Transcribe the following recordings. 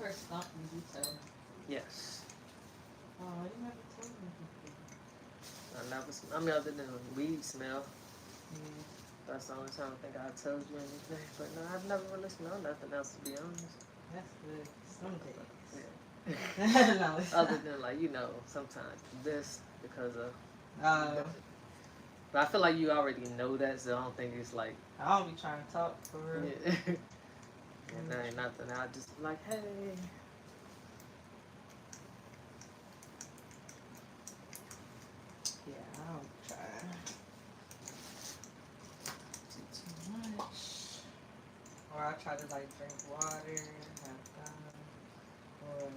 first something you tell me. Yes. Oh, you never told me before. I never smell. I mean, other than weed smell. Yeah. That's the only time I think I told you anything. But no, I've never really smelled nothing else, to be honest. That's good. Some days. Yeah. No, it's Other not. than, like, sometimes this because of. But I feel like you already know that, so I don't think it's like. I don't be trying to talk for real. Yeah. And that ain't nothing. I just be like, hey. Yeah, I don't try to do too much. Or I try to like drink water, have gum, or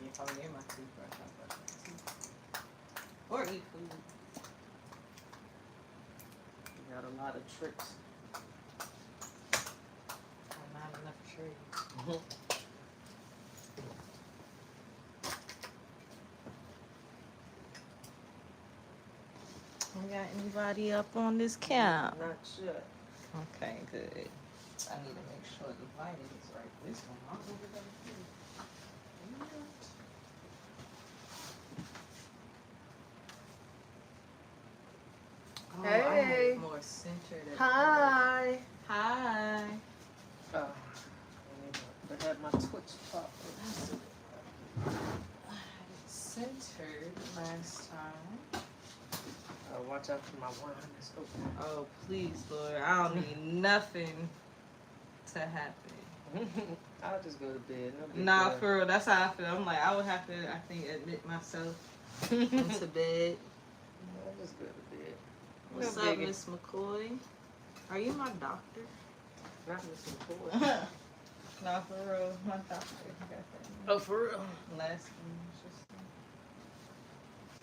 if I'm near my toothbrush, I brush my teeth. Or eat food. You got a lot of tricks. Not enough trees. We got anybody up on this count? Not sure. Okay, good. I need to make sure the lighting is right. This one, I'm over there. Oh, I have Hey. it more centered. Hi. Hi. Oh, I had my Twitch pop. I had it centered last time. Watch out for my wine. It's open. Oh, please, Lord. I don't need nothing to happen. I'll just go to bed. Nah, for real. That's how I feel. I'm like, I would have to, I think, admit myself into bed. I'll just go to bed. What's up, Miss McCoy? Are you my doctor? Not Miss McCoy. Nah, for real. My doctor. Oh, for real? Last name was just...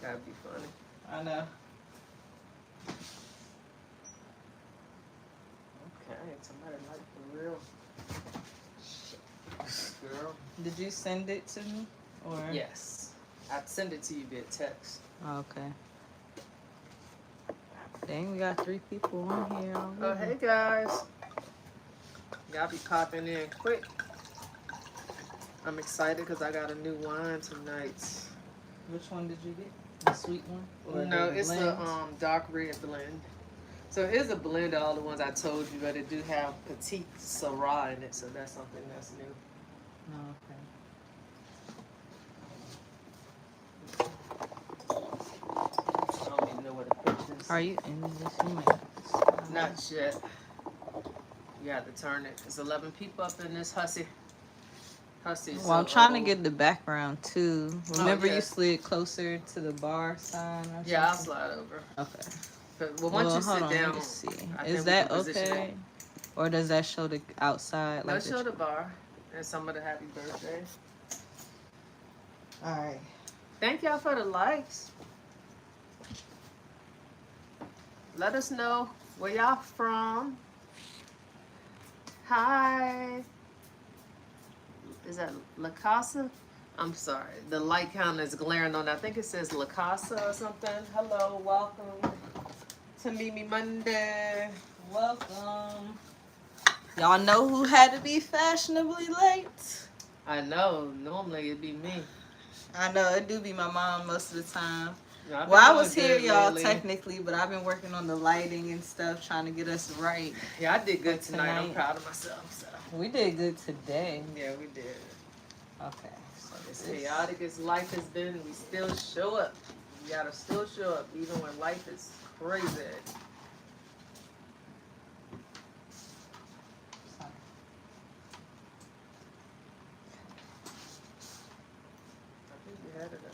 That'd be funny. I know. Okay, somebody like for real. Girl. Did you send it to me? Or Yes. I'd send it to you via text. Oh, okay. Dang, we got 3 people on here already. Oh, hey guys. Y'all be popping in quick. I'm excited because I got a new wine tonight. Which one did you get? The sweet one? Or No, the it's blends? the dark red blend. So it's a blend of all the ones I told you, but it do have Petite Syrah in it, so that's something that's new. Oh, okay. I don't even know what to put this. Are you in this? You might have to Not yet. You have to turn it. There's 11 people up in this hussy. Well, I'm trying to get the background too. Remember, yeah. you slid closer to the bar sign or something? Yeah, I'll slide over. Okay. But, well, once you sit hold on, down, let me see. I Is think we that can position okay? it. Or does that show the outside? Let's show the bar and some of the happy birthday. All right. Thank y'all for the likes. Let us know where y'all from. Hi. Is that La Casa? I'm sorry. The light counter is glaring on. I think it says La Casa or something. Hello, welcome to Mimi Monday. Welcome. Y'all know who had to be fashionably late? I know. Normally it'd be me. I know, it do be my mom most of the time. Yeah, well, I was here, y'all, technically, but I've been working on the lighting and stuff, trying to get us right. Yeah, I did good tonight. I'm proud of myself. So. We did good today. Yeah, we did. Okay. So as chaotic as life has been, we still show up. We gotta still show up, even when life is crazy.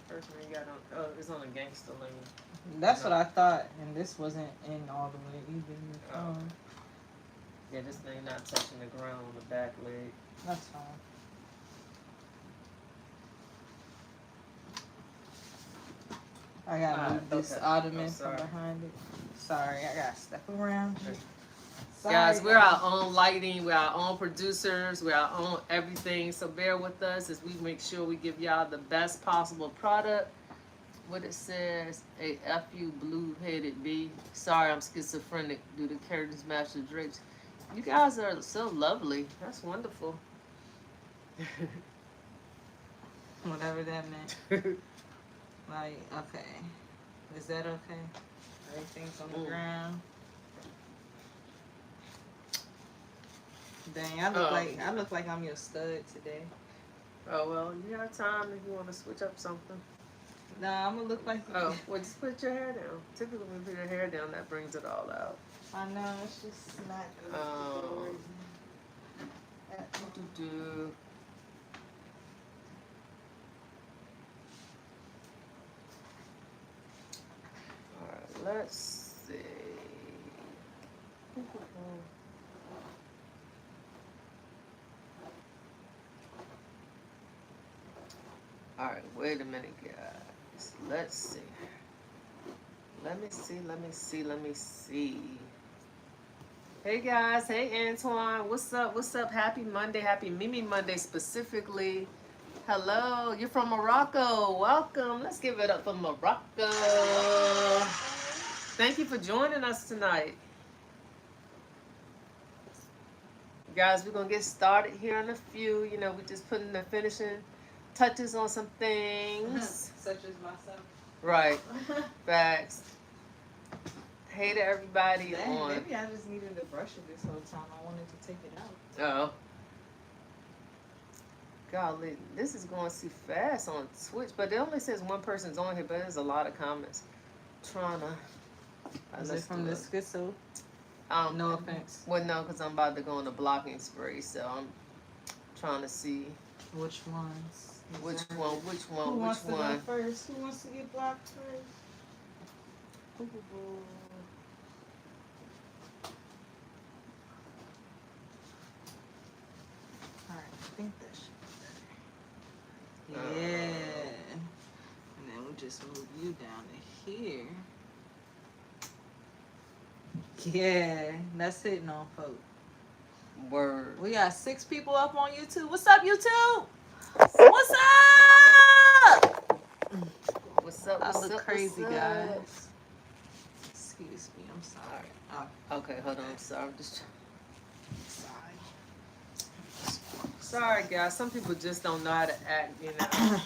First one you got on, oh, it's on a gangster lane. That's what I thought, and this wasn't in all the way either. Yeah, this thing not touching the ground on the back leg. That's fine. I gotta move this ottoman from behind it. Sorry, I gotta step around. Guys, we're our own lighting, we're our own producers, we're our own everything, so bear with us as we make sure we give y'all the best possible product. What it says, a FU blue-headed bee. Sorry, I'm schizophrenic due to curtains match the drapes. You guys are so lovely. That's wonderful. Whatever that meant. Like, okay. Is that okay? Everything's on the ground. Dang, I look like I'm your stud today. Oh, well, you have time if you want to switch up something. Nah, I'm gonna look like. Oh, well, just put your hair down. Typically, when you put your hair down, that brings it all out. I know, it's just not good. Alright, let's see. Alright, wait a minute, guys. Let's see. Let me see. Hey guys, hey Antoine, what's up? Happy Monday, happy Mimi Monday specifically. Hello, you're from Morocco. Welcome. Let's give it up for Morocco. Thank you for joining us tonight. Guys, we're gonna get started here in a few. You know, we're just putting the finishing touches on some things. Such as myself. Right. Facts. Hey to everybody. Dang, maybe I just needed to brush it this whole time. I wanted to take it out. Oh. Golly, this is going too fast on Twitch, but it only says one person's on here, but there's a lot of comments. Trying to. Is it from the schizo? No offense. Well, no, because I'm about to go on a blocking spree, so I'm trying to see. Which ones? Which one? Who wants to go first? Who wants to get blocked first? Alright, I think that should be better. Yeah. And then we just move you down to here. Yeah, that's hitting on folks. Word. We got 6 people up on YouTube. What's up, YouTube? What's up? What's up? I look crazy, guys. Excuse me, I'm sorry. Oh. Okay, hold on. Sorry, Sorry, guys. Some people just don't know how to act. You know,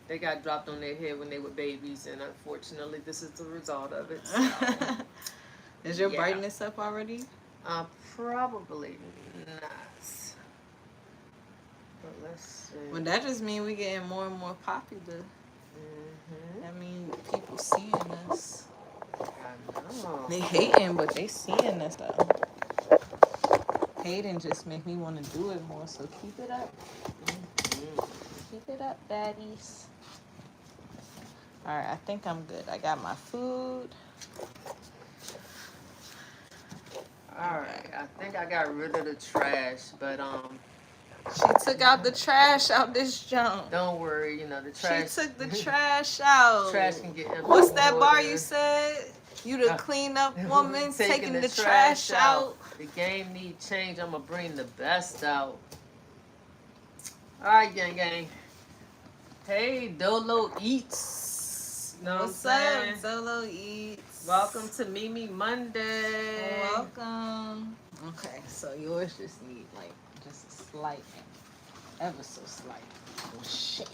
they got dropped on their head when they were babies, and unfortunately, this is the result of it. So. Is your brightness up already? Probably not. But let's see. Well, that just means we getting more and more popular. Mm-hmm. That means people seeing us. I know. They hating, but they seeing us though. Hating just make me want to do it more. So keep it up. Mm-hmm. Keep it up, baddies. All right, I think I'm good. I got my food. Alright, I think I got rid of the trash, but she took out the trash out this junk. Don't worry, you know the trash. She took the trash out. Trash can get empty. What's that bar you said? You the cleanup woman taking the trash out. The game need change. I'm gonna bring the best out. Alright, gang. Hey, Dolo Eats. Know What's what I'm up, Dolo Eats? Welcome to Mimi Monday. Welcome. Okay, so yours just need like just a slight, ever so slight. Oh shit.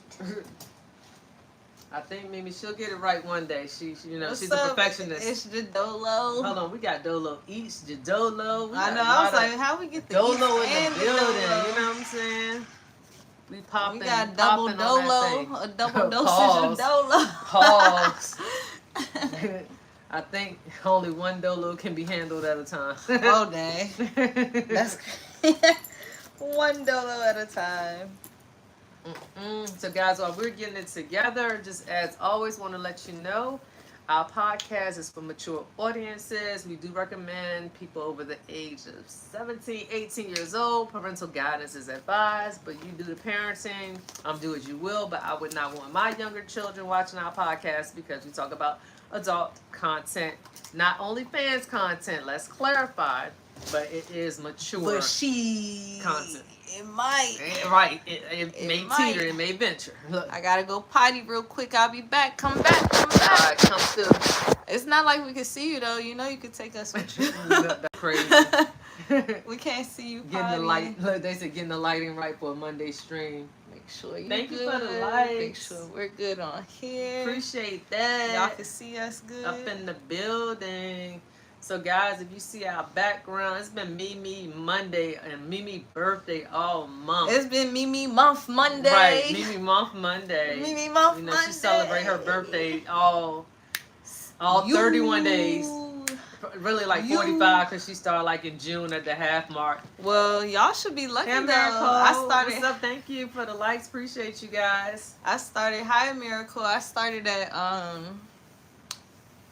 I think Mimi she'll get it right one day. She's What's a up? perfectionist. It's Jadolo. Hold on, we got Dolo Eats, Jadolo. I know. I was like, how we get the Dolo Eats in and the the building? Dolo? You know what I'm saying? We popping. We got double Dolo, a double dosage Pause. of Dolo. Pause. I think only one Dolo can be handled at a time. Oh dang. That's one Dolo at a time. So guys, while we're getting it together, just as always want to let you know, our podcast is for mature audiences. We do recommend people over the age of 17, 18 years old. Parental guidance is advised, but you do the parenting. Do as you will, but I would not want my younger children watching our podcast because we talk about adult content, not only fans content, let's clarify, but it is mature content. It might. Right. It may teeter, it may venture. Look. I gotta go potty real quick. I'll be back. Come back. Alright, come through. It's not like we can see you though. You know you could take us with you. That's crazy. We can't see you. Getting the light. Look, they said getting the lighting right for a Monday stream. Make sure you Thank good. you for the likes. Make sure we're good on here. Appreciate that. Y'all can see us good. Up in the building. So guys, if you see our background, it's been Mimi Monday and Mimi birthday all month. It's been Mimi month Monday. Right, Mimi month Monday. Mimi month Monday. She celebrate her birthday all 31 days. Really like 45 because she started like in June at the half mark. Well, y'all should be lucky though. What's up? Thank you for the likes. Appreciate you guys. Hi Miracle. I started at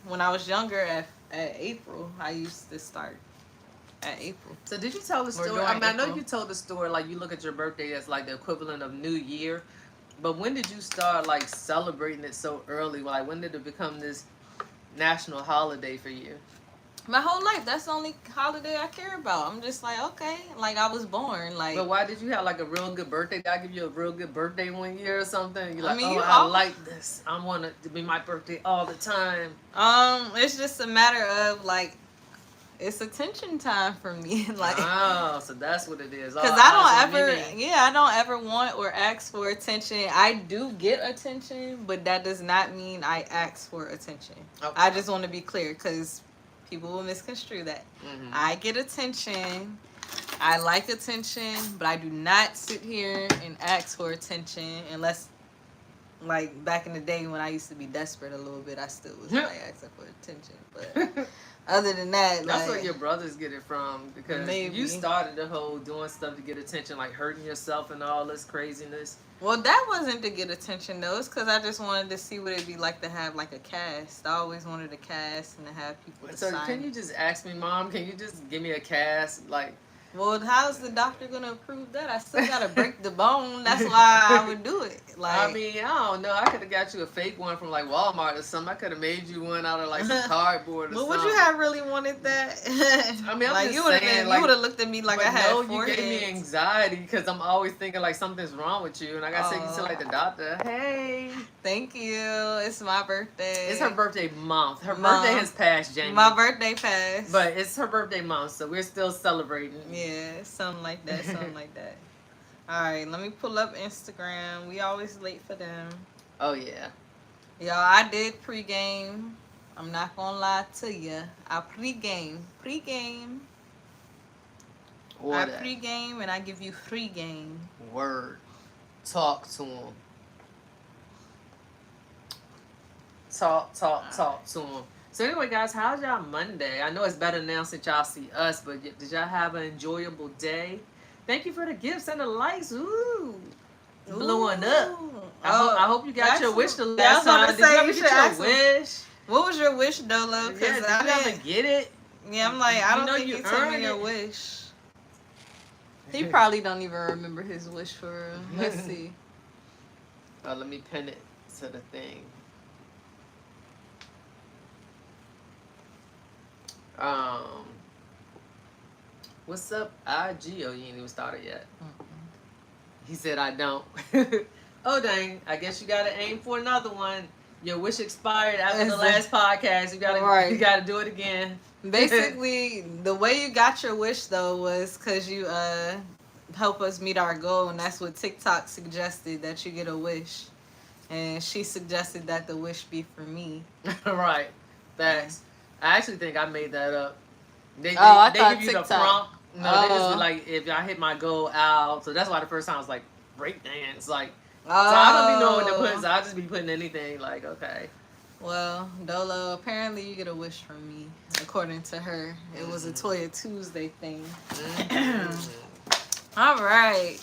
when I was younger at April. I used to start at April. So did you tell the story? I mean, I know you told the story like you look at your birthday as like the equivalent of New Year, but when did you start like celebrating it so early? Like when did it become this national holiday for you? My whole life, that's the only holiday I care about. I'm just like, okay, like I was born. Like, but why did you have like a real good birthday? Did I give you a real good birthday one year or something? You're like, I like this. I want it to be my birthday all the time. It's just a matter of like, it's attention time for me. Like, oh, so that's what it is. Because I don't ever want or ask for attention. I do get attention, but that does not mean I ask for attention. Okay. I just want to be clear because people will misconstrue that. Mm-hmm. I get attention. I like attention, but I do not sit here and ask for attention unless, like, back in the day when I used to be desperate a little bit, I still was like asking for attention. But other than that, that's like, where your brothers get it from because you started the whole doing stuff to get attention, like hurting yourself and all this craziness. Well, that wasn't to get attention, though. It's because I just wanted to see what it'd be like to have, like, a cast. I always wanted a cast and to have people to sign. So, can you just ask me, Mom, can you just give me a cast? Like, well, how's the doctor going to approve that? I still got to break the bone. That's why I would do it. Like, I mean, I don't know. I could have got you a fake one from, like, Walmart or something. I could have made you one out of, like, some cardboard or something. But would you have really wanted that? I mean, I'm like, just saying, like, you would have looked at me like I had foreheads. You gave me anxiety because I'm always thinking, like, something's wrong with you. And I got to take you to, like, the doctor. Hey. Thank you. It's my birthday. It's her birthday month. Her birthday has passed, Jamie. My birthday passed. But it's her birthday month, so we're still celebrating. Yeah, something like that. Something like that. All right, let me pull up Instagram. We always late for them. Oh, yeah. Y'all, I did pregame. I'm not going to lie to you. I pregame. I pregame and I give you free game. Word. Talk to him. Talk to him. So anyway, guys, how's y'all Monday? I know it's better now since y'all see us, but did y'all have an enjoyable day? Thank you for the gifts and the likes. Ooh. Blowing up. I hope you got your wish the last time. Did you ever get your wish? What was your wish, Dolo? Yeah, did you ever get it? Yeah, I'm like, I don't think you told me your wish. He probably don't even remember his wish for real. Let's see. Let me pin it to the thing. What's up, IG? Oh, you ain't even started yet. He said, I don't. Oh, dang. I guess you got to aim for another one. Your wish expired after the last podcast. You gotta do it again. Basically, the way you got your wish, though, was because you help us meet our goal, and that's what TikTok suggested, that you get a wish. And she suggested that the wish be for me. Right. Thanks. I actually think I made that up. They give you TikTok. The prompt. No, they just be like, if I hit my goal out. So that's why the first time I was like, break dance. Like, so I don't be knowing what to put. So I'll just be putting anything. Like, okay. Well, Dolo, apparently you get a wish from me. According to her, it was a Toya Tuesday thing. All right.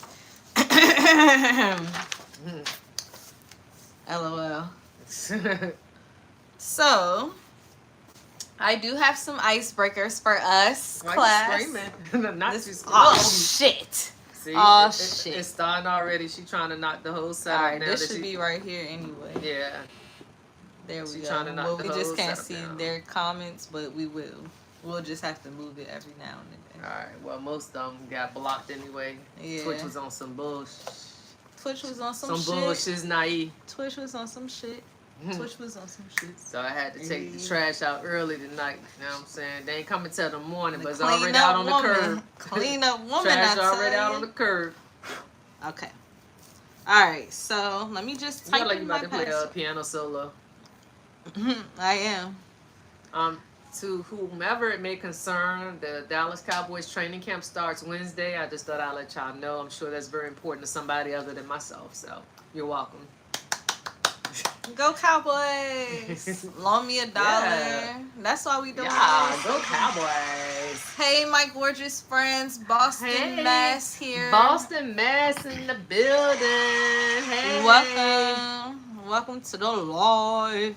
LOL. So, I do have some icebreakers for us, class. Screaming? Not too screaming. Oh, shit. See, Shit. It's starting already. She's trying to knock the whole setup down. All right, down. this should be right here anyway. Yeah. There we go. Well, we just can't see their comments, but we will. We'll just have to move it every now and then. All right. Well, most of them got blocked anyway. Yeah. Twitch was on some bullshit. Twitch was on some shit. Some bullshit's naive. Twitch was on some shit. Twitch was on some shit. So I had to take the trash out early tonight. You know what I'm saying? They ain't coming till the morning, but it's clean already up out on the woman. curb. Clean up woman. Trash I already tell out you. on the curb. Okay. All right. So let me just type like in you my about to play a password. piano solo. I am. To whomever it may concern, the Dallas Cowboys training camp starts Wednesday. I just thought I'd let y'all know. I'm sure that's very important to somebody other than myself. So you're welcome. Go Cowboys! Loan me $1. Yeah. That's why we doing this. Go Cowboys! Hey, my gorgeous friends, Boston Mass here. Boston Mass in the building. Hey, welcome to the live.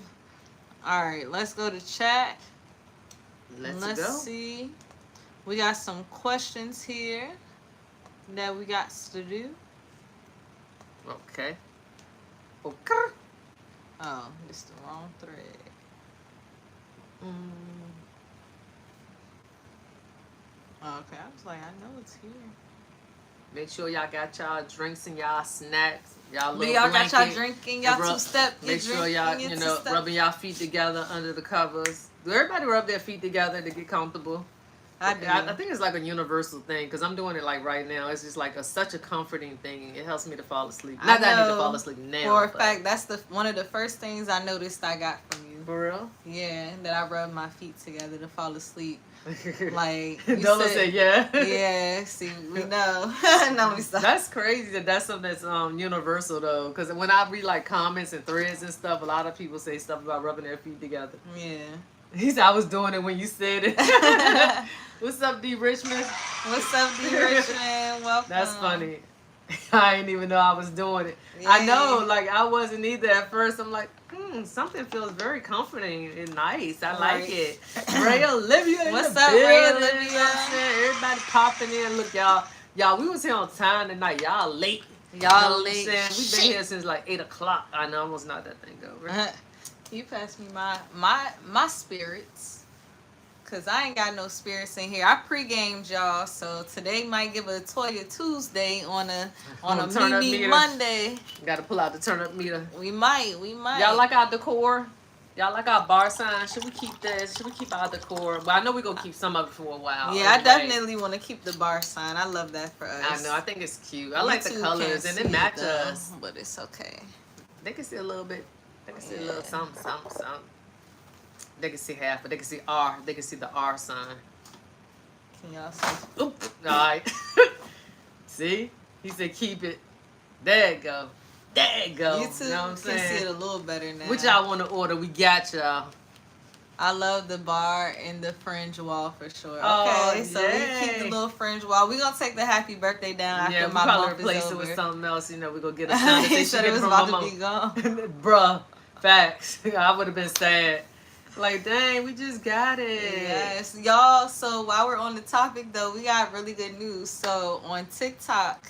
All right, let's go to chat. Let's go. see. We got some questions here that we got to do. Okay. Oh, it's the wrong thread. Okay, I was like, I know it's here. Make sure y'all got y'all drinks and y'all snacks. Y'all got y'all drinking, y'all two-step. Make sure y'all, rubbing y'all feet together under the covers. Do everybody rub their feet together to get comfortable? I do. I think it's like a universal thing because I'm doing it like right now. It's just like such a comforting thing. It helps me to fall asleep. Not that I need to fall asleep now. For a fact, that's one of the first things I noticed I got from you. For real? Yeah, that I rub my feet together to fall asleep. Like Dola said, yeah. Yeah, see, we know. No, we stop. That's crazy that's something that's universal though, because when I read like comments and threads and stuff, a lot of people say stuff about rubbing their feet together. Yeah. He said I was doing it when you said it. What's up, D. Richmond? What's up, D. Richmond? Welcome. That's funny. I didn't even know I was doing it. Yeah. I know, like I wasn't either at first. I'm like, something feels very comforting and nice. I like it. Ray Olivia. What's up, Ray Olivia? Everybody popping in. Look, y'all, we was here on time tonight. Y'all late. Y'all late. We've been here since like 8 o'clock. I know, almost not that thing over. You passed me my spirits. Cause I ain't got no spirits in here. I pre-gamed y'all, so today might give a Toya Tuesday on a Mimi Monday. Got to pull out the turn up meter. We might. Y'all like our decor? Y'all like our bar sign? Should we keep this? Should we keep our decor? But I know we're gonna keep some of it for a while. Yeah, I definitely want to keep the bar sign. I love that for us. I know. I think it's cute. I like the colors and it matches us. But it's okay. They can see a little bit. They can see a little something. They can see half, but they can see R. They can see the R sign. Can y'all see? Oop. All right. See? He said keep it. There you go. There you go. You two can see it a little better now. What y'all want to order? We got y'all. I love the bar and the fringe wall for sure. Oh, okay, so we keep the little fringe wall. We're going to take the happy birthday down after my month is over. Replace it with something else. You know, we're going to get a sign. He said it was about to be gone. Bruh. Facts. I would have been sad. Like, dang, we just got it. Yes. Y'all, so while we're on the topic, though, we got really good news. So, on TikTok,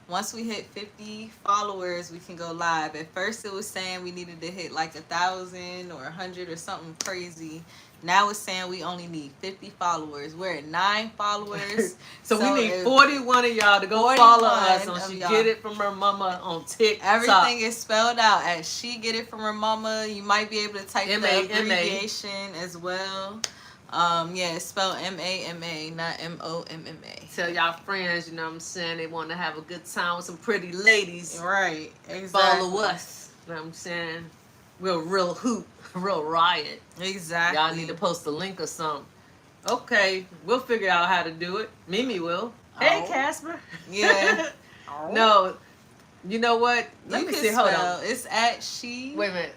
once we hit 50 followers, we can go live. At first, it was saying we needed to hit like 1,000 or 100 or something crazy. Now it's saying we only need 50 followers. We're at 9 followers. so we need 41 of y'all to go follow us on She Get It From Her Mama on TikTok. Everything is spelled out as She Get It From Her Mama. You might be able to type the abbreviation as well. Yeah, it's spelled M-A-M-A, not M-O-M-M-A. Tell y'all friends, you know what I'm saying, they want to have a good time with some pretty ladies. Right, exactly. Follow us. You know what I'm saying? We're a real hoot, real riot. Exactly. Y'all need to post a link or something. Okay, we'll figure out how to do it. Mimi will. Hey, Casper. Yeah. No, you know what? Let me see. Hold on. It's at She. Wait a minute.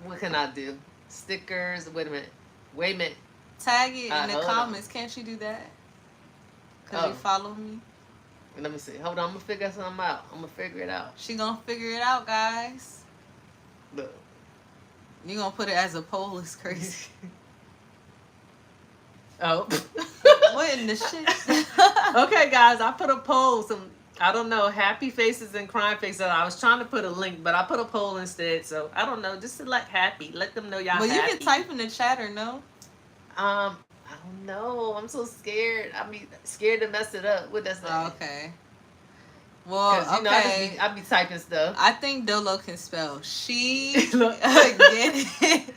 What can I do? Stickers. Wait a minute. Tag it in the comments. Can't you do that? Because you follow me. Let me see. Hold on. I'm going to figure something out. I'm going to figure it out. She going to figure it out, guys. Look. You going to put it as a poll. It's crazy. Oh. What in the shit? Okay, guys. I put a poll. I don't know, happy faces and crying faces. I was trying to put a link, but I put a poll instead. So, I don't know. Just select happy. Let them know y'all happy. But you can type in the chat or no? I don't know. I'm so scared. I mean, scared to mess it up. What does that say? Okay. Well, okay. I be typing stuff. I think Dolo can spell. She get it.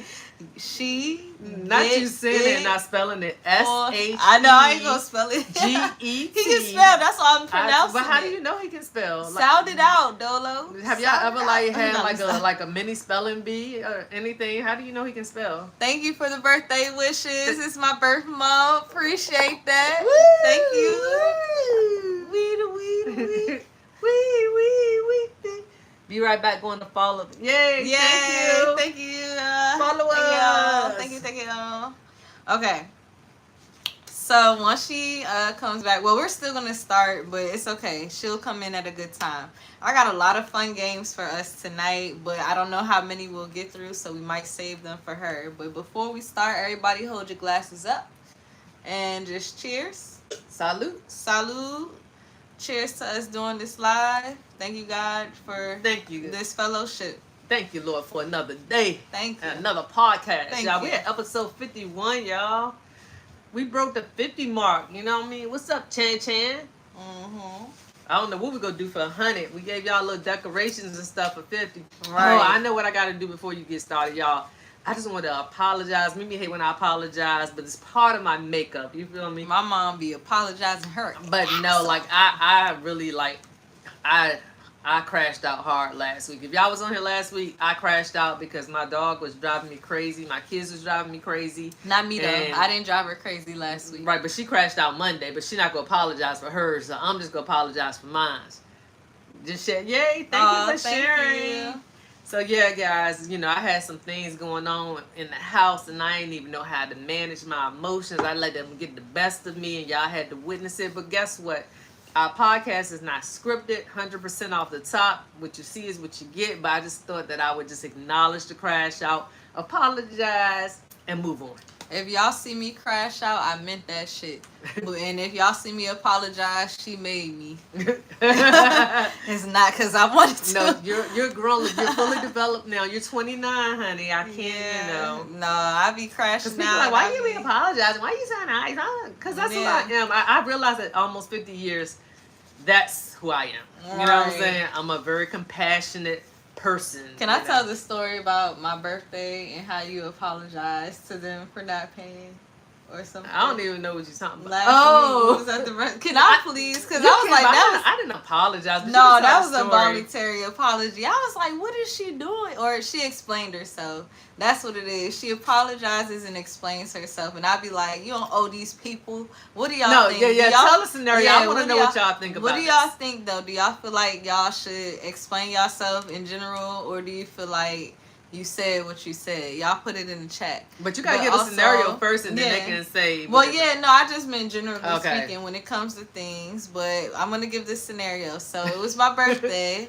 She not you saying it and not spelling it. S-H-E. I know I ain't gonna spell it. G-E-T. He can spell. That's why I'm pronouncing But how do you know he can spell? Sound it out, Dolo. Have y'all ever had like a mini spelling bee or anything? How do you know he can spell? Thank you for the birthday wishes. It's my birth month. Appreciate that. Woo! Thank you. Weed. Be right back going to follow. Yay! Thank you. Follow us. Thank you. Okay. So once she comes back, well, we're still gonna start, but it's okay. She'll come in at a good time. I got a lot of fun games for us tonight, but I don't know how many we'll get through, so we might save them for her. But before we start, everybody hold your glasses up and just cheers. Salud. Cheers to us doing this live. Thank you, God, for this fellowship. Thank you, Lord, for another day. Thank you. And another podcast. Thank y'all. you. We're at episode 51, y'all. We broke the 50 mark. You know what I mean? What's up, Chan? Mm-hmm. I don't know what we're going to do for 100. We gave y'all little decorations and stuff for 50. Right. Oh, I know what I got to do before you get started, y'all. I just want to apologize. Mimi hate when I apologize, but it's part of my makeup. You feel me? My mom be apologizing her. But no, like I really like I crashed out hard last week. If y'all was on here last week, I crashed out because my dog was driving me crazy. My kids was driving me crazy. Not me though. I didn't drive her crazy last week. Right, but she crashed out Monday. But she not gonna apologize for hers. So I'm just gonna apologize for mine. Just share. Yay! Thank you for sharing. You. So yeah, guys, you know, I had some things going on in the house and I didn't even know how to manage my emotions. I let them get the best of me and y'all had to witness it. But guess what? Our podcast is not scripted, 100% off the top. What you see is what you get. But I just thought that I would just acknowledge the crash out, apologize, and move on. If y'all see me crash out, I meant that shit. And if y'all see me apologize, she made me. It's not because I wanted to. No, you're grown. You're fully developed now. You're 29, honey. I can't, you know. No, I be crashing out. Like, why you be apologizing? Why you saying nice? Because that's who I am. I realized that almost 50 years, that's who I am. You know what I'm saying? I'm a very compassionate person. Can I tell the story about my birthday and how you apologized to them for not paying or something? I don't even know what you're talking about. Last week, was at the can I please? Because I was like, I didn't apologize. But no, that was a voluntary apology. I was like, what is she doing? Or she explained herself. That's what it is. She apologizes and explains herself, and I'd be like, you don't owe these people. What do y'all think? Tell a scenario. I want to know what y'all think about What do y'all think, though? Do y'all feel like y'all should explain yourself in general, or do you feel like you said what you said? Y'all put it in the chat. But you got to give a scenario first, and then they can say. Well, I just meant generally speaking when it comes to things, but I'm going to give this scenario. So it was my birthday,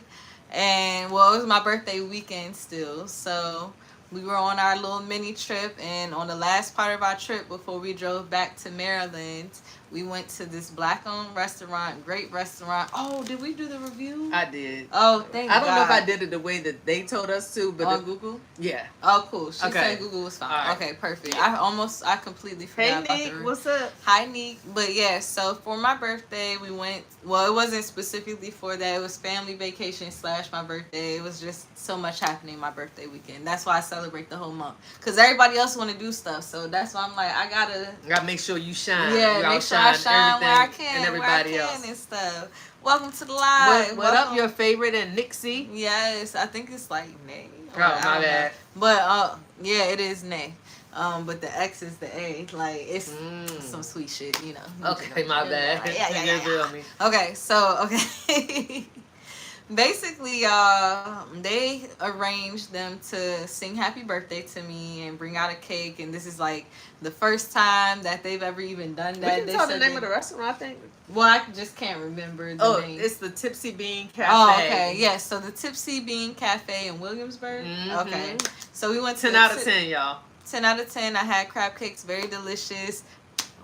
and, it was my birthday weekend still, so we were on our little mini trip, and on the last part of our trip before we drove back to Maryland, we went to this black-owned restaurant, great restaurant. Oh, did we do the review? I did. Oh, thank God. I don't know if I did it the way that they told us to, but on Google? Yeah. Oh, cool. She said Google was fine. Right. Okay, perfect. Yeah. I completely forgot about Nick, what's up? Hi, Nick. But yeah, so for my birthday, we went, it wasn't specifically for that. It was family vacation / my birthday. It was just so much happening my birthday weekend. That's why I celebrate the whole month. Because everybody else want to do stuff. So that's why I'm like, I gotta make sure you shine. Yeah, make sure I shine where I can. And everybody else. And stuff. Welcome to the live. What up, your favorite and Nixie? Yes, I think it's like Nay. Oh, my bad. But yeah, it is Nay. But the X is the A. Like, it's some sweet shit, you know. Okay, my bad. Like, yeah. Okay, so, basically, they arranged them to sing happy birthday to me and bring out a cake, and this is like the first time that they've ever even done that. We can tell the name of the restaurant, I think. Well, I just can't remember the name. It's the Tipsy Bean Cafe. Oh, okay. Yes, so the Tipsy Bean Cafe in Williamsburg. Mm-hmm. Okay. So we went to 10 out of 10, y'all. 10 out of 10. I had crab cakes, very delicious.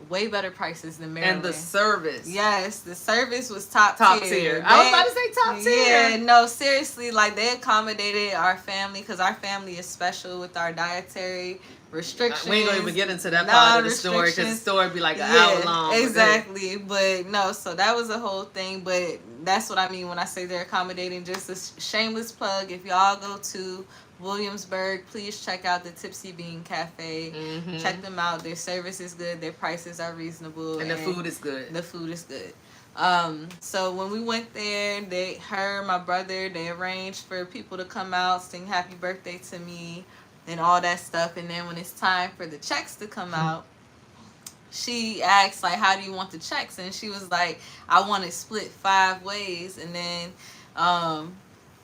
Way better prices than Maryland. And the service. Yes, the service was top tier. I was about to say top tier. Yeah, no, seriously, like they accommodated our family because our family is special with our dietary restrictions. We ain't gonna even get into that part of the story because the story be like an hour long. Exactly. But no, so that was a whole thing. But that's what I mean when I say they're accommodating. Just a shameless plug. If y'all go to Williamsburg, please check out the Tipsy Bean Cafe. Mm-hmm. Check them out. Their service is good. Their prices are reasonable. And the food is good. The food is good. So when we went there, my brother, they arranged for people to come out, sing happy birthday to me and all that stuff. And then when it's time for the checks to come out, she asked, like, how do you want the checks? And she was like, I want it split 5 ways. And then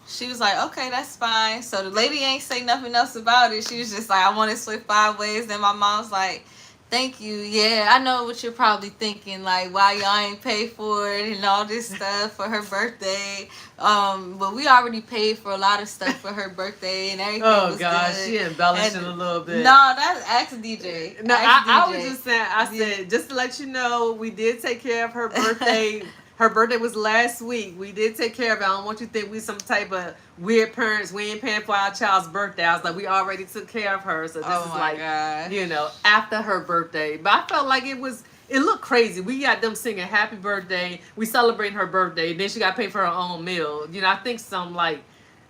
she was like, okay, that's fine. So the lady ain't say nothing else about it. She was just like, I want it split 5 ways. Then my mom's like, thank you. Yeah, I know what you're probably thinking, like, why y'all ain't pay for it and all this stuff for her birthday. But we already paid for a lot of stuff for her birthday and everything. Oh, gosh, good. She embellished it a little bit. No, that's ask DJ. No, I was just saying, I said, just to let you know, we did take care of her birthday. Her birthday was last week. We did take care of it. I don't want you to think we some type of weird parents. We ain't paying for our child's birthday. I was like, we already took care of her. So this is like, God. You know, after her birthday. But I felt like it looked crazy. We got them singing happy birthday. We celebrating her birthday. Then she got paid for her own meal. You know, I think some like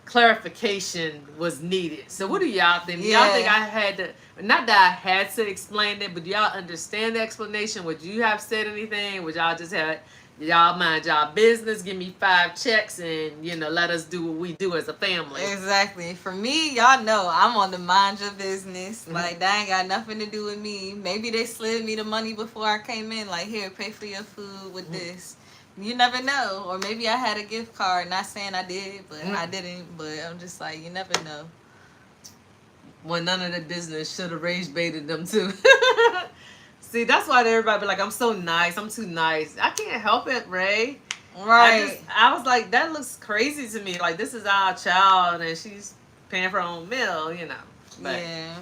clarification was needed. So what do y'all think? Yeah. Y'all think I had to, not that I had to explain it, but do y'all understand the explanation? Would you have said anything? Would y'all just have... Y'all mind y'all business, give me 5 checks, and, you know, let us do what we do as a family. Exactly. For me, y'all know I'm on the mind your business. Mm-hmm. Like, that ain't got nothing to do with me. Maybe they slid me the money before I came in. Like, here, pay for your food with this. You never know. Or maybe I had a gift card. Not saying I did, but I didn't. But I'm just like, you never know. Well, none of the business should have rage baited them, too. See, that's why everybody be like, I'm so nice. I'm too nice. I can't help it, Ray. Right. I was like, that looks crazy to me. Like, this is our child, and she's paying for her own meal, you know. But. Yeah.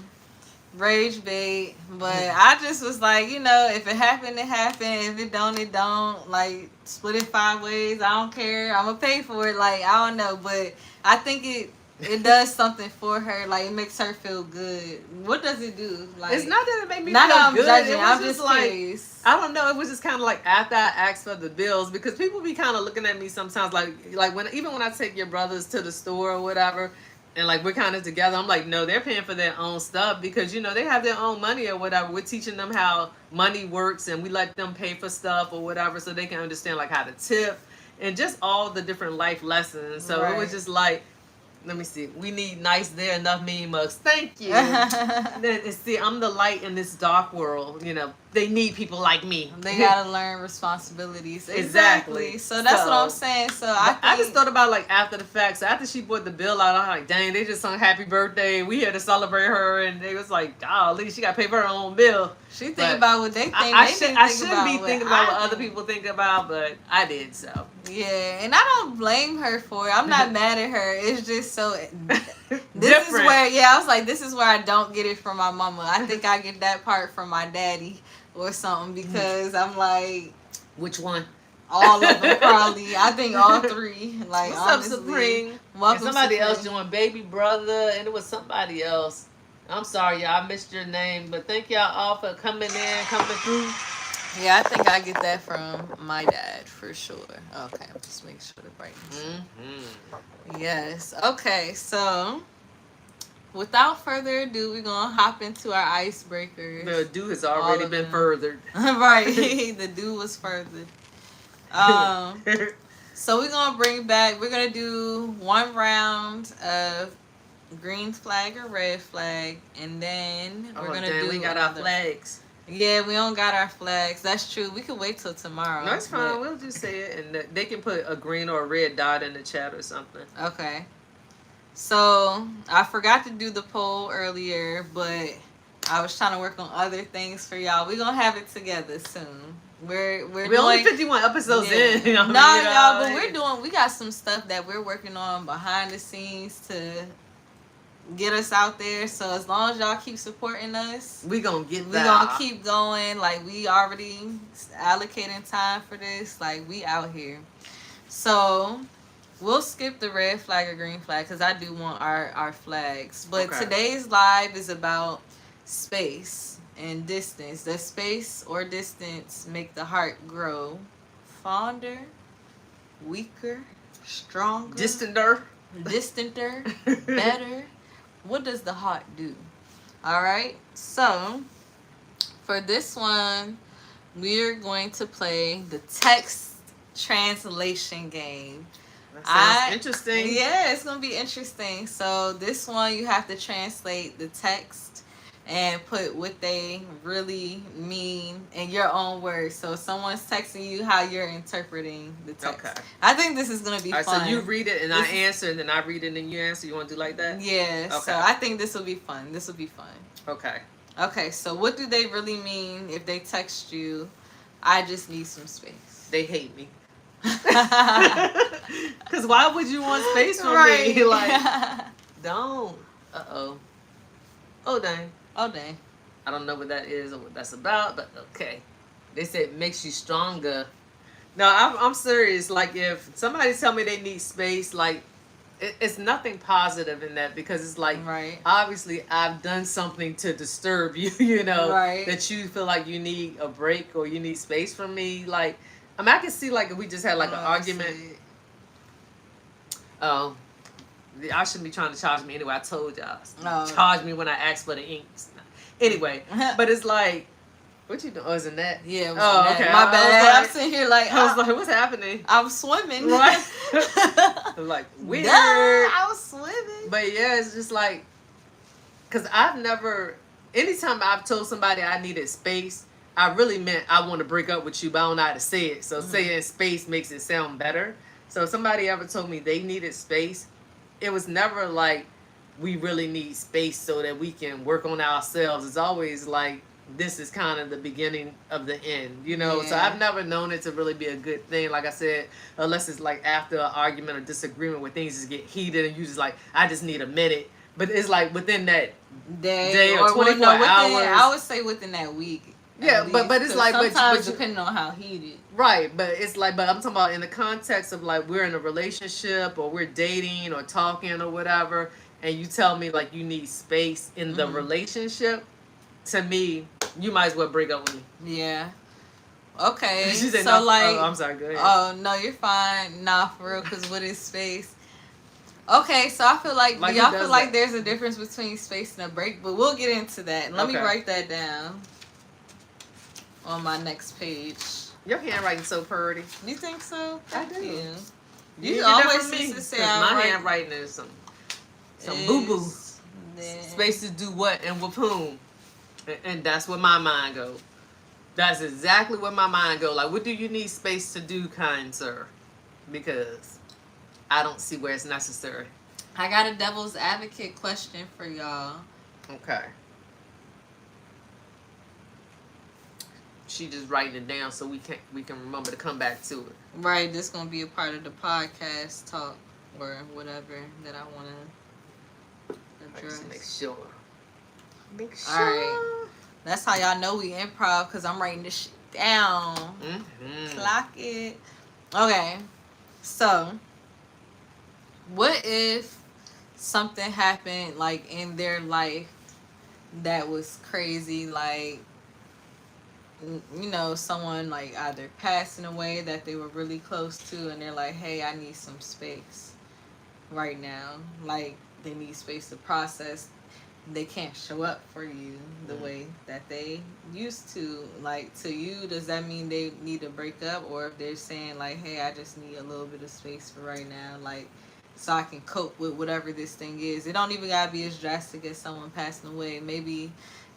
Rage bait. But I just was like, you know, if it happened, it happened. If it don't, it don't. Like, split it 5 ways. I don't care. I'm going to pay for it. Like, I don't know. But I think it does something for her. Like, it makes her feel good. What does it do? Like, it's not that it made me feel good. Judging. I'm just like, curious. I don't know. It was just kind of like after I asked for the bills, because people be kind of looking at me sometimes like even when I take your brothers to the store or whatever, and like we're kind of together, I'm like, no, they're paying for their own stuff because, you know, they have their own money or whatever. We're teaching them how money works, and we let them pay for stuff or whatever so they can understand like how to tip and just all the different life lessons. So It was just like, let me see. We need nice there, enough mean mugs. Thank you. See, I'm the light in this dark world. You know, they need people like me. They gotta learn responsibilities. Exactly. So that's what I'm saying. So I just thought about like after the fact. So after she put the bill out, I'm like, dang, they just sung happy birthday. We here to celebrate her, and they was like, golly, she got to pay for her own bill. She think about what they think. I shouldn't be thinking about what other people think about, but I did so. Yeah, and I don't blame her for it. I'm not mad at her. It's just so this is where I was like, this is where I don't get it from my mama. I think I get that part from my daddy or something, because I'm like, which one? All of them probably. I think all 3. Like, what's honestly, up, Supreme? Welcome, somebody Supreme. Else joined, baby brother, and it was somebody else. I'm sorry, y'all, I missed your name, but thank y'all all for coming through. Yeah, I think I get that from my dad for sure. Okay, just make sure the brightness. Mm-hmm. Yes. Okay, so without further ado, we're gonna hop into our icebreakers. The do has already been furthered. Right, the do was furthered. So we're gonna do 1 round of green flag or red flag, and then we're gonna we got our flags. Yeah, we don't got our flags. That's true. We could wait till tomorrow. No, it's fine. We'll just say it, and they can put a green or a red dot in the chat or something. Okay. So I forgot to do the poll earlier, but I was trying to work on other things for y'all. We're gonna have it together soon. We're only 51 episodes in. You know, y'all, but we got some stuff that we're working on behind the scenes to get us out there. So as long as y'all keep supporting us, we gonna keep going. Like, we already allocating time for this. Like, we out here. So we'll skip the red flag or green flag because I do want our flags. But today's live is about space and distance. Does space or distance make the heart grow fonder, weaker, stronger, Distanter, better? What does the heart do? All right. So for this one, we're going to play the text translation game. That sounds interesting. Yeah, it's going to be interesting. So this one, you have to translate the text and put what they really mean in your own words. So if someone's texting you, how you're interpreting the text. Okay. I think this is going to be fun. So you read it and I answer, and then I read it and you answer. You want to do like that? Yeah. Okay. So I think this will be fun. Okay. Okay, so what do they really mean if they text you, I just need some space? They hate me. Because why would you want space from me? Like, don't. Uh-oh. Oh, dang. I don't know what that is or what that's about, but okay. They said it makes you stronger. No, I'm serious. Like, if somebody tell me they need space, like, it's nothing positive in that, because it's like, obviously I've done something to disturb you, you know, that you feel like you need a break or you need space from me. Like, I mean, I can see, like, if we just had like an argument. Oh, I shouldn't be trying to charge me anyway. I told y'all. Charge me when I ask for the inks. Anyway, but it's like, what you doing? Oh, isn't that? Yeah. Okay. My bad. I'm sitting here like, I was like, what's happening? I'm swimming. Right. I'm like, weird. Duh, I was swimming. But yeah, it's just like, because I've never, anytime I've told somebody I needed space, I really meant I want to break up with you, but I don't know how to say it. So saying space makes it sound better. So if somebody ever told me they needed space, it was never like, we really need space so that we can work on ourselves. It's always like, this is kind of the beginning of the end, you know? Yeah. So I've never known it to really be a good thing. Like I said, unless it's like after an argument or disagreement where things just get heated and you just like, I just need a minute. But it's like within that day or 24 hours. I would say within that week. Yeah, but it's like, sometimes depending on how heated. Right, but it's like, but I'm talking about in the context of like, we're in a relationship or we're dating or talking or whatever, and you tell me like you need space in the relationship, to me, you might as well break up with me. Yeah. Okay. So no, like, oh, I'm sorry. Go ahead. Oh no, you're fine. Nah, for real. Cause what is space? Okay, so I feel like y'all feel like there's a difference between space and a break, but we'll get into that. Let me write that down on my next page. Your handwriting's so pretty. You think so? I do. You always used to say my handwriting is some boo boo. Spaces do what and with whom. And that's where my mind goes. That's exactly where my mind goes. Like, what do you need space to do, kind sir? Because I don't see where it's necessary. I got a devil's advocate question for y'all. Okay. She just writing it down so we can remember to come back to it. Right. This gonna be a part of the podcast talk or whatever that I want to address. Make sure. All right. That's how y'all know we improv, because I'm writing this shit down. Clock it. Okay. So, what if something happened, like, in their life that was crazy? Like, you know, someone, like, either passing away that they were really close to, and they're like, hey, I need some space right now. Like, they need space to process. They can't show up for you the way that they used to. Like, to you, does that mean they need to break up? Or if they're saying like, hey, I just need a little bit of space for right now, like, so I can cope with whatever this thing is. It don't even gotta be as drastic as someone passing away. Maybe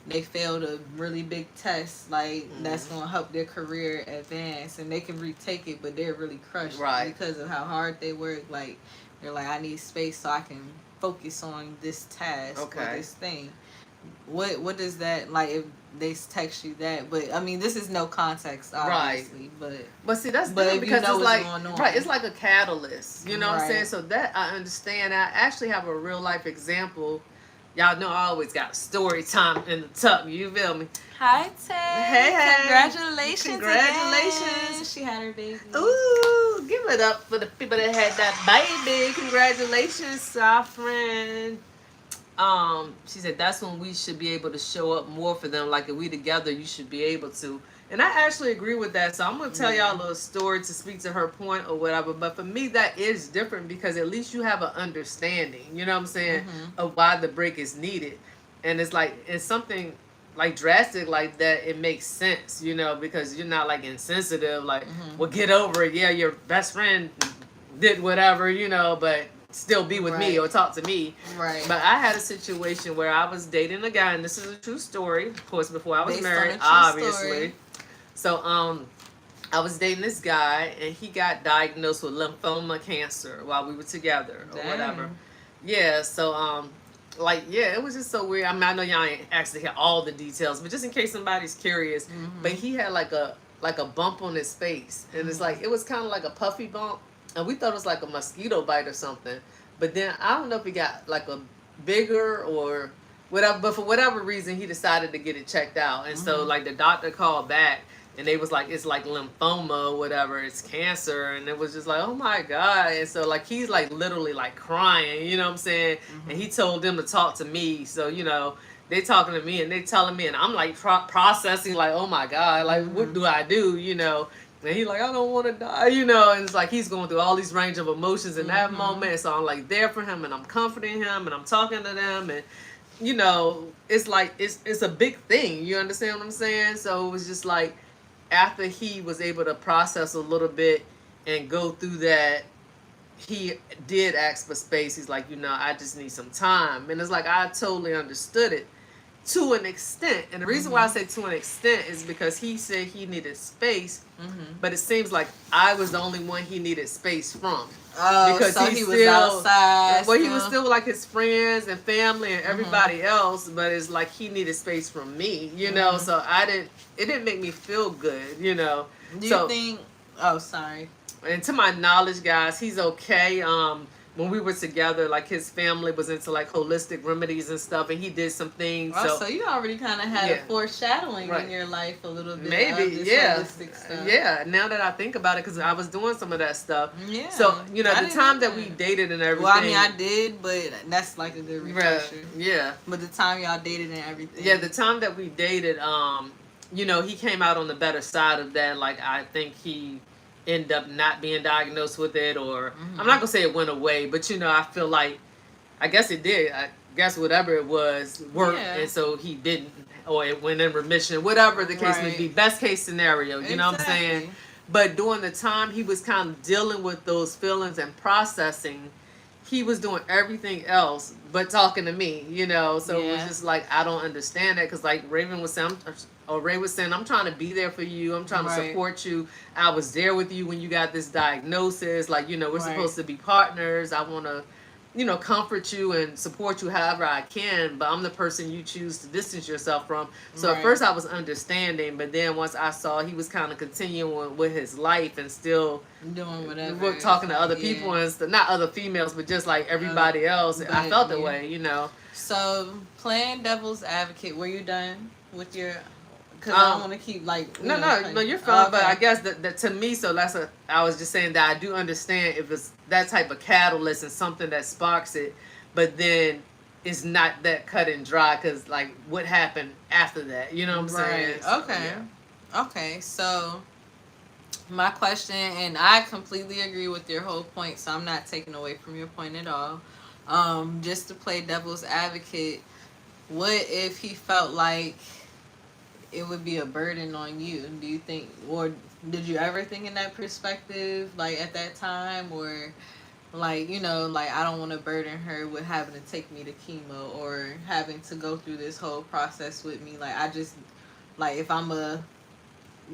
they failed a really big test, like, that's gonna help their career advance, and they can retake it, but they're really crushed because of how hard they work. Like, they're like, I need space so I can focus on this task or this thing. What does that, like, if they text you that? But I mean, this is no context, obviously. But see, that's good, because it's like, it's like a catalyst. You know what I'm saying? So that I understand. I actually have a real life example. Y'all know I always got story time in the tub. You feel me? Hi, Tay. Hey. Congratulations. Again. She had her baby. Ooh, give it up for the people that had that baby. Congratulations, our friend. she said that's when we should be able to show up more for them. Like if we together, you should be able to. And I actually agree with that. So I'm gonna tell y'all a little story to speak to her point or whatever. But for me, that is different because at least you have an understanding. You know what I'm saying, of why the break is needed. And it's like it's something like drastic like that. It makes sense, you know, because you're not like insensitive. Like, well, get over it. Yeah, your best friend did whatever, you know, but still be with me or talk to me. Right. But I had a situation where I was dating a guy, and this is a true story, of course, before I was Based married, on a true obviously. story. So, I was dating this guy, and he got diagnosed with lymphoma cancer while we were together or whatever. Yeah, so, it was just so weird. I mean, I know y'all ain't actually hear all the details, but just in case somebody's curious, but he had like a bump on his face, and it's like, it was kind of like a puffy bump, and we thought it was like a mosquito bite or something. But then I don't know if he got like a bigger or whatever, but for whatever reason he decided to get it checked out. And so like the doctor called back and they was like, it's like lymphoma or whatever, it's cancer. And it was just like, oh my God. And so like he's like literally like crying, you know what I'm saying? And he told them to talk to me. So, you know, they talking to me and they telling me, and I'm like processing like, oh my God, like what do I do, you know? And he's like, I don't want to die, you know, and it's like he's going through all these range of emotions in that moment. So I'm like there for him, and I'm comforting him, and I'm talking to them, and you know, it's like it's a big thing. You understand what I'm saying? So it was just like after he was able to process a little bit and go through that, he did ask for space. He's like, you know, I just need some time, and it's like I totally understood it. To an extent, and the reason why I say to an extent is because he said he needed space, but it seems like I was the only one he needed space from. Oh, because so he was outside. Well, he was still like his friends and family and everybody else, but it's like he needed space from me, you know. So it didn't make me feel good, you know. Do you think? Oh, sorry. And to my knowledge, guys, he's okay. When we were together, like his family was into like holistic remedies and stuff, and he did some things. Oh, so you already kind of had a foreshadowing in your life a little bit. Maybe, of this holistic stuff. Yeah. Now that I think about it, because I was doing some of that stuff. Yeah. So you know, the time that we dated and everything. Well, I mean, I did, but that's like a good refresher. Yeah. But the time y'all dated and everything. Yeah, the time that we dated, you know, he came out on the better side of that. Like I think he end up not being diagnosed with it, or I'm not gonna say it went away, but you know, I feel like I guess it did. I guess whatever it was worked, and so he didn't, or it went in remission, whatever the case may be. Best case scenario, you know what I'm saying? But during the time he was kind of dealing with those feelings and processing, he was doing everything else but talking to me, you know. So it was just like, I don't understand that, because like Ray was saying, I'm trying to be there for you. I'm trying to support you. I was there with you when you got this diagnosis. Like, you know, we're supposed to be partners. I want to, you know, comfort you and support you however I can, but I'm the person you choose to distance yourself from. So at first I was understanding, but then once I saw he was kind of continuing with his life and still doing whatever, talking to other people and stuff, not other females, but just like everybody else, I felt that way, you know. So playing devil's advocate, were you done with your? Because I don't want to keep like no, you're fine. But I guess that to me, so I was just saying that I do understand if it's that type of catalyst and something that sparks it, but then it's not that cut and dry, because like what happened after that, you know what I'm saying? So, okay. So my question, and I completely agree with your whole point, so I'm not taking away from your point at all. Just to play devil's advocate, what if he felt like it would be a burden on you? Do you think, or did you ever think in that perspective, like at that time, or like, you know, like I don't want to burden her with having to take me to chemo or having to go through this whole process with me. Like I just, like if I'm a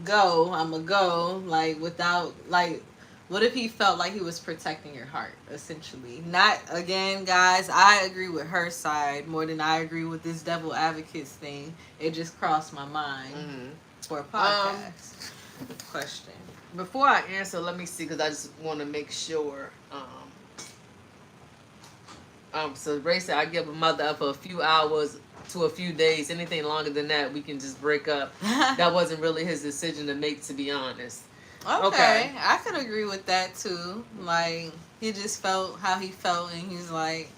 go, like without, like, what if he felt like he was protecting your heart, essentially? Not, again, guys, I agree with her side more than I agree with this devil advocates thing. It just crossed my mind for a podcast. Question. Before I answer, let me see, because I just want to make sure. So Ray said, I give a mother up for a few hours to a few days. Anything longer than that, we can just break up. That wasn't really his decision to make, to be honest. Okay, I could agree with that too. Like, he just felt how he felt, and he's like,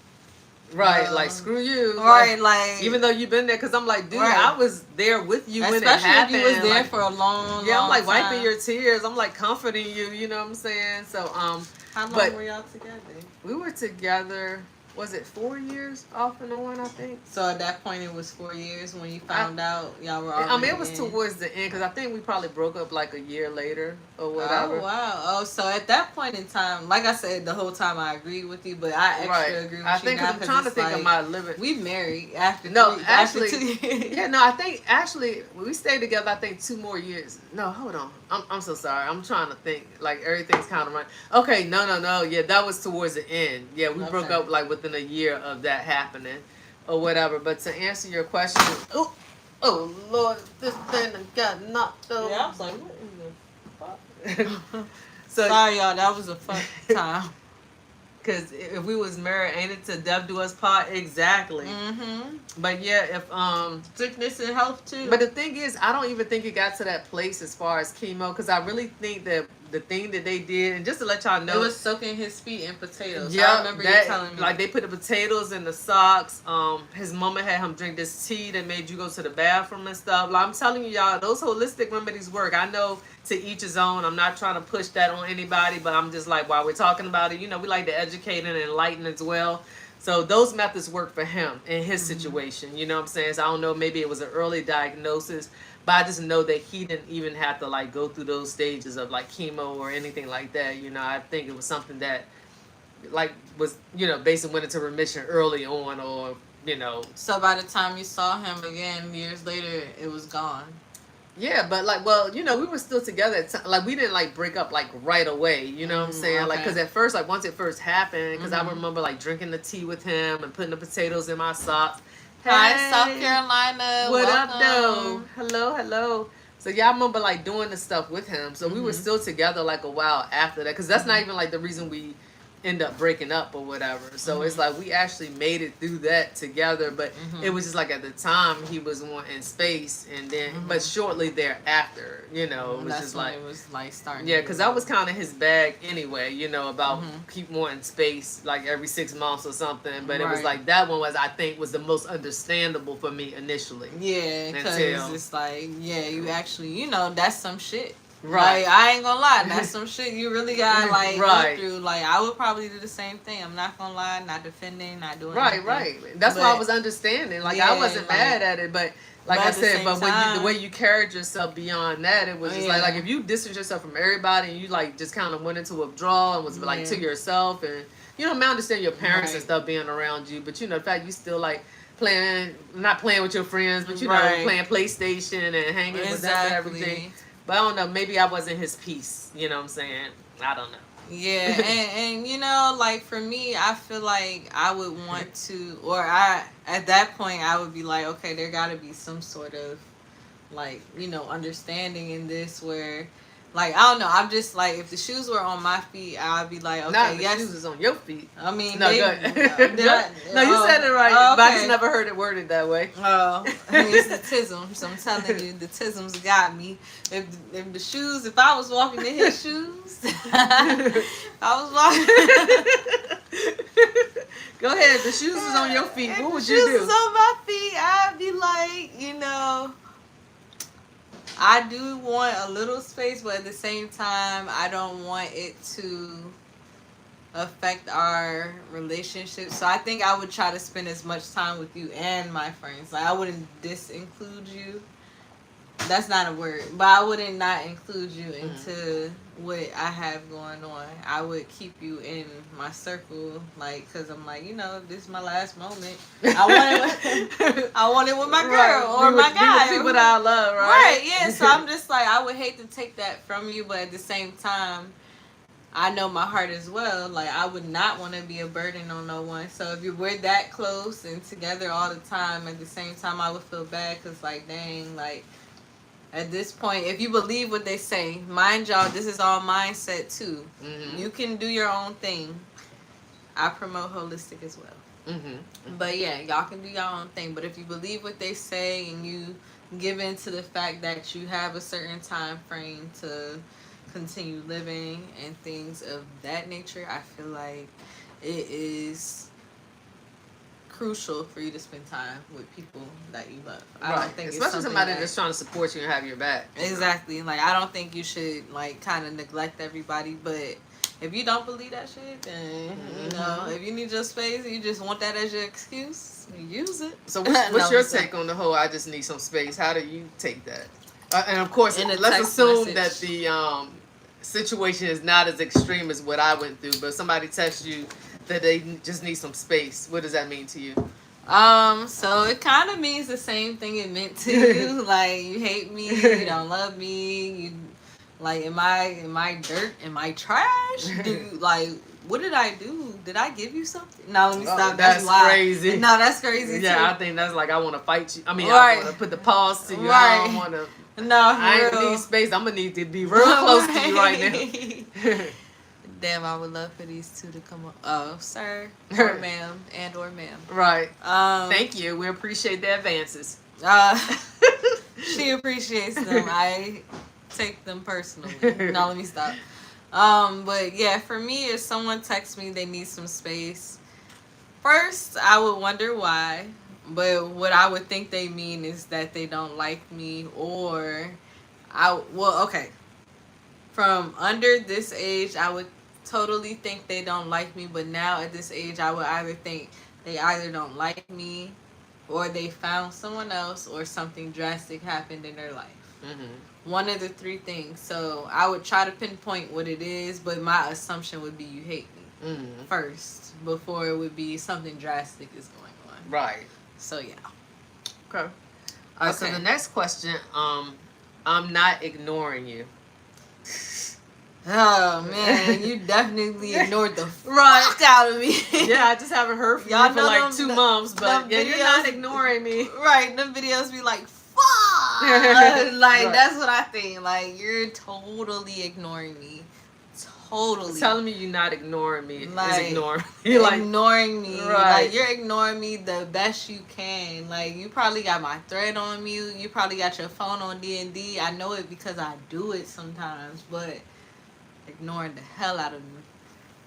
Right, like screw you. Right, like even though you've been there, because I'm like, dude, right. I was there with you when it especially happened. if you was there like, for a long, yeah, I'm like time. wiping your tears. I'm like comforting you. You know what I'm saying? So How long but were y'all together? we were together. Was it 4 years off and on? I think. So at that point, it was 4 years when you found out y'all were already I mean, it was in. towards the end because I think we probably broke up like a year later or whatever. Oh wow! Oh, so at that point in time, like I said, the whole time I agreed with you, but I extra agree with I you think now I'm trying to think like, of my living. We married after actually, after 2 years. Yeah, no, I think actually we stayed together. I think 2 more years. No, hold on. I'm so sorry. I'm trying to think. Like everything's kind of right. Okay, no. Yeah, that was towards the end. Yeah, we broke up like within a year of that happening, or whatever. But to answer your question, oh Lord, this thing got knocked over. Yeah, I was like, what in the fuck? So, sorry, y'all. That was a fun time. Because if we was married, ain't it to death do us part? Exactly. Mm-hmm. But yeah, if sickness and health too. But the thing is, I don't even think it got to that place as far as chemo, because I really think that the thing that they did, and just to let y'all know, it was soaking his feet in potatoes. Yeah, I remember you telling me. Like they put the potatoes in the socks. His mama had him drink this tea that made you go to the bathroom and stuff. Like I'm telling you, y'all, those holistic remedies work. I know to each his own. I'm not trying to push that on anybody, but I'm just like, while we're talking about it, you know, we like to educate and enlighten as well. So those methods work for him in his situation. You know what I'm saying? So I don't know, maybe it was an early diagnosis, but I just know that he didn't even have to like go through those stages of like chemo or anything like that. You know, I think it was something that like was, you know, basically went into remission early on, or, you know. So by the time you saw him again years later, it was gone. Yeah, but like, well, you know, we were still together. Like, we didn't like break up like right away. You know what I'm saying? Okay. Like, because at first, like once it first happened, because I remember like drinking the tea with him and putting the potatoes in my socks. Hey, hi, South Carolina. What welcome. up, though? Hello. So yeah, I remember like doing the stuff with him. So we were still together like a while after that, because that's not even like the reason we end up breaking up or whatever. So it's like we actually made it through that together, but it was just like at the time he was wanting space, and then but shortly thereafter, you know, it was that's just when like it was like starting. Yeah, because that was kind of his bag anyway, you know, about keep wanting space like every 6 months or something. But it was like that one was, I think, was the most understandable for me initially. Yeah, because it's like, yeah, you actually, you know, that's some shit. Right. Like, I ain't gonna lie, that's some shit you really gotta like Right. go through. Like, I would probably do the same thing. I'm not gonna lie, not defending, not doing anything. Right. That's why I was understanding. Like, I wasn't mad at it, but like I said, but when you, the way you carried yourself beyond that, it was just like if you distanced yourself from everybody and you like just kind of went into withdrawal and was like to yourself, and you know, I understand your parents and stuff being around you, but you know, the fact you still like not playing with your friends, but you know, playing PlayStation and hanging with them and everything. But I don't know, maybe I wasn't his piece, you know what I'm saying? I don't know. Yeah, and you know, like for me, I feel like I would want to, or at that point I would be like, okay, there got to be some sort of like, you know, understanding in this where, like, I don't know, I'm just like, if the shoes were on my feet, I'd be like, okay, the shoes is on your feet. I mean, no, you said it right, but I just never heard it worded that way. Oh, I mean, it's the tisms. I'm telling you, the tisms got me. If the shoes, if I was walking in his shoes, I was walking. Go ahead, the shoes is on your feet. What would you do? If the shoes is on my feet, I'd be like, you know, I do want a little space, but at the same time, I don't want it to affect our relationship. So I think I would try to spend as much time with you and my friends. Like, I wouldn't disinclude you. That's not a word, but I wouldn't not include you into what I have going on. I would keep you in my circle, like, because I'm like, you know, this is my last moment. I want it with my girl or my guy. People that I love, right? Right, yeah. So I'm just like, I would hate to take that from you, but at the same time, I know my heart as well. Like, I would not want to be a burden on no one. So if we're that close and together all the time, at the same time, I would feel bad because, like, dang, like, at this point, if you believe what they say, mind y'all, this is all mindset too. You can do your own thing. I promote holistic as well. But yeah, y'all can do your own thing. But if you believe what they say and you give in to the fact that you have a certain time frame to continue living and things of that nature, I feel like it is crucial for you to spend time with people that you love. I Right. don't think Especially it's somebody that's trying to support you and have your back. Exactly. Like, I don't think you should, like, kind of neglect everybody, but if you don't believe that shit, then, you know, if you need your space and you just want that as your excuse, use it. So what's your take on the whole I just need some space? How do you take that? And of course, let's assume that the situation is not as extreme as what I went through, but somebody texts you that they just need some space. What does that mean to you? So it kind of means the same thing it meant to you. Like, you hate me, you don't love me, you, like, am I dirt? Am I trash? Like, what did I do? Did I give you something? No, let me stop. That's crazy. No, that's crazy too. I think that's like, I want to fight you. I mean, I want to put the pause to you. I don't want to. No, I ain't need space. I'm gonna need to be real close to you right now. Damn, I would love for these two to come up. Oh, sir, or ma'am, and or ma'am. Right. Thank you. We appreciate the advances. She appreciates them. I take them personally. No, let me stop. But yeah, for me, if someone texts me they need some space, first I would wonder why. But what I would think they mean is that they don't like me, or okay. From under this age, I would totally think they don't like me, but now at this age, I would either think they either don't like me, or they found someone else, or something drastic happened in their life. Mm-hmm. One of the three things. So I would try to pinpoint what it is, but my assumption would be you hate me first, before it would be something drastic is going on. Right. So yeah. Okay. All right. So the next question, I'm not ignoring you. Oh man, you definitely ignored the fuck out of me. Yeah, I just haven't heard from you for like 2 months, but yeah, you're not ignoring me. Right, them videos be like, fuck. Like, that's what I think. Like, you're totally ignoring me. Totally. Telling me you're not ignoring me like, is ignoring me. Like, ignoring me. Right. Like, you're ignoring me the best you can. Like, you probably got my thread on mute. You probably got your phone on D&D. I know it because I do it sometimes, but ignoring the hell out of me.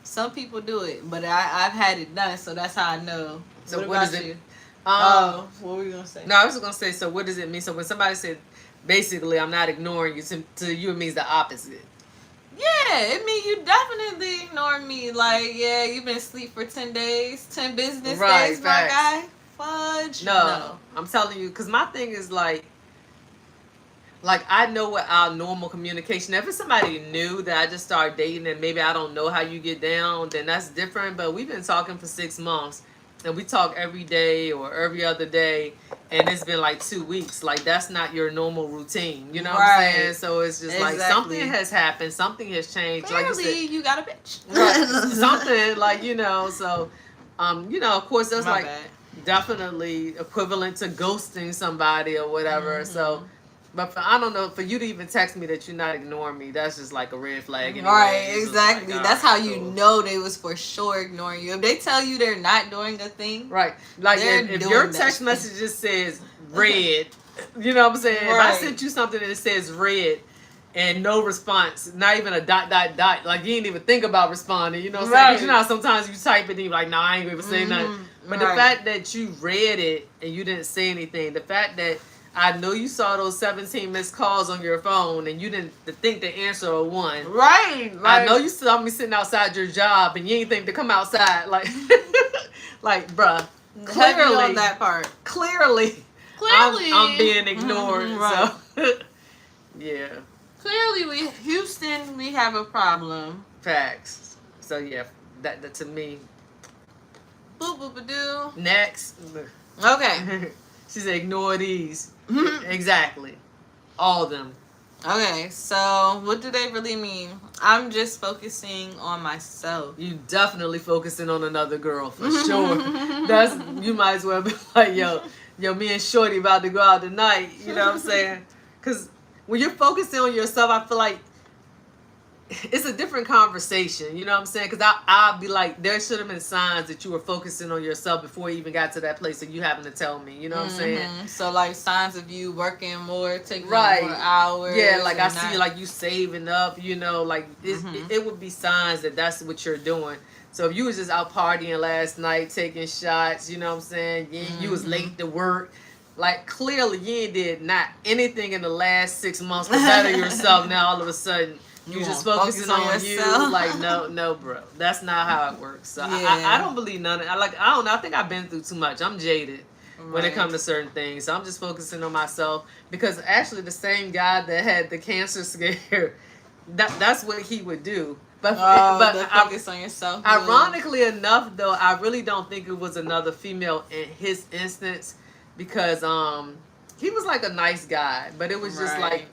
Some people do it, but I've had it done, so that's how I know. So what is it? You? What were you gonna say? No, I was gonna say. So what does it mean? So when somebody said, basically, I'm not ignoring you, to you it means the opposite. Yeah, it means you definitely ignoring me. Like, yeah, you've been asleep for 10 days, 10 business days, my guy. Fudge. No, I'm telling you, because my thing is like I know what our normal communication. If it's somebody new that I just started dating and maybe I don't know how you get down, then that's different. But we've been talking for 6 months, and we talk every day or every other day, and it's been like 2 weeks. Like, that's not your normal routine. You know what I'm saying? So it's just like something has happened, something has changed. Clearly, like you said, you got a bitch. Right. Something like, you know. So, you know, of course, that's like definitely equivalent to ghosting somebody or whatever. Mm-hmm. So. But I don't know, for you to even text me that you're not ignoring me, that's just like a red flag. Anyway. Right, exactly. Like, that's how you know they was for sure ignoring you. If they tell you they're not doing a thing. Right. Like, if your text message just says red, you know what I'm saying? Right. If I sent you something that says red and no response, not even a ... like, you ain't even think about responding, you know what I'm saying? Because you know how sometimes you type it and you're like, nah, I ain't even say nothing. But the fact that you read it and you didn't say anything, the fact that I know you saw those 17 missed calls on your phone and you didn't think the answer was one. Right. I know you saw me sitting outside your job and you ain't think to come outside. Like, like, bruh. Clearly on that part. Clearly, I'm being ignored. Right. So, yeah. Clearly, Houston, we have a problem. Facts. So yeah, that to me. Boop boop a doo. Next. Okay. She said, ignore these. Exactly. All of them. Okay, so what do they really mean? I'm just focusing on myself. You definitely focusing on another girl, for sure. You might as well be like, yo, me and Shorty about to go out tonight. You know what I'm saying? Because when you're focusing on yourself, I feel like it's a different conversation, you know what I'm saying? Because I'll be like, there should have been signs that you were focusing on yourself before you even got to that place that you having to tell me, you know what I'm saying? So, like, signs of you working more, taking more hours. Yeah, like, I see, like, you saving up, you know, like, it would be signs that that's what you're doing. So if you was just out partying last night, taking shots, you know what I'm saying? You was late to work. Like, clearly you ain't did not anything in the last 6 months to better yourself. Now all of a sudden you just focusing on you. Like, no, bro. That's not how it works. So I don't believe none of it. I don't know. I think I've been through too much. I'm jaded when it comes to certain things. So I'm just focusing on myself. Because actually the same guy that had the cancer scare, that's what he would do. But focus on yourself. Ironically enough, though, I really don't think it was another female in his instance, because he was like a nice guy, but it was just like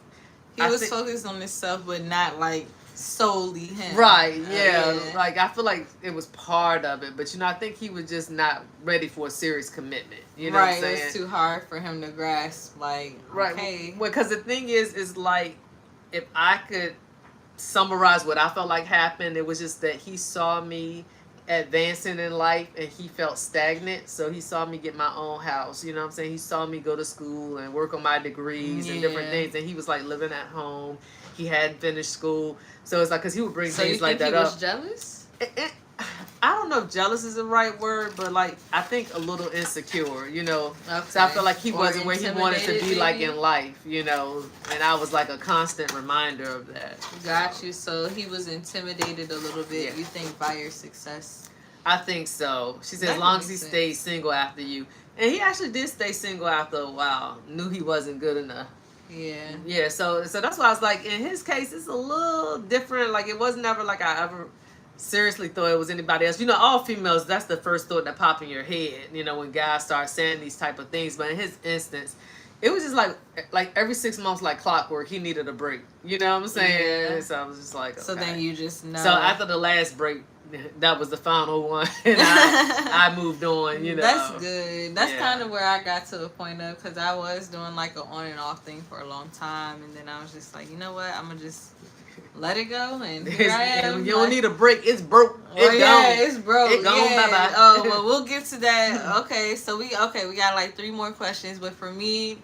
he was focused on himself, but not like solely him. Right? Yeah. Like I feel like it was part of it, but I think he was just not ready for a serious commitment. You know what I'm saying? It was too hard for him to grasp. Like, okay. Well, because the thing is like, if I could summarize what I felt like happened, it was just that he saw me advancing in life and he felt stagnant, so he saw me get my own house, you know what I'm saying? He saw me go to school and work on my degrees and different things, and he was like living at home. He hadn't finished school, so it's like, because he would bring things like that up. So you think he was jealous? I don't know if jealous is the right word, but like I think a little insecure, you know. So I feel like he wasn't where he wanted to be like in life, you know. And I was like a constant reminder of that. Got you. So he was intimidated a little bit. Yeah. You think by your success? I think so. She said as long as he stayed single after you, and he actually did stay single after a while. Knew he wasn't good enough. Yeah. Yeah. So that's why I was like, in his case, it's a little different. Like it was never like I ever seriously thought it was anybody else. You know, all females, that's the first thought that pop in your head, you know, when guys start saying these type of things. But in his instance, it was just like every 6 months, like clockwork, he needed a break. You know what I'm saying? Yeah. So I was just like, okay. So then you just know. So after the last break, that was the final one, and I moved on, you know. That's good. That's kind of where I got to a point of, because I was doing like an on and off thing for a long time, and then I was just like, you know what, I'm going to just let it go, and here I am. You don't need a break. It's broke. It's broke. It gone. Bye-bye. Oh, well, we'll get to that. Okay, so we got like 3 more questions, but for me,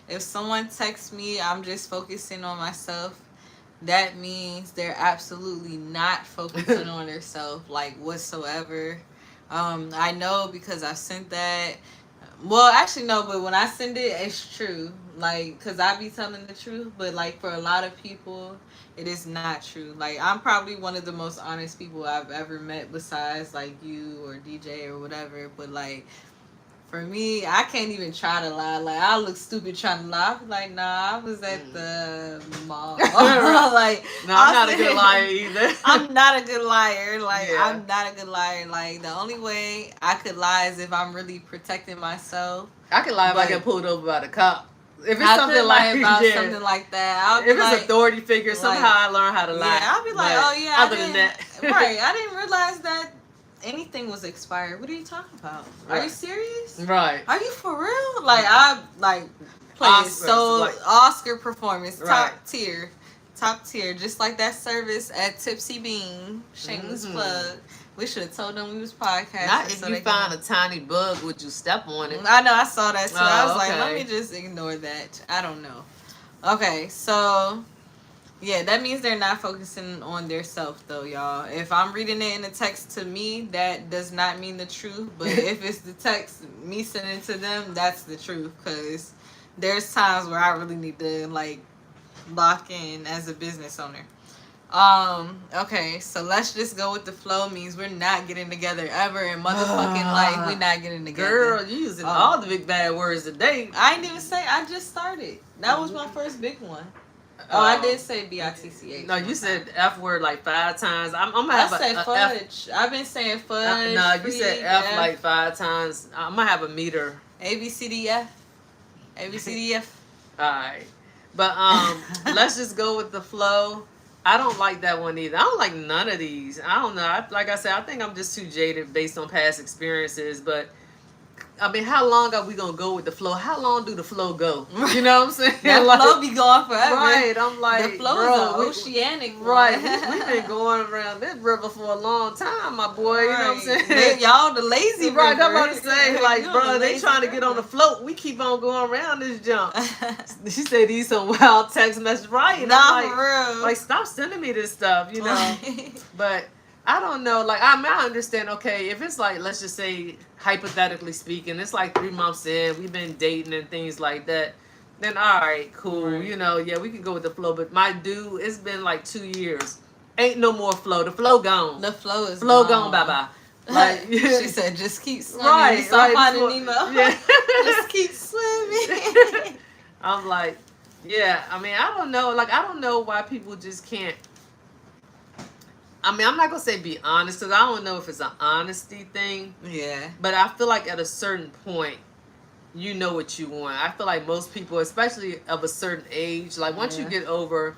if someone texts me, I'm just focusing on myself. That means they're absolutely not focusing on themselves, like, whatsoever. I know because I sent that. Well, actually, no, but when I send it, it's true. Like, because I be telling the truth, but, like, for a lot of people, it is not true. Like, I'm probably one of the most honest people I've ever met besides, like, you or DJ or whatever. But, like, for me, I can't even try to lie. Like, I look stupid trying to lie. I be like, nah, I was at the mall. Like, no, I'm not a good liar either. I'm not a good liar. Like, I'm not a good liar. Like, the only way I could lie is if I'm really protecting myself. I can lie if I get pulled over by the cop. If it's something like something like that, if it's authority figure, somehow I learn how to lie. Yeah, I'll be like, but oh yeah. Other than that, right? I didn't realize that anything was expired. What are you talking about? Are you serious? Right. Are you for real? Like I playing Oscar performance, top tier, just like that service at Tipsy Bean. Shameless plug. We should have told them we was podcasting. Not if you find a tiny bug, would you step on it? I know, I saw that too. I was like, let me just ignore that. I don't know. Okay, so yeah, that means they're not focusing on their self though, y'all. If I'm reading it in the text to me, that does not mean the truth. But if it's the text me sending to them, that's the truth. Because there's times where I really need to like lock in as a business owner. Okay, so let's just go with the flow. Means we're not getting together ever in motherfucking life. We're not getting together. Girl, you using all the big bad words today. I ain't even say. I just started. That was my first big one. I did say B-I-T-C-H. No, you said F word like 5 times. I'm gonna have I said fudge. I've been saying fudge. No, you said F like 5 times. I'm gonna have a meter. A-B-C-D-F. A-B-C-D-F. Alright. But let's just go with the flow. I don't like that one either. I don't like none of these. I don't know. Like I said, I think I'm just too jaded based on past experiences. But, I mean, how long are we going to go with the flow? How long do the flow go? You know what I'm saying? The flow be going forever. Right. I'm like, the flow is oceanic. Right. We've been going around this river for a long time, my boy. You know what I'm saying? Y'all the lazy river. Right. I'm about to say, like, bro, they trying to get on the float. We keep on going around this jump. She said these some wild text messages. Right. Nah, like, for real. Like, stop sending me this stuff, you know. But I don't know. Like, I mean, I understand. Okay, if it's like, let's just say, hypothetically speaking, it's like 3 months in, we've been dating and things like that. Then all right, cool. Right. You know, yeah, we can go with the flow. But my dude, it's been like 2 years. Ain't no more flow. The flow gone. The flow is gone. Bye bye. Like she said, just keep swimming. Right. Stop like, finding Nemo. Yeah. Just keep swimming. I'm like, yeah. I mean, I don't know. Like, I don't know why people just can't. I mean, I'm not gonna say be honest, because I don't know if it's an honesty thing. Yeah. But I feel like at a certain point, you know what you want. I feel like most people, especially of a certain age, like once you get over,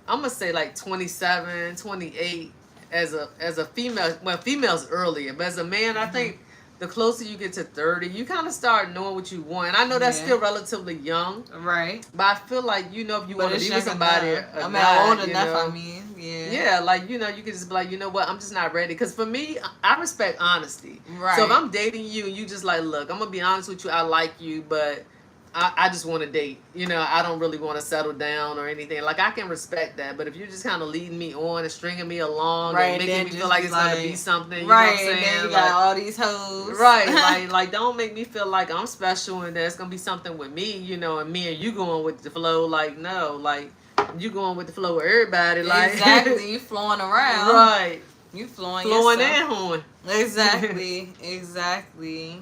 I'm gonna say like 27, 28, as a female, well, females earlier, but as a man, I think the closer you get to 30, you kind of start knowing what you want. And I know that's still relatively young, right? But I feel like, you know, if you want to be with somebody, old enough. I mean, yeah, like, you know, you can just be like, you know what, I'm just not ready. Because for me, I respect honesty. Right. So if I'm dating you and you just like, look, I'm gonna be honest with you, I like you, but I just want to date. You know, I don't really want to settle down or anything. Like, I can respect that. But if you're just kind of leading me on and stringing me along and making me feel like it's going to be something, you know what I'm saying? And then you got all these hoes. Right. Like, don't make me feel like I'm special and there's going to be something with me, you know, and me and you going with the flow. Like, no. Like, you going with the flow with everybody. Like, exactly. You flowing around. Right. You flowing yourself. and horn. Exactly. Exactly.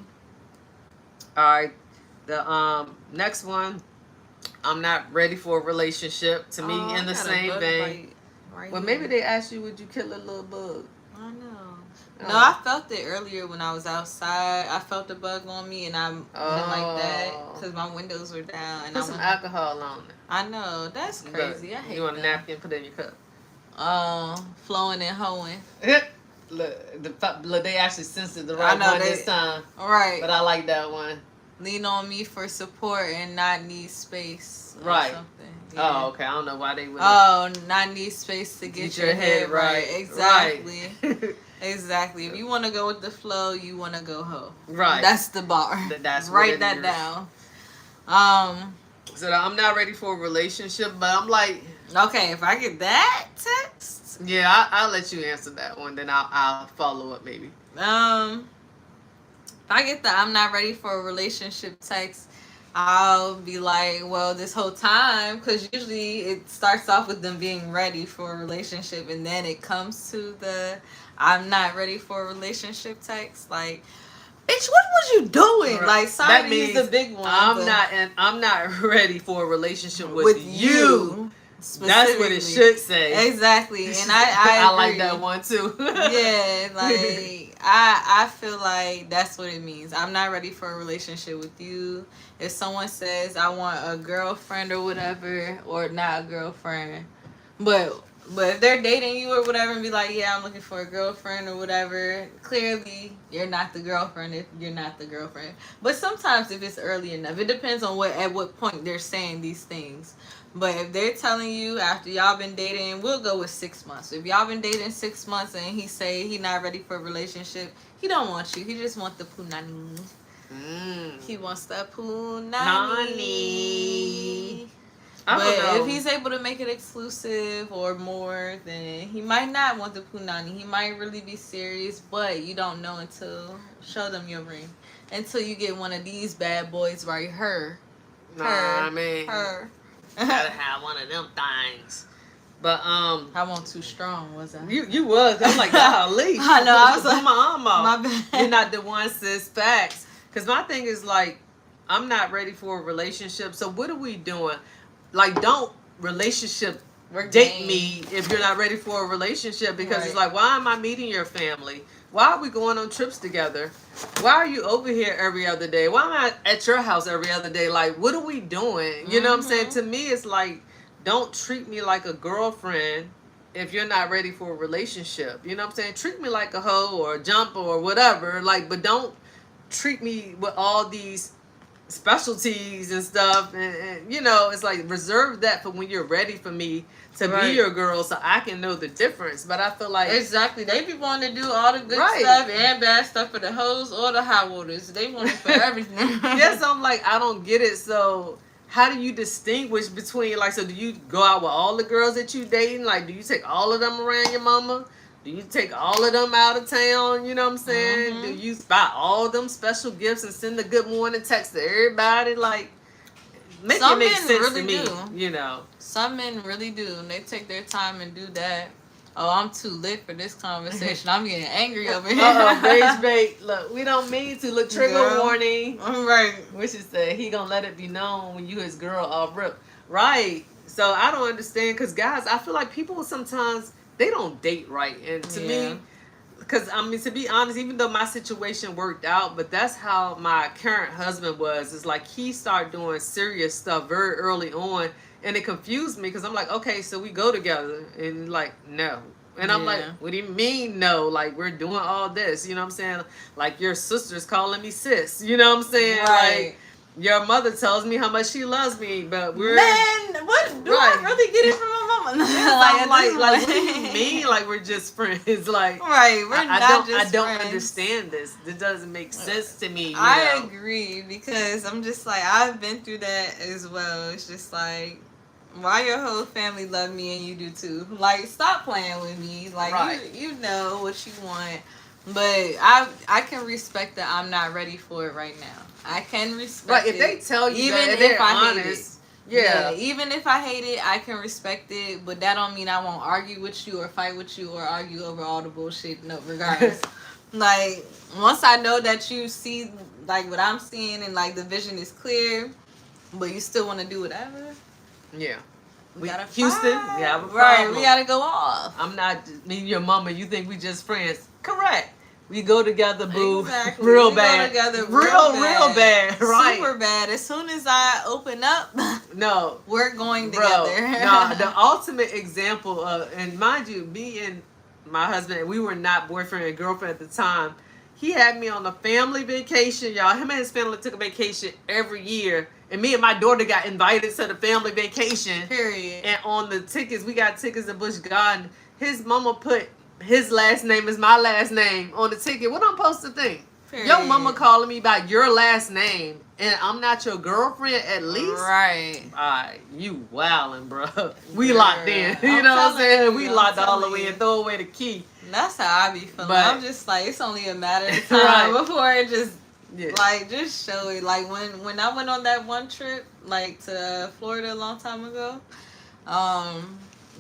All right. The next one, I'm not ready for a relationship. To me, in the same vein. Well, maybe they asked you, would you kill a little bug? I know. No, I felt it earlier when I was outside. I felt the bug on me, and I went like that because my windows were down. And put some alcohol on it. I know. That's crazy. I hate You want a napkin? Put it in your cup. Flowing and hoeing. Look, they actually censored the right one this time. Right. But I like that one. Lean on me for support and not need space. Right. Something. Yeah. Oh, okay. I don't know why they would. Oh, not need space to get your head right. Exactly. Right. Exactly. If you want to go with the flow, you want to go hoe. Right. That's the bar. That's write that down. So I'm not ready for a relationship, but I'm like, okay, if I get that text, yeah, I'll let you answer that one. Then I'll follow up maybe. If I get the I'm not ready for a relationship text, I'll be like, well, this whole time, because usually it starts off with them being ready for a relationship, and then it comes to the I'm not ready for a relationship text. Like, bitch, what was you doing? Right. Like, sorry to use the big one. I'm not ready for a relationship with you. That's what it should say. Exactly. And I like that one too. Yeah, like I feel like that's what it means. I'm not ready for a relationship with you. If someone says I want a girlfriend or whatever, or not a girlfriend, but if they're dating you or whatever and be like, yeah, I'm looking for a girlfriend or whatever, clearly you're not the girlfriend if you're not the girlfriend. But sometimes if it's early enough, it depends on at what point they're saying these things. But if they're telling you after y'all been dating, we'll go with 6 months. If y'all been dating 6 months and he say he not ready for a relationship, he don't want you. He just want the punani. He wants the punani. But if he's able to make it exclusive or more, then he might not want the punani. He might really be serious, but you don't know until show them your ring. Until you get one of these bad boys right here. Her. Gotta have one of them things. But I wasn't too strong, was I? You was. I'm like, golly. I know. I was like, my arm off. My bad. You're not the one, sis. Facts. Because my thing is like, I'm not ready for a relationship. So what are we doing? Like, don't date me if you're not ready for a relationship, because it's like, why am I meeting your family? Why are we going on trips together? Why are you over here every other day? Why am I at your house every other day? Like, what are we doing? You know what I'm saying? To me, it's like, don't treat me like a girlfriend if you're not ready for a relationship. You know what I'm saying? Treat me like a hoe or a jumper or whatever. Like, but don't treat me with all these specialties and stuff. And you know, it's like, reserve that for when you're ready for me to be your girl, so I can know the difference. But I feel like exactly, they be wanting to do all the good stuff and bad stuff for the hoes or the high waters. They want it for everything. Yes, I'm like, I don't get it. So how do you distinguish between, like, so do you go out with all the girls that you dating? Like, do you take all of them around your mama? Do you take all of them out of town? You know what I'm saying? Mm-hmm. Do you buy all them special gifts and send a good morning text to everybody? Like, make it make sense really to me. Do. You know, some men really do, and they take their time and do that. Oh, I'm too lit for this conversation. I'm getting angry over here. Rage bait. Look, we don't mean to. Look, trigger warning. Right. Which is that he gonna let it be known when you his girl all rip. Right. So I don't understand, because guys, I feel like people sometimes, they don't date right. And to me, because I mean, to be honest, even though my situation worked out, but that's how my current husband was. It's like he started doing serious stuff very early on. And it confused me, because I'm like, okay, so we go together. And like, no. And I'm like, what do you mean no? Like, we're doing all this. You know what I'm saying? Like, your sister's calling me sis. You know what I'm saying? Right. Like, your mother tells me how much she loves me. But we're... Man, what? Do I really get it from my mama? like, what do you mean? Like, we're just friends? Like, right, we're I don't understand this. This doesn't make sense to me. I agree, because I'm just like, I've been through that as well. It's just like, why your whole family love me and you do too? Like, stop playing with me. Like, you know what you want. But I can respect that I'm not ready for it right now. I can respect it. If they tell you even that, if I honest, hate it. Yeah, even if I hate it, I can respect it. But that don't mean I won't argue with you or fight with you or argue over all the bullshit. No, regardless. Like, once I know that you see, like, what I'm seeing and, like, the vision is clear, but you still want to do whatever. Yeah. We gotta Houston, fight. we have a problem. Right, we gotta go off. I'm not, me and your mama, you think we just friends. Correct. We go together, boo. Exactly. Real we bad. Go together real bad. Right. Super bad. As soon as I open up, no, we're going together. No, the ultimate example of, and mind you, me and my husband, we were not boyfriend and girlfriend at the time. He had me on a family vacation, y'all. Him and his family took a vacation every year. And me and my daughter got invited to the family vacation. Period. And on the tickets, we got tickets to Busch Garden. His mama put his last name is my last name on the ticket. What I'm supposed to think? Period. Your mama calling me by your last name, and I'm not your girlfriend at least? Right. Alright, you wildin', bro. We locked in. You know what I'm saying? We locked all the way and throw away the key. That's how I be feeling. But I'm just like, it's only a matter of time before it just... Yeah. Like, just show it. Like, when I went on that one trip, like, to Florida a long time ago,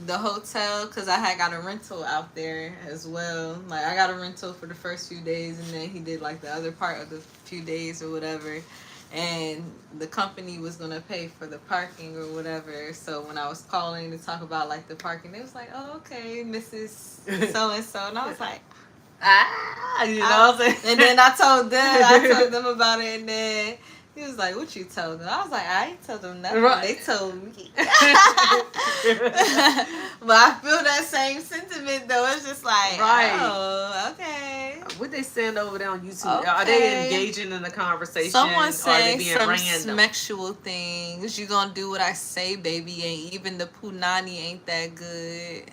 the hotel, because I had got a rental out there as well. Like, I got a rental for the first few days, and then he did, like, the other part of the few days or whatever. And the company was going to pay for the parking or whatever. So when I was calling to talk about, like, the parking, they was like, oh, okay, Mrs. So-and-so. And I was like... you know what I'm saying? And then I told them about it, and then he was like, what you told them? I was like, I ain't told them nothing. Right. They told me. But I feel that same sentiment, though. It's just like, oh, okay. What they saying over there on YouTube? Okay. Are they engaging in the conversation? Someone saying some random? sexual things. You gonna do what I say, baby, and even the punani ain't that good.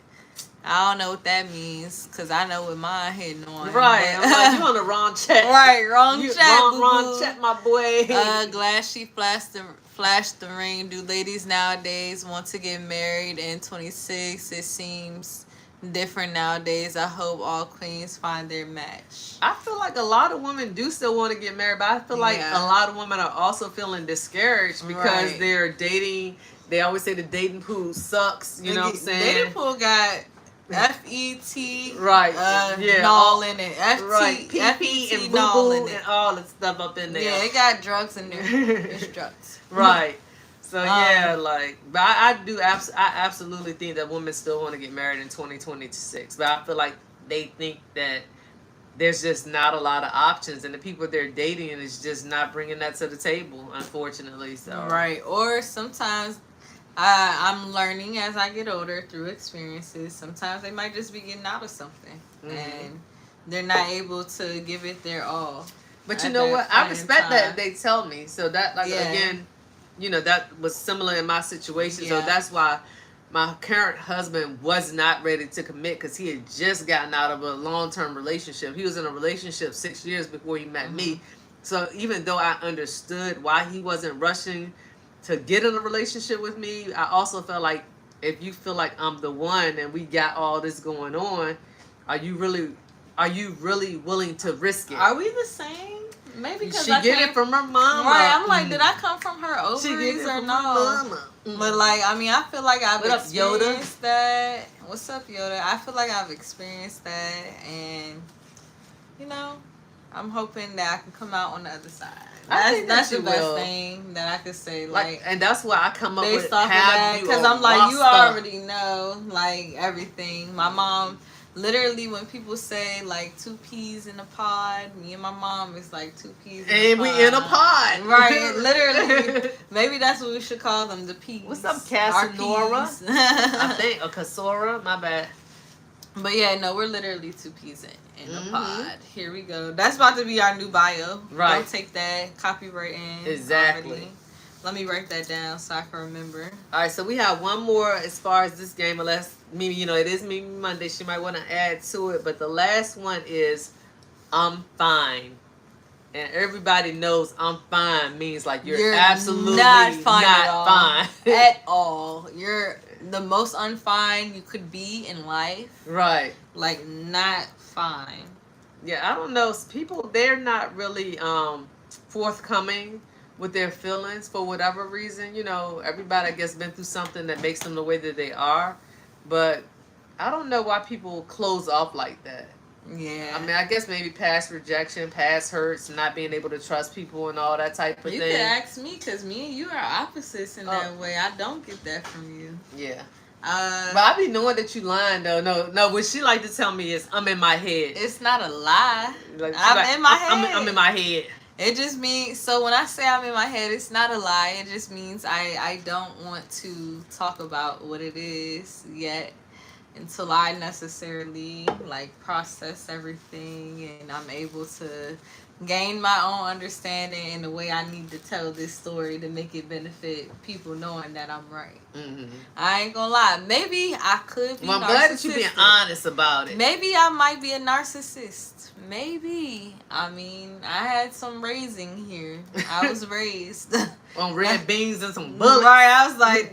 I don't know what that means, because I know what mine hitting on. Right. I'm like, you on the wrong chat. Right, wrong chat, Wrong chat, my boy. Glad she flashed the ring. Do ladies nowadays want to get married in 26? It seems different nowadays. I hope all queens find their match. I feel like a lot of women do still want to get married, but I feel like a lot of women are also feeling discouraged because they're dating. They always say the dating pool sucks. You know what I'm saying? Dating pool got... F-E-T, all in it. F-T, right. P-P and boo-boo and all that stuff up in there. Yeah, it got drugs in there. It's drugs. Right. So, but I absolutely think that women still want to get married in 2026. But I feel like they think that there's just not a lot of options. And the people they're dating is just not bringing that to the table, unfortunately. So right. Or sometimes... I'm learning as I get older through experiences. Sometimes they might just be getting out of something, and they're not able to give it their all. But you know what? I respect that they tell me. So that, again, you know, that was similar in my situation. So that's why my current husband was not ready to commit, because he had just gotten out of a long-term relationship. He was in a relationship 6 years before he met me. So even though I understood why he wasn't rushing to get in a relationship with me, I also felt like if you feel like I'm the one and we got all this going on, Are you really willing to risk it? Are we the same? Maybe because she get it from her mama. Right, I'm like, did I come from her ovaries or no? But like, I mean, I feel like I've experienced that. What's up, Yoda? I feel like I've experienced that, and you know, I'm hoping that I can come out on the other side. That's the best thing that I could say. Like, and that's why I come up with that, because I'm like, you already know, like everything. My mom. Literally, when people say like 2 peas in a pod, me and my mom is like 2 peas in a pod. And we in a pod. Right, literally. Maybe that's what we should call them, the peas. What's up, Casanora? I think, or Casora, my bad. But yeah, no, we're literally 2 peas in a pod. Here we go. That's about to be our new bio. Right. Don't take that. Copyright in. Exactly. Already. Let me write that down so I can remember. All right, so we have one more as far as this game, unless Mimi, it is Mimi Monday. She might want to add to it, but the last one is I'm fine. And everybody knows I'm fine means like you're absolutely not fine. At all. You're the most unfine you could be in life. Right. Like, not fine. Yeah, I don't know. People, they're not really forthcoming with their feelings for whatever reason. Everybody, I guess, been through something that makes them the way that they are. But I don't know why people close off like that. Yeah. I mean, I guess maybe past rejection, past hurts, not being able to trust people and all that type of thing. You could ask me, because me and you are opposites in that way. I don't get that from you. Yeah. But I be knowing that you lying, though. No, what she like to tell me is, I'm in my head. It's not a lie. Like, I'm in my head. I'm in my head. It just means, so when I say I'm in my head, it's not a lie. It just means I don't want to talk about what it is yet until I necessarily like process everything and I'm able to gain my own understanding in the way I need to tell this story to make it benefit people knowing that I'm right. Mm-hmm. I ain't gonna lie. Maybe I could be narcissistic. I'm glad that you being honest about it. Maybe I might be a narcissist. Maybe. I mean, I had some raising here. I was raised on red beans and some bullets. Right,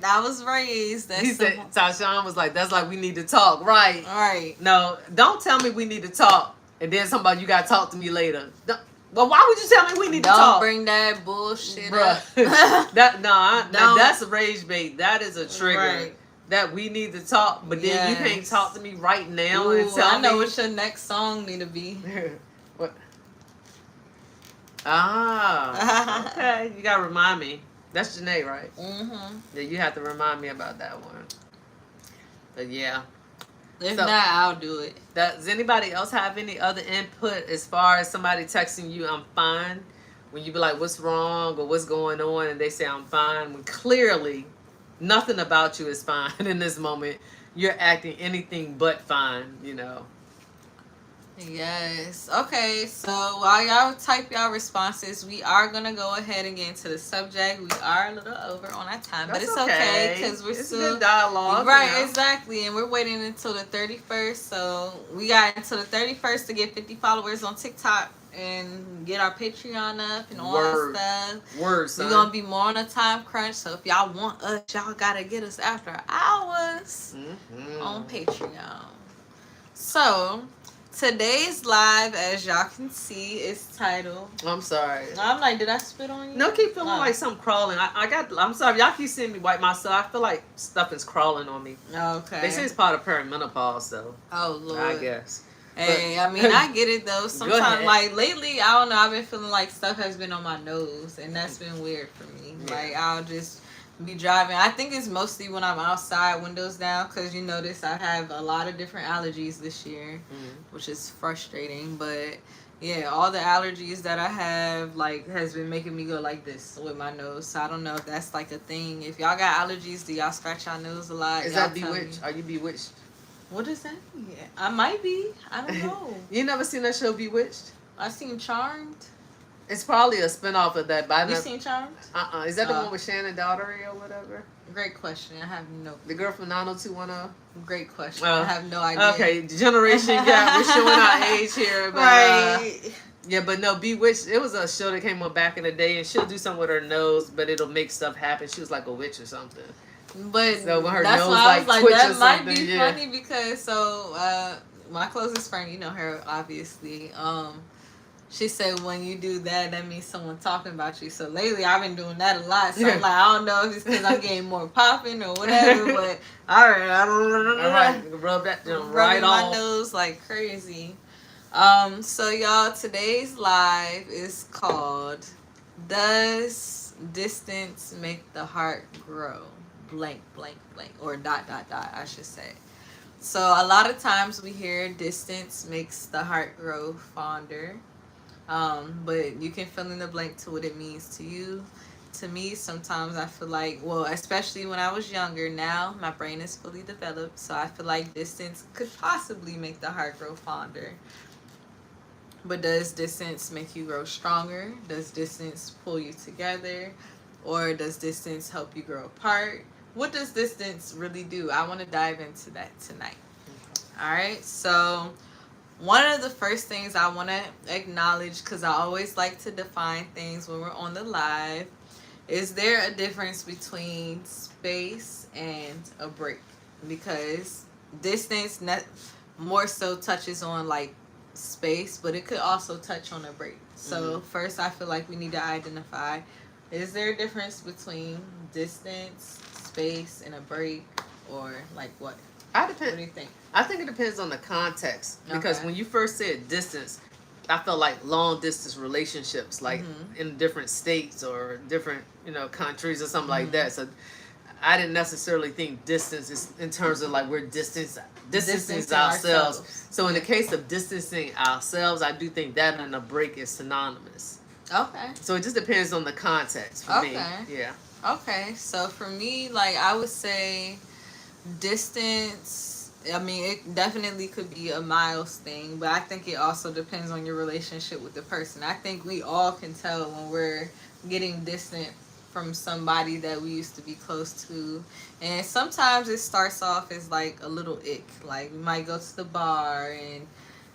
I was raised. He said, Tashawn was like, that's like we need to talk. Right. Right. No, don't tell me we need to talk and then somebody, you got to talk to me later. Well, why would you tell me we need to talk? Don't bring that bullshit up. That's a rage bait. That is a trigger. Right. That we need to talk, but then you can't talk to me right now and tell me. I know what your next song need to be. What? Okay. You gotta remind me. That's Janae, right? Mm-hmm. Yeah, you have to remind me about that one. But yeah. If not, I'll do it. Does anybody else have any other input as far as somebody texting you, I'm fine? When you be like, what's wrong or what's going on? And they say, I'm fine. When clearly nothing about you is fine in this moment. You're acting anything but fine, Yes. Okay, so while y'all type y'all responses, we are going to go ahead and get into the subject. We are a little over on our time, but it's okay because we're still... good dialogue. Right, exactly. And we're waiting until the 31st. So we got until the 31st to get 50 followers on TikTok and get our Patreon up and all that stuff. We're going to be more on a time crunch. So if y'all want us, y'all got to get us after hours on Patreon. So... today's live, as y'all can see, is titled... I'm sorry. I'm like, did I spit on you? No, keep feeling like something crawling. I'm sorry. Y'all keep seeing me wipe myself. I feel like stuff is crawling on me. Okay. They say it's part of perimenopause, though. Oh, Lord. I guess. Hey, I mean, I get it, though. Sometimes, like, lately, I don't know, I've been feeling like stuff has been on my nose, and that's been weird for me. Yeah. Like, I'll just... be driving. I think it's mostly when I'm outside, windows down, because you notice I have a lot of different allergies this year, which is frustrating. But yeah, all the allergies that I have has been making me go like this with my nose. So I don't know if that's like a thing. If y'all got allergies, do y'all scratch your nose a lot? Is that bewitched? Are you bewitched? What is that? Yeah, I might be. I don't know. You never seen that show Bewitched? I've seen Charmed. It's probably a spinoff of that. You seen Charmed? Is that the one with Shannon Daughtery or whatever? Great question. I have no... The girl from 90210? Great question. I have no idea. Okay, generation gap. We're showing our age here. But, right. Yeah, but no, Bewitched, it was a show that came on back in the day, and she'll do something with her nose, but it'll make stuff happen. She was like a witch or something. But so when her that's nose why I was like, twitch that or might something, be funny because my closest friend, you know her obviously. She said when you do that, that means someone talking about you. So lately, I've been doing that a lot. So I'm like, I don't know if it's because I'm getting more popping or whatever. But all right, rub that right on my nose like crazy. So y'all, today's live is called "Does Distance Make the Heart Grow?" Blank, blank, blank, or dot dot dot, I should say. So a lot of times we hear distance makes the heart grow fonder. But you can fill in the blank to what it means to you. To me, sometimes I feel like, well, especially when I was younger, now my brain is fully developed, so I feel like distance could possibly make the heart grow fonder. But does distance make you grow stronger? Does distance pull you together? Or does distance help you grow apart? What does distance really do? I want to dive into that tonight. All right, so one of the first things I want to acknowledge, because I always like to define things when we're on the live, is there a difference between space and a break? Because distance more so touches on like space, but it could also touch on a break. So first, I feel like we need to identify, is there a difference between distance, space, and a break, or like what? What do you think? I think it depends on the context, because when you first said distance, I felt like long distance relationships, like in different states or different countries or something like that. So I didn't necessarily think distance is in terms of like we're distancing ourselves. So in the case of distancing ourselves, I do think that and a break is synonymous. Okay. So it just depends on the context for me. Yeah. Okay. So for me, like I would say distance, I mean, it definitely could be a miles thing, but I think it also depends on your relationship with the person. I think we all can tell when we're getting distant from somebody that we used to be close to. And sometimes it starts off as like a little ick. Like we might go to the bar and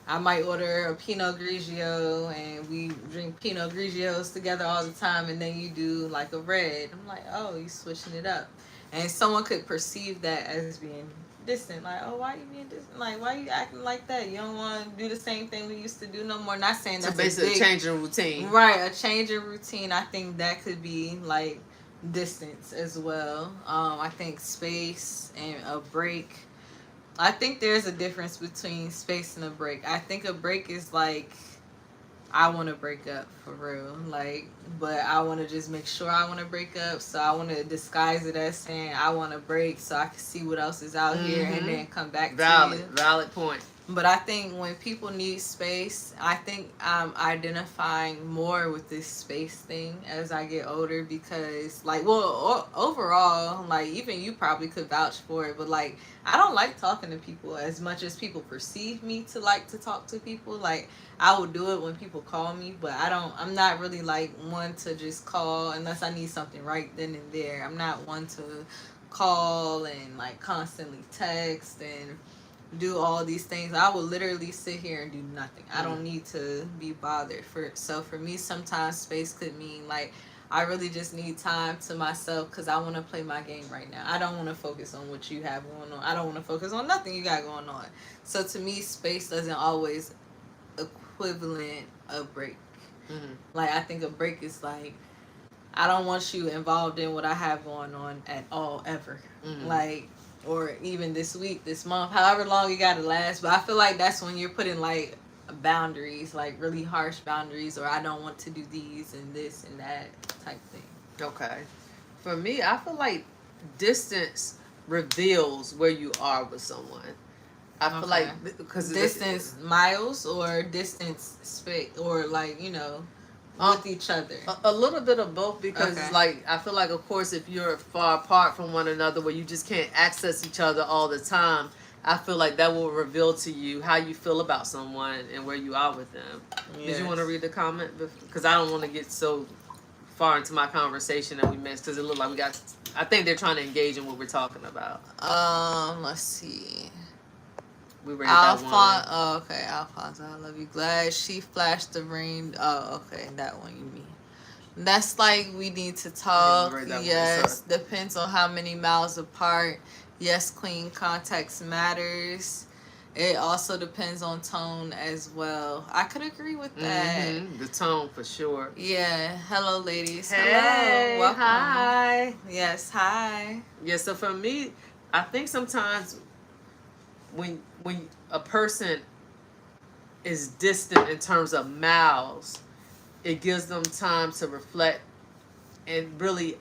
I might order a Pinot Grigio and we drink Pinot Grigios together all the time, and then you do like a red. I'm like, oh, you switching it up. And someone could perceive that as being distant. Like, oh, why you being distant? Like, why you acting like that? You don't want to do the same thing we used to do no more. Not saying that's basically a change in routine. Right, a change in routine. I think that could be like distance as well. I think space and a break. I think there's a difference between space and a break. I think a break is like, I want to break up for real, like, but I want to just make sure I want to break up, so I want to disguise it as saying I want to break so I can see what else is out here and then come back to you. Valid point. But I think when people need space, I think I'm identifying more with this space thing as I get older, because like, well, overall, like even you probably could vouch for it, but like I don't like talking to people as much as people perceive me to like to talk to people. Like I will do it when people call me, but I'm not really like one to just call unless I need something right then and there. I'm not one to call and like constantly text and do all these things. I will literally sit here and do nothing. I don't need to be bothered. So for me, sometimes space could mean like I really just need time to myself because I want to play my game right now. I don't want to focus on what you have going on. I don't want to focus on nothing you got going on. So to me, space doesn't always equivalent a break. Like I think a break is like, I don't want you involved in what I have going on at all ever. Like, or even this week, this month, however long you gotta last. But I feel like that's when you're putting like boundaries, like really harsh boundaries, or I don't want to do these and this and that type thing. Okay. For me, I feel like distance reveals where you are with someone. I feel like because distance miles or distance space or like with each other. A little bit of both, because like I feel like, of course, if you're far apart from one another where you just can't access each other all the time, I feel like that will reveal to you how you feel about someone and where you are with them. Yes. Did you want to read the comment? Because I don't want to get so far into my conversation that we missed, because it looked like I think they're trying to engage in what we're talking about. Let's see. We read that one. Oh, okay. Alphonse, I love you. Glad she flashed the ring. Oh, okay. That one you mean. That's like we need to talk. Yes. Depends on how many miles apart. Yes, queen. Context matters. It also depends on tone as well. I could agree with that. The tone for sure. Yeah. Hello, ladies. Hey, hello. Welcome. hi. Yes, hi. Yeah, so for me, I think sometimes when a person is distant in terms of miles, it gives them time to reflect and really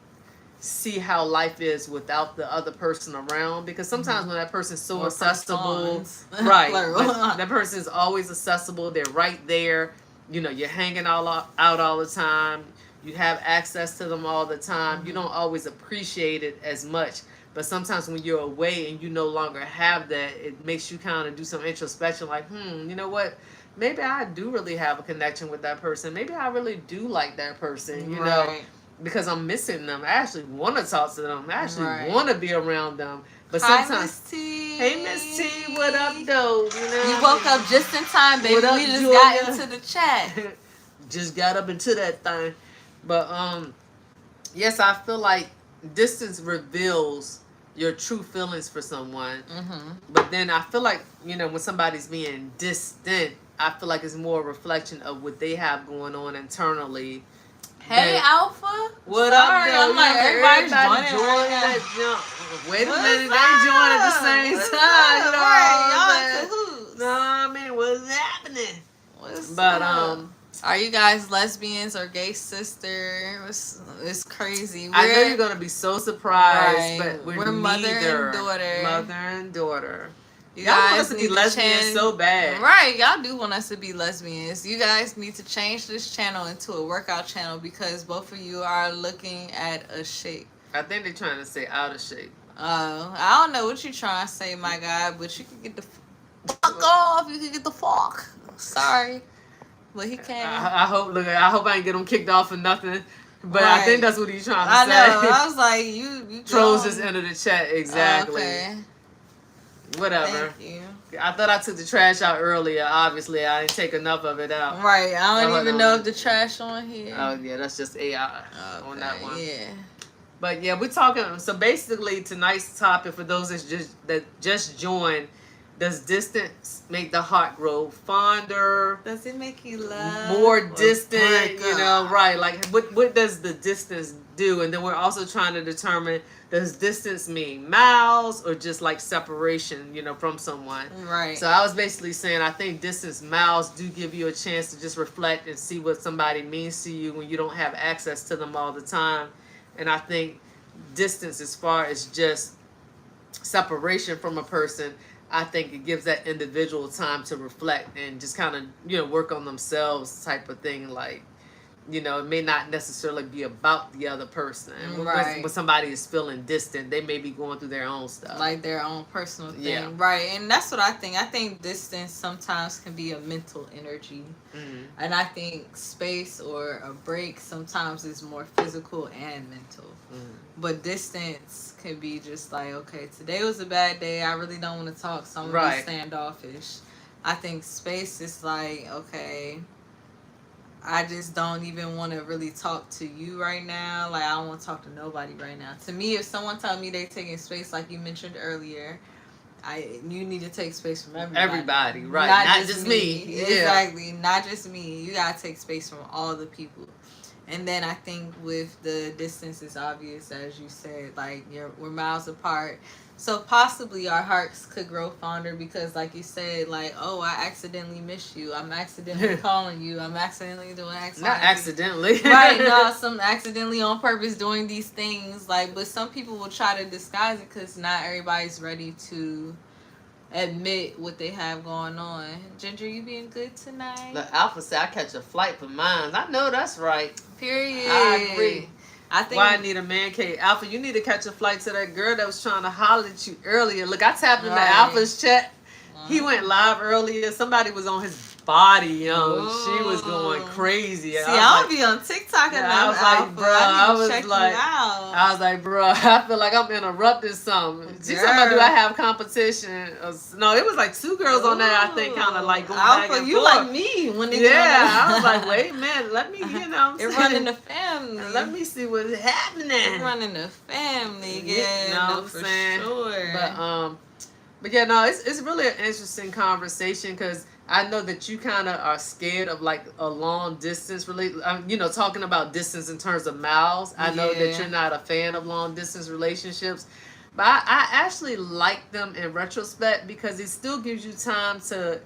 see how life is without the other person around, because sometimes when that person's so Or accessible, persons. right, Plural. that person is always accessible, they're right there, you know, you're hanging out all the time, you have access to them all the time, you don't always appreciate it as much. But sometimes when you're away and you no longer have that, it makes you kind of do some introspection, like, you know what, maybe I do really have a connection with that person, maybe I really do like that person, you know, because I'm missing them. I actually want to talk to them. I actually want to be around them. But sometimes, hi, Miss T. Hey, Miss T, what up, though? You know, you woke up just in time, baby. What up, we just Julia? got into the chat. Just got up into that thing. But yes, I feel like distance reveals your true feelings for someone. But then I feel like, you know, when somebody's being distant, I feel like it's more a reflection of what they have going on internally. Hey, Alpha. What Sorry, up, though? I'm like, everybody's joining that jump. Wait a minute, they up? join at the same What's time. up? You know Right, what y'all I'm in cahoots. No, I mean, what's happening? What's But up? Are you guys lesbians or gay sister? It's crazy. I know you're gonna be so surprised, Right. but We're mother and daughter. Mother and daughter. You Y'all want guys us to be need lesbians so bad. Right, y'all do want us to be lesbians. You guys need to change this channel into a workout channel because both of you are looking at a shape. I think they're trying to say out of shape. I don't know what you're trying to say, my guy, but you can get the fuck off. You can get the fuck. Sorry. But he can't. I hope I ain't get him kicked off for nothing. But I think that's what he's trying to say. I know. I was like, you trolls just entered the chat. Exactly. Okay. Whatever. Thank you. I thought I took the trash out earlier. Obviously, I didn't take enough of it out. Right. I don't even know if the trash on here. Oh, yeah. That's just AI on that one. Yeah. But, yeah, we're talking. So, basically, tonight's topic, for those that just joined, does distance make the heart grow fonder? Does it make you love? More distant, you know, right. Like, what does the distance do? And then we're also trying to determine, does distance mean miles or just like separation, you know, from someone? Right. So I was basically saying, I think distance miles do give you a chance to just reflect and see what somebody means to you when you don't have access to them all the time. And I think distance, as far as just separation from a person, I think it gives that individual time to reflect and just kind of, you know, work on themselves type of thing. Like, you know, it may not necessarily be about the other person. Right. When somebody is feeling distant, they may be going through their own stuff. Like their own personal thing. Yeah. Right. And that's what I think. I think distance sometimes can be a mental energy. And I think space or a break sometimes is more physical and mental. But distance can be just like, okay, today was a bad day. I really don't want to talk, so I'm going to be standoffish. I think space is like, okay, I just don't even want to really talk to you right now. Like, I don't want to talk to nobody right now. To me, if someone tell me they taking space, like you mentioned earlier, you need to take space from everybody. Everybody, right. Not just me. Yeah. Exactly. Not just me. You got to take space from all the people. And then I think with the distance, it's obvious, as you said, like we're miles apart. So possibly our hearts could grow fonder because, like you said, like, oh, I accidentally missed you. I'm accidentally calling you. I'm accidentally doing X. Not accidentally. Right. No, some accidentally on purpose doing these things. Like, but some people will try to disguise it because not everybody's ready to admit what they have going on. Ginger, you being good tonight? The Alpha said I catch a flight for mine. I know that's right. Period. I agree. I think why I need a man cave. Alpha, you need to catch a flight to that girl that was trying to holler at you earlier. Look, I tapped into Alpha's chat. He went live earlier. Somebody was on his body, yo. She was going crazy. See, I don't be on TikTok enough. I was like, bro, I was like, bro, I feel like I'm interrupting something. She's talking about, do I have competition? No, it was like two girls on there, I think, kind of like going back and you forth. like me when it I was like, wait a minute, let me, you know, it's running the family. Let me see what's happening. It's running the family, yeah, you know what I'm saying? Sure. But yeah, no, it's really an interesting conversation because I know that you kind of are scared of like a long distance talking about distance in terms of miles. I know that you're not a fan of long distance relationships, but I actually like them in retrospect because it still gives you time to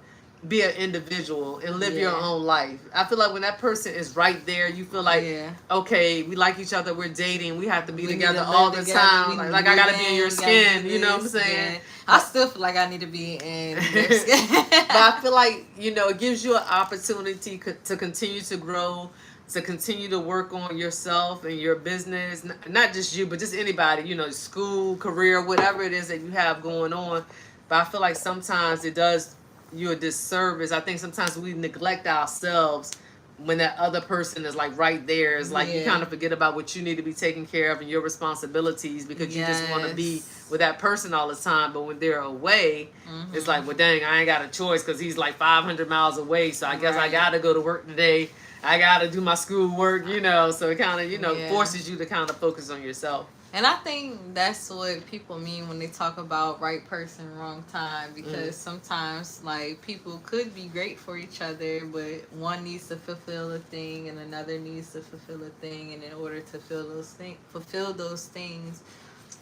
be an individual and live your own life. I feel like when that person is right there, you feel like, okay, we like each other, we're dating, we have to be together all the time. Like I gotta be in your skin, you know what I'm saying? Yeah. I still feel like I need to be in their skin. But I feel like, it gives you an opportunity to continue to grow, to continue to work on yourself and your business. Not just you, but just anybody, school, career, whatever it is that you have going on. But I feel like sometimes it does you a disservice. I think sometimes we neglect ourselves when that other person is like right there. It's like you kind of forget about what you need to be taking care of and your responsibilities because you just want to be with that person all the time. But when they're away, it's like, well, dang, I ain't got a choice because he's like 500 miles away. So I guess I got to go to work today. I got to do my school work, so it kind of, forces you to kind of focus on yourself. And I think that's what people mean when they talk about right person, wrong time. Because sometimes, like, people could be great for each other, but one needs to fulfill a thing and another needs to fulfill a thing. And in order to fulfill those things,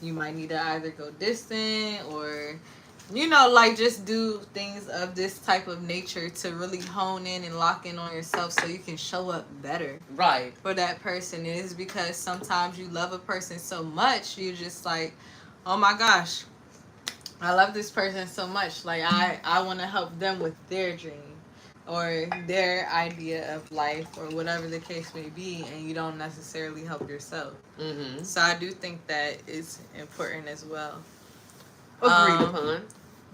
you might need to either go distant or, like just do things of this type of nature to really hone in and lock in on yourself so you can show up better for that person. It is because sometimes you love a person so much, you're just like, oh my gosh, I love this person so much. Like, I want to help them with their dream or their idea of life or whatever the case may be, and you don't necessarily help yourself. So I do think that is important as well. Agreed upon.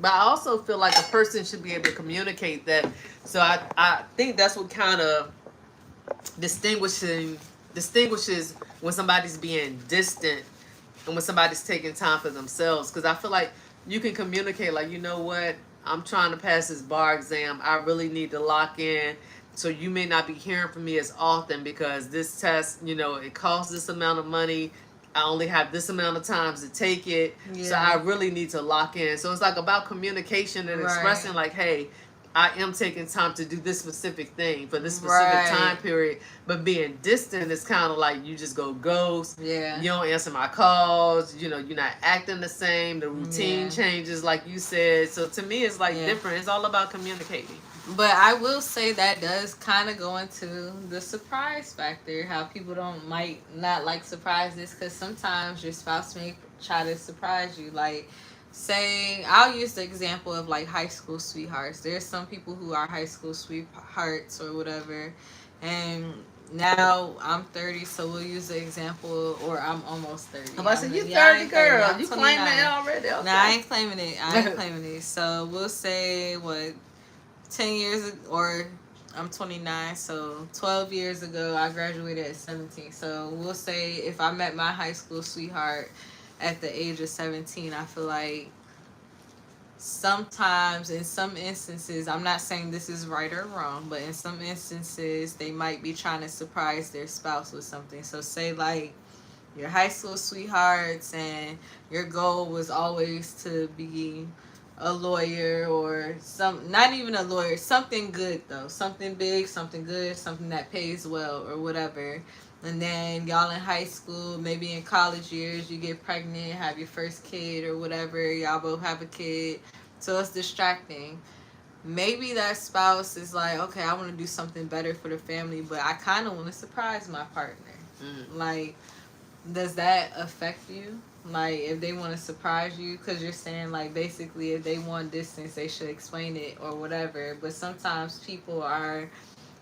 But I also feel like a person should be able to communicate that. So I think that's what kind of distinguishes when somebody's being distant and when somebody's taking time for themselves. Because I feel like you can communicate like, you know what, I'm trying to pass this bar exam. I really need to lock in. So you may not be hearing from me as often because this test, it costs this amount of money. I only have this amount of times to take it. So I really need to lock in. So it's like about communication and expressing like, hey, I am taking time to do this specific thing for this specific time period. But being distant is kind of like you just go ghost. You don't answer my calls. You're not acting the same. The routine changes like you said. So to me, it's like different. It's all about communicating. But I will say that does kind of go into the surprise factor, how people might not like surprises, because sometimes your spouse may try to surprise you. Like, say, I'll use the example of like high school sweethearts. There's some people who are high school sweethearts or whatever, and now I'm 30, so we'll use the example, or I'm almost 30. I said, you 30, girl. You claiming it already? Okay. No, I ain't claiming it. So we'll say, 10 years, or I'm 29, so 12 years ago, I graduated at 17. So we'll say if I met my high school sweetheart at the age of 17, I feel like sometimes, in some instances, I'm not saying this is right or wrong, but in some instances, they might be trying to surprise their spouse with something. So say like your high school sweethearts and your goal was always to be a lawyer or not even a lawyer, something good though, something big, something good, something that pays well or whatever. And then y'all in high school, maybe in college years, you get pregnant, have your first kid or whatever, y'all both have a kid, so it's distracting. Maybe that spouse is like, okay, I want to do something better for the family, but I kind of want to surprise my partner. Like, does that affect you? Like, if they want to surprise you, because you're saying, like, basically, if they want distance, they should explain it or whatever. But sometimes people are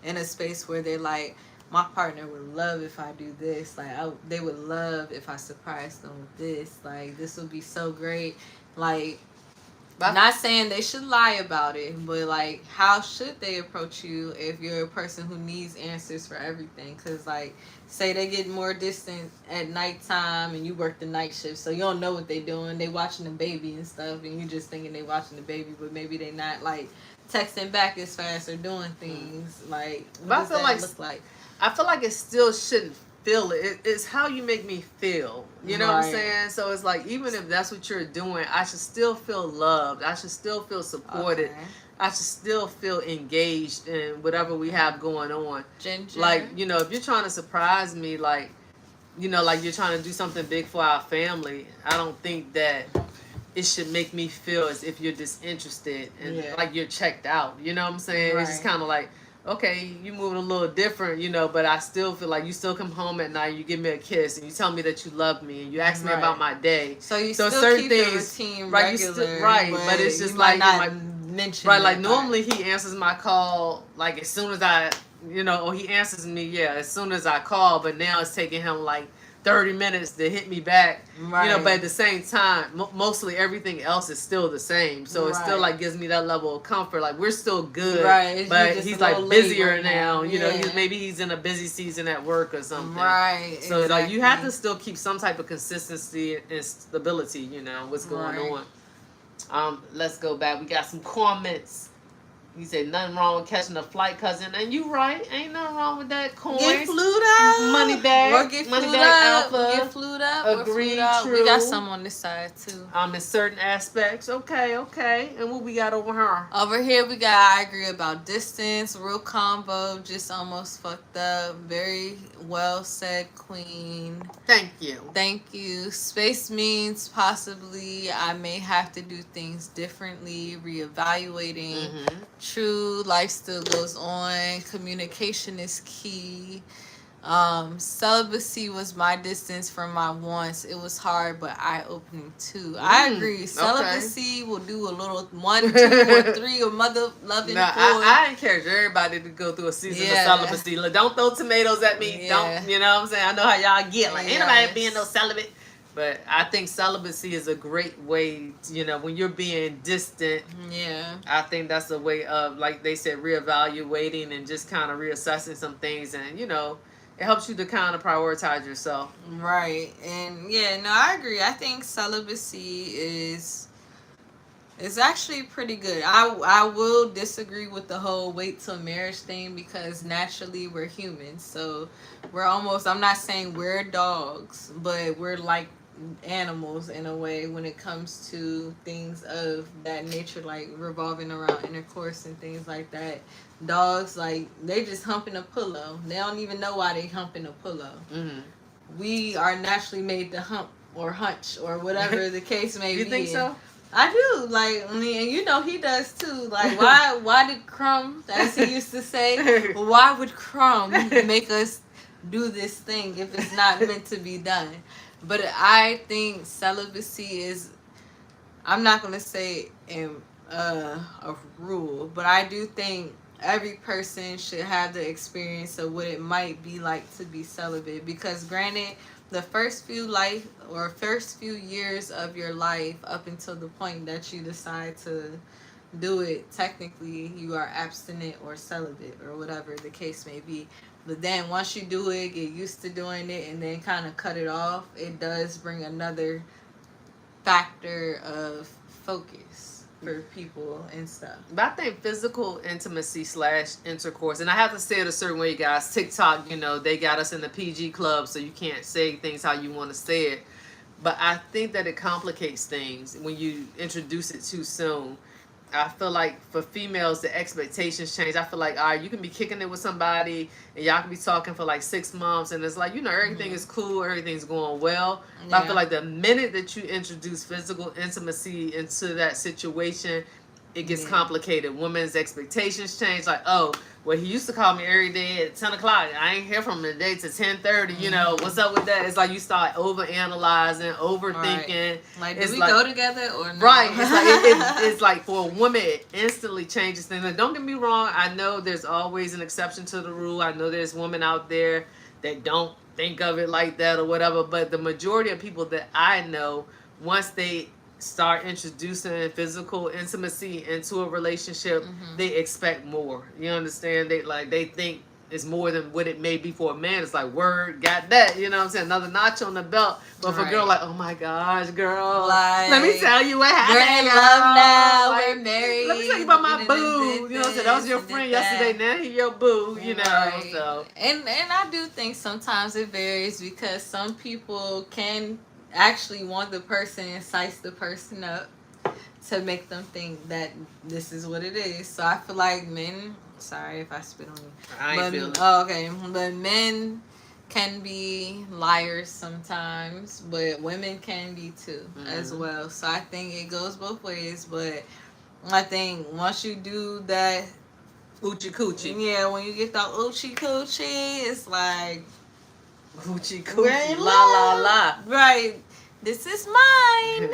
in a space where they're like, my partner would love if I do this. Like, they would love if I surprise them with this. Like, this would be so great. Like, I'm not saying they should lie about it, but, like, how should they approach you if you're a person who needs answers for everything? Because, like, say they get more distant at nighttime and you work the night shift, so you don't know what they doing. They watching the baby and stuff, and you just thinking they watching the baby, but maybe they not, like, texting back as fast or doing things. Like, what does that look like? I feel like it still shouldn't feel it. It's how you make me feel. You know what I'm saying? So it's like, even if that's what you're doing, I should still feel loved. I should still feel supported. Okay. I should still feel engaged in whatever we have going on. Ginger. Like, you know, if you're trying to surprise me, like, you know, like you're trying to do something big for our family, I don't think that it should make me feel as if you're disinterested and like you're checked out. You know what I'm saying? Right. It's just kind of like, okay, you moving a little different, you know, but I still feel like you still come home at night, you give me a kiss, and you tell me that you love me, and you ask me about my day. So you still certain keep things, the routine right? regular, but it's just like mention right, like normally he answers my call like as soon as I, you know, or he answers me, as soon as I call, but now it's taking him like 30 minutes to hit me back, right. You know, but at the same time, mostly everything else is still the same. So it still like gives me that level of comfort. Like we're still good, right. But he's like busier now. You know, maybe he's in a busy season at work or something. Right. So exactly. Like you have to still keep some type of consistency and stability, you know, what's going on. Let's go back. We got some comments. He said, nothing wrong with catching a flight, cousin. And you right. Ain't nothing wrong with that. Coins. Get flued up. Money bag. Or get money flued bag up. Alpha. Get flued up. Agreed, true. We got some on this side, too. In certain aspects. Okay. And what we got over here? Over here, we got, I agree about distance. Real combo. Just almost fucked up. Very well said, queen. Thank you. Thank you. Space means possibly I may have to do things differently. Reevaluating. Mm-hmm. True, life still goes on. Communication is key. Celibacy was my distance from my wants. It was hard, but eye-opening too. I agree. Celibacy will do a little 1, 2, or 3 or mother loving. No, I encourage everybody to go through a season of celibacy. Like, don't throw tomatoes at me. Don't, you know what I'm saying? I know how y'all get. Like, ain't nobody being no celibate. But I think celibacy is a great way, you know, when you're being distant. Yeah. I think that's a way of, like they said, reevaluating and just kind of reassessing some things. And, you know, it helps you to kind of prioritize yourself. Right. And, I agree. I think celibacy is actually pretty good. I will disagree with the whole wait till marriage thing because naturally we're humans. So we're almost, I'm not saying we're dogs, but we're like animals in a way when it comes to things of that nature, like revolving around intercourse and things like that. Dogs, like, they just humping a pillow. They don't even know why they humping a pillow. Mm-hmm. We are naturally made to hump or hunch or whatever the case may be. You think so? I do. Like, I mean, and you know he does too. Like, why did Crumb, as he used to say, why would Crumb make us do this thing if it's not meant to be done? But I think celibacy is, I'm not going to say a rule, but I do think every person should have the experience of what it might be like to be celibate. Because granted, the first few years of your life up until the point that you decide to do it, technically you are abstinent or celibate or whatever the case may be. But then once you do it, get used to doing it, and then kind of cut it off, it does bring another factor of focus for people and stuff. But I think physical intimacy / intercourse, and I have to say it a certain way, guys. TikTok, you know, they got us in the PG club, so you can't say things how you want to say it. But I think that it complicates things when you introduce it too soon. I feel like for females, the expectations change. I feel like, all right, you can be kicking it with somebody and y'all can be talking for like 6 months and it's like, you know, everything is cool, everything's going well. But I feel like the minute that you introduce physical intimacy into that situation, it gets complicated. Women's expectations change. Like, oh, well, he used to call me every day at 10 o'clock. I ain't hear from him today to 10:30. You know, what's up with that? It's like you start overanalyzing, overthinking. Like, do we go together or no? Right. It's like, it's like for a woman, it instantly changes things. Like, don't get me wrong. I know there's always an exception to the rule. I know there's women out there that don't think of it like that or whatever. But the majority of people that I know, once they start introducing physical intimacy into a relationship, they expect more. You understand? They think is more than what it may be for a man. It's like, word, got that, you know what I'm saying? Another notch on the belt. But for a girl, like, oh my gosh, girl, like, let me tell you what happened. We're in love now. Like, we're married. Let me tell you about my boo. You know what I'm saying? That was your friend yesterday. Now he's your boo. You know. Right. So and I do think sometimes it varies because some people can actually want the person and size the person up to make them think that this is what it is. So I feel like men. Sorry if I spit on you. I ain't feeling it. Oh, okay. But men can be liars sometimes, but women can be too as well. So I think it goes both ways. But I think once you do that oochie coochie, yeah, when you get that oochie coochie, it's like oochie coochie, la la la. Right. This is mine.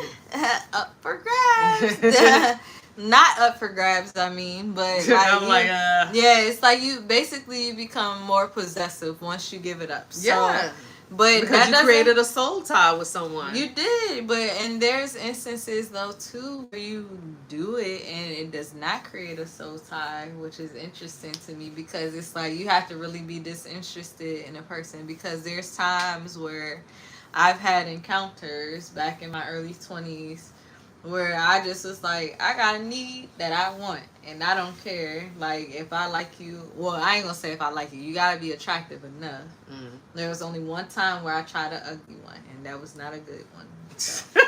Up for grabs. Not up for grabs, I mean, but like, yeah, it's like you become more possessive once you give it up. So, yeah, but because you created a soul tie with someone. You did, and there's instances though too where you do it and it does not create a soul tie, which is interesting to me because it's like you have to really be disinterested in a person because there's times where I've had encounters back in my early 20s where I just was like, I got a need that I want, and I don't care. Like, if I like you, well, I ain't gonna say if I like you. You gotta be attractive enough. There was only one time where I tried an ugly one, and that was not a good one. So,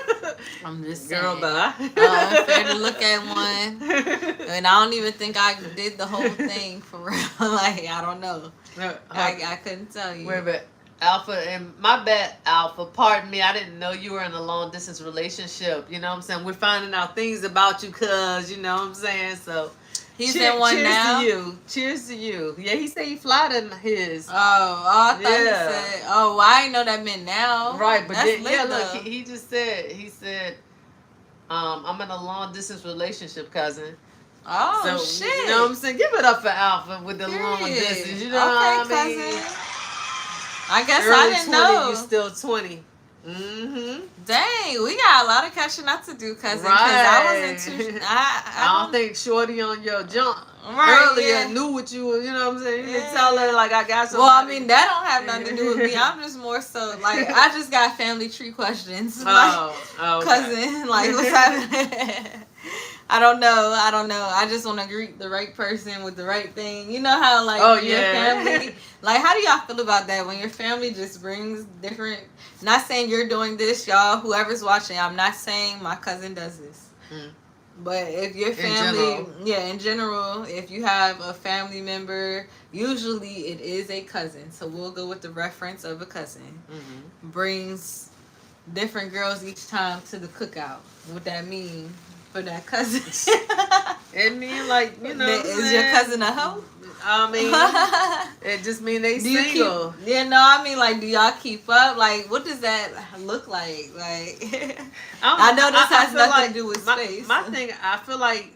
I'm just saying. Girl, but unfair to look at one, and I don't even think I did the whole thing for real. Like, I don't know. I couldn't tell you. Wait a minute. Alpha, and my bad, Alpha, pardon me, I didn't know you were in a long distance relationship. You know what I'm saying? We're finding out things about you, cuz, you know what I'm saying? So he's in one now. Cheers to you. Cheers to you. Yeah, he said he flattered his. I thought he said, well, I didn't know that meant now. Right, but then, yeah, look, he just said, I'm in a long distance relationship, cousin. Oh, so, shit. You know what I'm saying? Give it up for Alpha with the long distance. You know what I mean? Cousin. I guess early I didn't 20, know. You still 20. Dang, we got a lot of catching up to do, cousin. Right. I wasn't too. I don't think Shorty on your jump earlier knew what you were. You know what I'm saying? You didn't tell her like I got something. Well, I mean that don't have nothing to do with me. I'm just more so like I just got family tree questions. Okay. Cousin, like what's happening? I don't know. I just want to greet the right person with the right thing. You know how like your family, like how do y'all feel about that when your family just brings different, not saying you're doing this, y'all, whoever's watching, I'm not saying my cousin does this. But if your family, in general, if you have a family member, usually it is a cousin. So we'll go with the reference of a cousin. Brings different girls each time to the cookout. What that mean? For that cousin. It mean like, you know. Is your cousin a hoe? I mean, it just mean they single. I mean, like, do y'all keep up? Like, what does that look like? Like, I know this has nothing to do with space. My thing, I feel like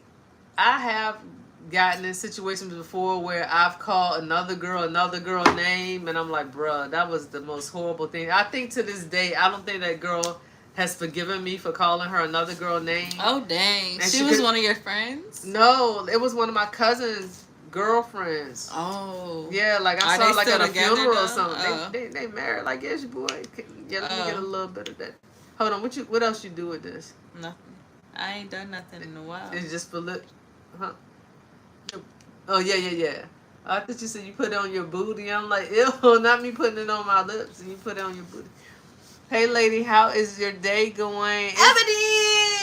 I have gotten in situations before where I've called another girl name, and I'm like, bruh, that was the most horrible thing. I think to this day, I don't think that girl has forgiven me for calling her another girl name. Oh, dang. And she was one of your friends? No, it was one of my cousin's girlfriends. Oh. Yeah, like I saw like at a funeral or something. Oh. They married. Like, yes, your boy. Yeah, let me get a little bit of that. Hold on, what else you do with this? Nothing. I ain't done nothing in a while. It's just for lip. Huh? Oh, yeah. I thought you said you put it on your booty. I'm like, ew, not me putting it on my lips. And you put it on your booty. Hey, lady, how is your day going? Ebony!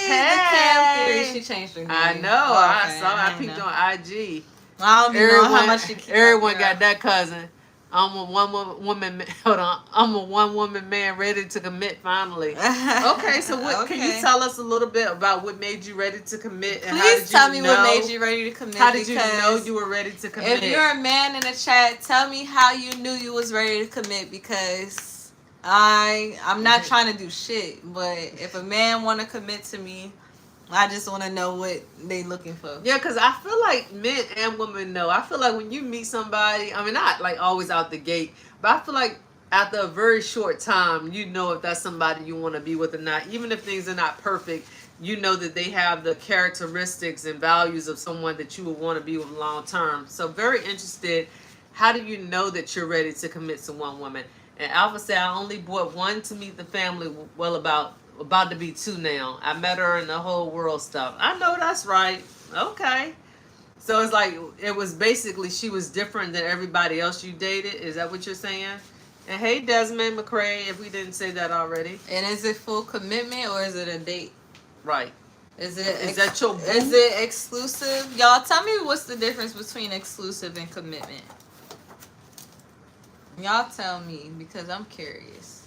Hey! The Cam Theory. She changed her name. I know. I saw. I peeped on IG. I don't even know how much she keeps. Everyone got that cousin. I'm a one woman. Hold on. I'm a one woman man ready to commit finally. Okay, so what can you tell us a little bit about what made you ready to commit? And Please tell me what made you ready to commit. How did you know you were ready to commit? If you're a man in the chat, tell me how you knew you was ready to commit because I'm not trying to do shit, but if a man want to commit to me, I just want to know what they looking for. Yeah, because I feel like men and women know. I feel like when you meet somebody, I mean, not like always out the gate, but I feel like after a very short time, you know if that's somebody you want to be with or not. Even if things are not perfect, you know that they have the characteristics and values of someone that you would want to be with long term. So very interested How do you know that you're ready to commit to one woman? And Alpha said, I only brought one to meet the family. Well, about to be 2 now. I met her in the whole world stuff. I know that's right. Okay. So it's like, it was basically, she was different than everybody else you dated. Is that what you're saying? And hey, Desmond McCrae, if we didn't say that already. And is it full commitment or is it a date? Right. Is that your boo? Is it exclusive? Y'all tell me what's the difference between exclusive and commitment. Y'all tell me, because I'm curious.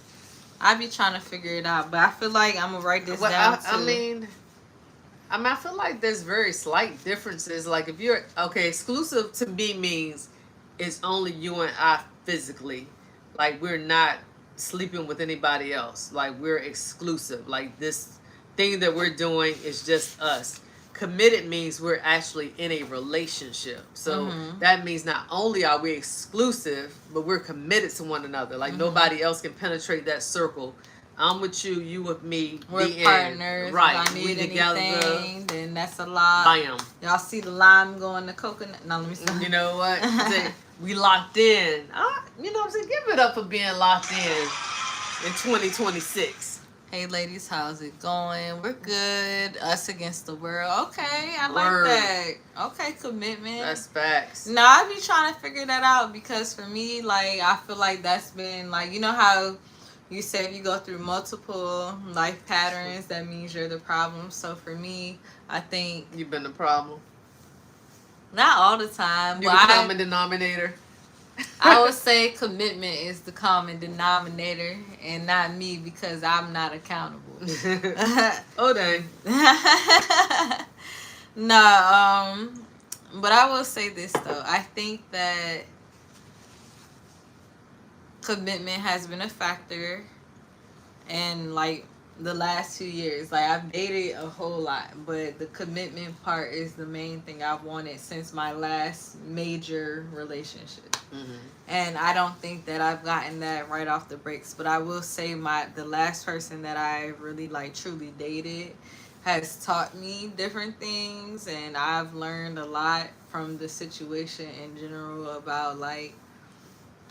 I be trying to figure it out, but I feel like I'm gonna write this down too. I mean, I feel like there's very slight differences. Like if you're exclusive to me means it's only you and I physically. Like we're not sleeping with anybody else. Like we're exclusive. Like this thing that we're doing is just us. Committed means we're actually in a relationship. So that means not only are we exclusive, but we're committed to one another. Like nobody else can penetrate that circle. I'm with you, you with me. We're partners. Right. If I need we anything, together. then that's a lot. Bam. Y'all see the lime going to coconut? No, let me stop. You know what? We locked in. You know what I'm saying? Give it up for being locked in 2026. Hey ladies, how's it going? We're good. Us against the world. Okay, I Word. like that. Okay, commitment. That's facts. No, I be trying to figure that out because for me, like, I feel like that's been, like, you know how you say if you go through multiple life patterns, that means you're the problem. So for me, I think... You've been the problem. Not all the time. You're the common denominator. I would say commitment is the common denominator and not me because I'm not accountable. Oh, dang. No, but I will say this, though. I think that commitment has been a factor in, like, the last 2 years. Like, I've dated a whole lot, but the commitment part is the main thing I've wanted since my last major relationship. And I don't think that I've gotten that right off the breaks, but I will say the last person that I really, like, truly dated has taught me different things, and I've learned a lot from the situation in general about, like,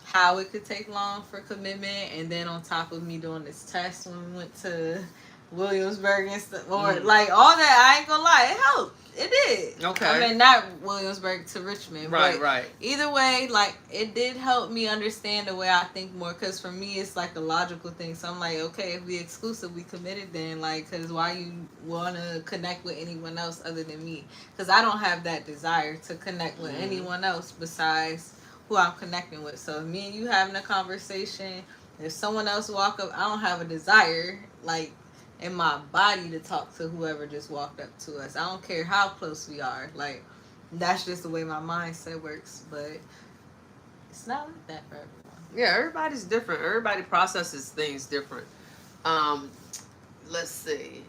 how it could take long for commitment. And then on top of me doing this test when we went to Williamsburg and stuff, or like all that, I ain't gonna lie, it helped. It did. Okay. I mean, not Williamsburg to Richmond. Right, but right. Either way, like, it did help me understand the way I think more. Because for me, it's like a logical thing. So I'm like, okay, if we exclusive, we committed then. Like, because why you want to connect with anyone else other than me? Because I don't have that desire to connect with anyone else besides who I'm connecting with. So if me and you having a conversation, if someone else walk up, I don't have a desire, like, in my body to talk to whoever just walked up to us. I don't care how close we are. Like, that's just the way my mindset works. But it's not like that for everyone. Yeah, everybody's different. Everybody processes things different. Let's see.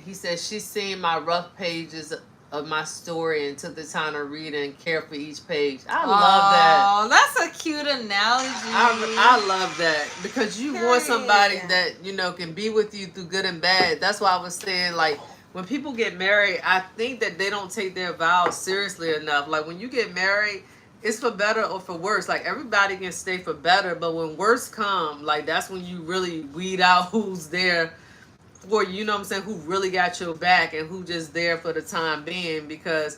He says she's seen my rough pages of my story and took the time to read and care for each page. I love that. Oh, that's a cute analogy. I love that because you want somebody that, you know, can be with you through good and bad. That's why I was saying, like, when people get married, I think that they don't take their vows seriously enough. Like, when you get married, it's for better or for worse. Like, everybody can stay for better, but when worse come, like, that's when you really weed out who's there for you, know what I'm saying, who really got your back and who just there for the time being. Because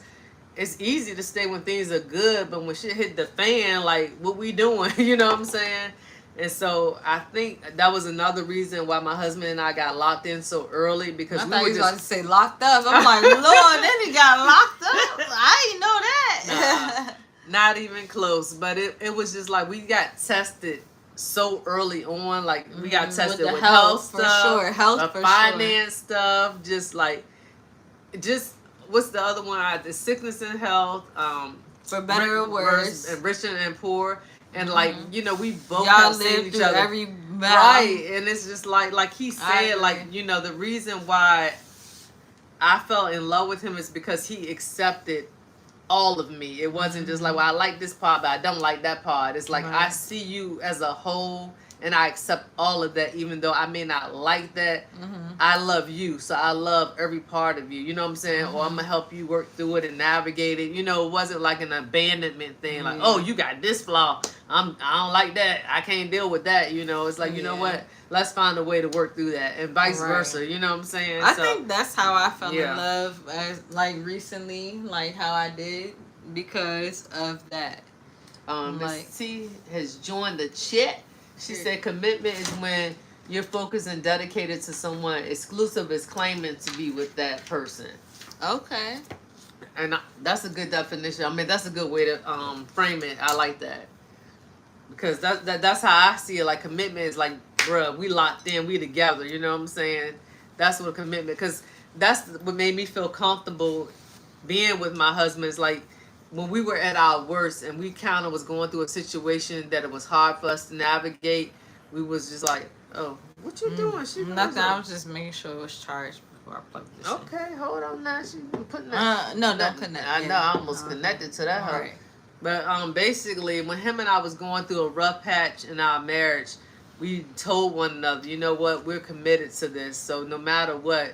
it's easy to stay when things are good, but when shit hit the fan, like, what we doing? You know what I'm saying? And so I think that was another reason why my husband and I got locked in so early, because I we thought were you was just about to say locked up. I'm like, Lord, then he got locked up. I didn't know that. not even close. But it was just like we got tested so early on. Like, we got tested with health for stuff, sure. Health for finance stuff, just what's the other one? The sickness and health, for better or worse, and rich and poor. And like, you know, we both y'all have seen lived each through other. every battle. Right. And it's just like he said, like, you know, the reason why I fell in love with him is because he accepted all of me. It wasn't just like, well, I like this part, but I don't like that part. It's like, I see you as a whole, and I accept all of that, even though I may not like that. I love you, so I love every part of you. You know what I'm saying? Or I'm gonna help you work through it and navigate it. You know, it wasn't like an abandonment thing. Like, oh, you got this flaw. I don't like that. I can't deal with that. You know, it's like, you know what? Let's find a way to work through that, and vice versa. You know what I'm saying? I think that's how I fell in love, like recently, like how I did because of that. Miss T has joined the chat. She said commitment is when you're focused and dedicated to someone. Exclusive is claiming to be with that person. Okay. And that's a good definition. I mean, that's a good way to frame it. I like that. Because that's how I see it. Like, commitment is like, bruh, we locked in, we together. You know what I'm saying? That's what a commitment. Because that's what made me feel comfortable being with my husband. Is like, when we were at our worst and we kind of was going through a situation that it was hard for us to navigate, we was just like, oh, what you doing? She nothing. I was just making sure it was charged before I plugged this in. Okay, hold on now. She putting that. No, don't connect. I know, I almost connected to that. Right. But basically, when him and I was going through a rough patch in our marriage, we told one another, you know what, we're committed to this. So no matter what,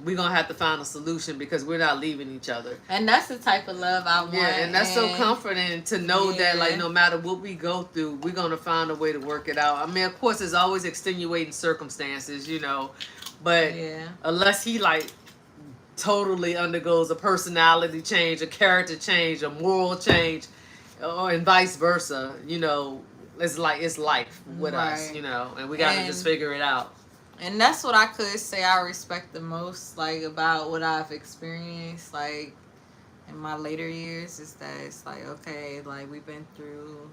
we're going to have to find a solution because we're not leaving each other. And that's the type of love I want. Yeah, and that's so comforting to know that, like, no matter what we go through, we're going to find a way to work it out. I mean, of course, there's always extenuating circumstances, you know. But unless he, like, totally undergoes a personality change, a character change, a moral change, and vice versa, you know, it's like, it's life with us, you know. And we got to just figure it out. And that's what I could say I respect the most, like, about what I've experienced, like, in my later years, is that it's like, okay, like, we've been through,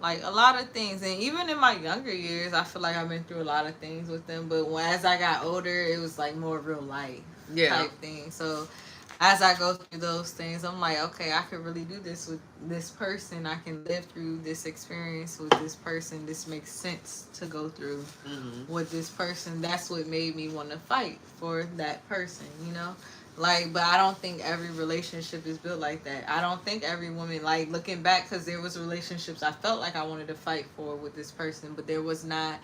like, a lot of things. And even in my younger years, I feel like I've been through a lot of things with them. But as I got older, it was, like, more real life type thing. So as I go through those things, I'm like, okay, I could really do this with this person. I can live through this experience with this person. This makes sense to go through with this person. That's what made me want to fight for that person, you know? Like, but I don't think every relationship is built like that. I don't think every woman, like, looking back, because there was relationships I felt like I wanted to fight for with this person, but there was not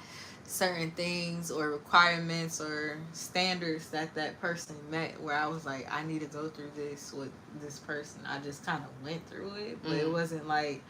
certain things or requirements or standards that person met where I was like, I need to go through this with this person. I just kind of went through it, but it wasn't like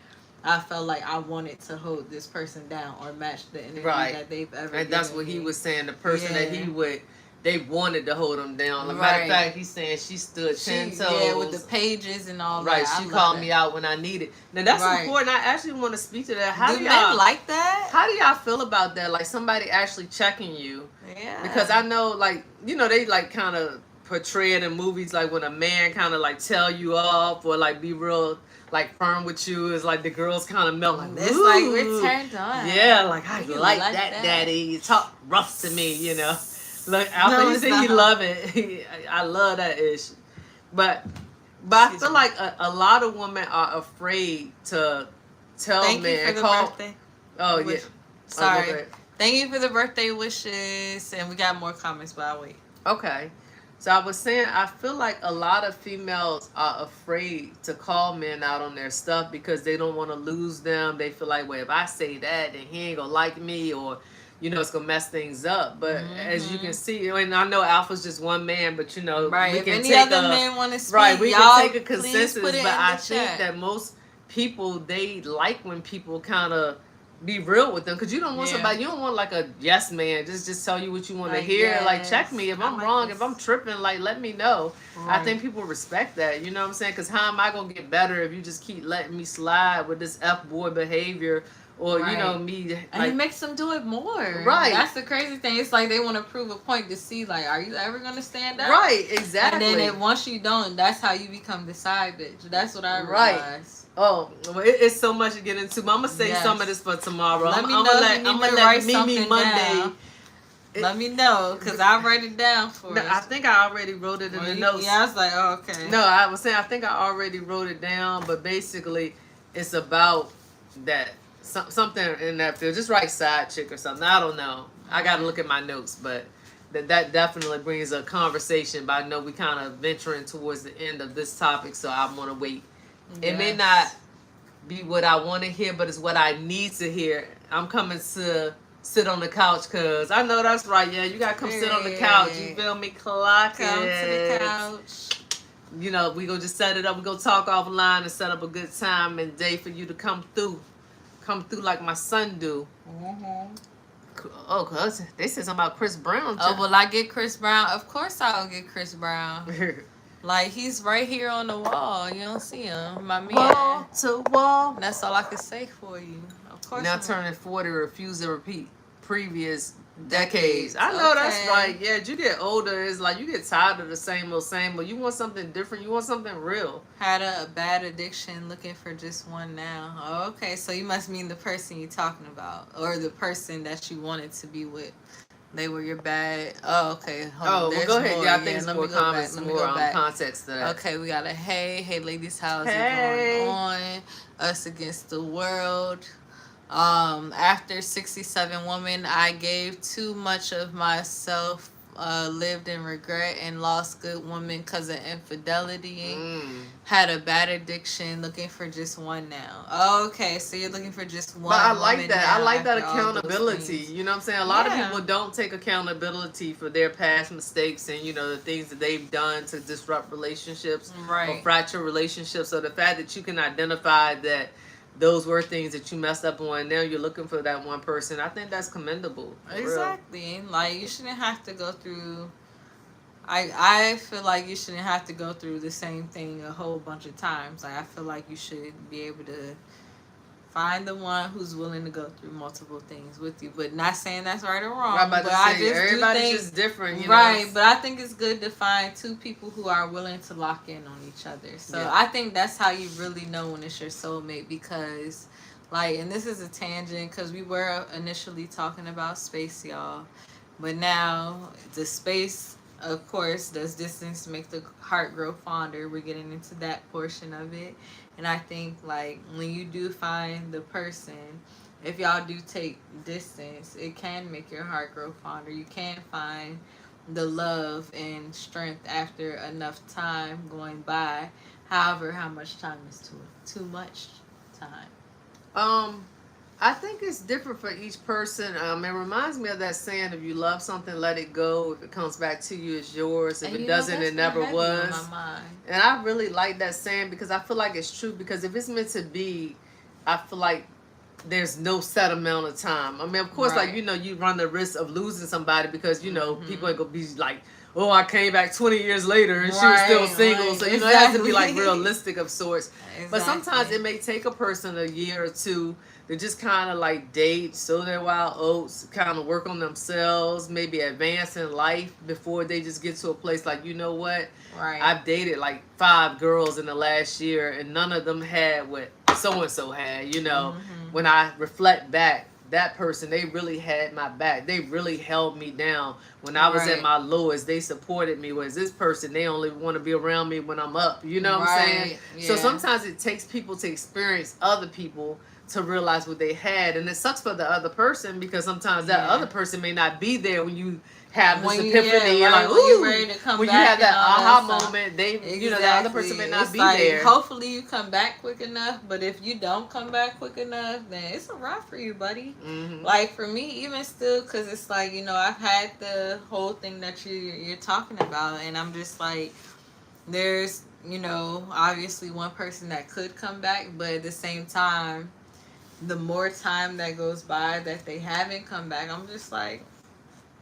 I felt like I wanted to hold this person down or match the energy that they've ever And that's what he was saying, the person that he would, they wanted to hold him down. As a matter of fact, he's saying she stood 10 toes. Yeah, with the pages and all that. Right, she called me out when I needed. Now, that's important. I actually want to speak to that. Do men like that? How do y'all feel about that? Like, somebody actually checking you. Yeah. Because I know, like, you know, they, like, kind of portray it in movies, like, when a man kind of, like, tell you off or, like, be real, like, firm with you. It's like the girls kind of melt. Like, it's like, we're turned on. Yeah, like, I like that, daddy. You talk rough to me, you know. Look, after you say you love it, I love that ish. But I feel like a lot of women are afraid to tell men. Thank you for the birthday. Oh, yeah. Sorry. Thank you for the birthday wishes. And we got more comments, but I'll wait. Okay. So I was saying, I feel like a lot of females are afraid to call men out on their stuff because they don't want to lose them. They feel like, well, if I say that, then he ain't going to like me, or, you know, it's going to mess things up. But as you can see, and I know Alpha's just one man, but, you know, we can if any other men want to speak, we can take a consensus. But I think that most people, they like when people kind of be real with them, because you don't want somebody, you don't want like a yes man just tell you what you want to hear. Like, check me if I'm wrong, if I'm tripping, like, let me know. I think people respect that, you know what I'm saying? Because how am I gonna get better if you just keep letting me slide with this F-boy behavior? Or, you know, me... Like, and it makes them do it more. Right. That's the crazy thing. It's like they want to prove a point to see, like, are you ever going to stand up? Right, exactly. And then once you don't, that's how you become the side bitch. That's what I realized. Oh, well, it's so much to get into. But I'm going to save some of this for tomorrow. Let me know I'm going to let Mimi Monday... Let me know, because I'll write it down for us. I think I already wrote it in the notes. Yeah, I was like, oh, okay. No, I was saying, I think I already wrote it down, but basically, it's about that... Something in that field. Just write side chick or something. I don't know. I got to look at my notes, but that definitely brings a conversation. But I know we kind of venturing towards the end of this topic, so I want to wait. It may not be what I want to hear, but it's what I need to hear. I'm coming to sit on the couch because I know that's right. Yeah, you gotta come sit on the couch. You feel me? Clock Come to the couch. You know, we gonna just set it up. We gonna talk offline and set up a good time and day for you to come through like my son do. Mm-hmm. Oh, cause they said something about Chris Brown. Oh, will I get Chris Brown? Of course I'll get Chris Brown. Like, he's right here on the wall. You don't see him. My man. Wall to wall. That's all I can say for you. Of course. Now turning 40, refuse to repeat previous decades. I know that's right. Yeah, as you get older, it's like you get tired of the same old. You want something different. You want something real. Had a bad addiction, looking for just one now. Oh, okay. So you must mean the person you're talking about, or the person that you wanted to be with. They were your bad. Oh, okay. Well, go ahead. More. Yeah, I think it's more comments, more context to that. Okay, we got a hey ladies, how's it going on? Us against the world. After 67 women, I gave too much of myself, lived in regret and lost good women because of infidelity. Had a bad addiction, looking for just one now. Okay, so you're looking for just one. But I like that. I like that accountability. You know what I'm saying? A lot of people don't take accountability for their past mistakes and, you know, the things that they've done to disrupt relationships or fracture relationships. So the fact that you can identify that those were things that you messed up on, now you're looking for that one person, I think that's commendable. Exactly. Like, you shouldn't have to go through, I feel like you shouldn't have to go through the same thing a whole bunch of times. Like, I feel like you should be able to find the one who's willing to go through multiple things with you. But not saying that's right or wrong. But I just everybody's just different, you know? Right, but I think it's good to find two people who are willing to lock in on each other. So I think that's how you really know when it's your soulmate, because, like, and this is a tangent because we were initially talking about space, y'all. But now the space, of course, does distance make the heart grow fonder. We're getting into that portion of it. And I think, like, when you do find the person, if y'all do take distance, it can make your heart grow fonder. You can find the love and strength after enough time going by. However, how much time is too much time? I think it's different for each person. It reminds me of that saying, if you love something, let it go. If it comes back to you, it's yours. If it doesn't, it never was. And I really like that saying because I feel like it's true. Because if it's meant to be, I feel like there's no set amount of time. I mean, of course, like, you know, you run the risk of losing somebody because, you know, people ain't going to be like, oh, I came back 20 years later and she was still single. So, you know, it has to be like realistic of sorts. But sometimes it may take a person a year or two to just kind of like date, sow their wild oats, kind of work on themselves, maybe advance in life before they just get to a place like, you know what? I've dated like 5 girls in the last year and none of them had what so-and-so had, you know. When I reflect back, that person, they really had my back. They really held me down. When I was at my lowest, they supported me. Whereas this person, they only want to be around me when I'm up. You know what I'm saying? Yeah. So sometimes it takes people to experience other people to realize what they had. And it sucks for the other person because sometimes that other person may not be there when you have this epiphany. You're like, ooh, you're ready to come when back, you have that aha moment, you know, the other person may not be there. Hopefully you come back quick enough, but if you don't come back quick enough, then it's a wrap for you, buddy. Like, for me, even still, because it's like, you know, I've had the whole thing that you're talking about, and I'm just like, there's, you know, obviously one person that could come back, but at the same time, the more time that goes by that they haven't come back, I'm just like,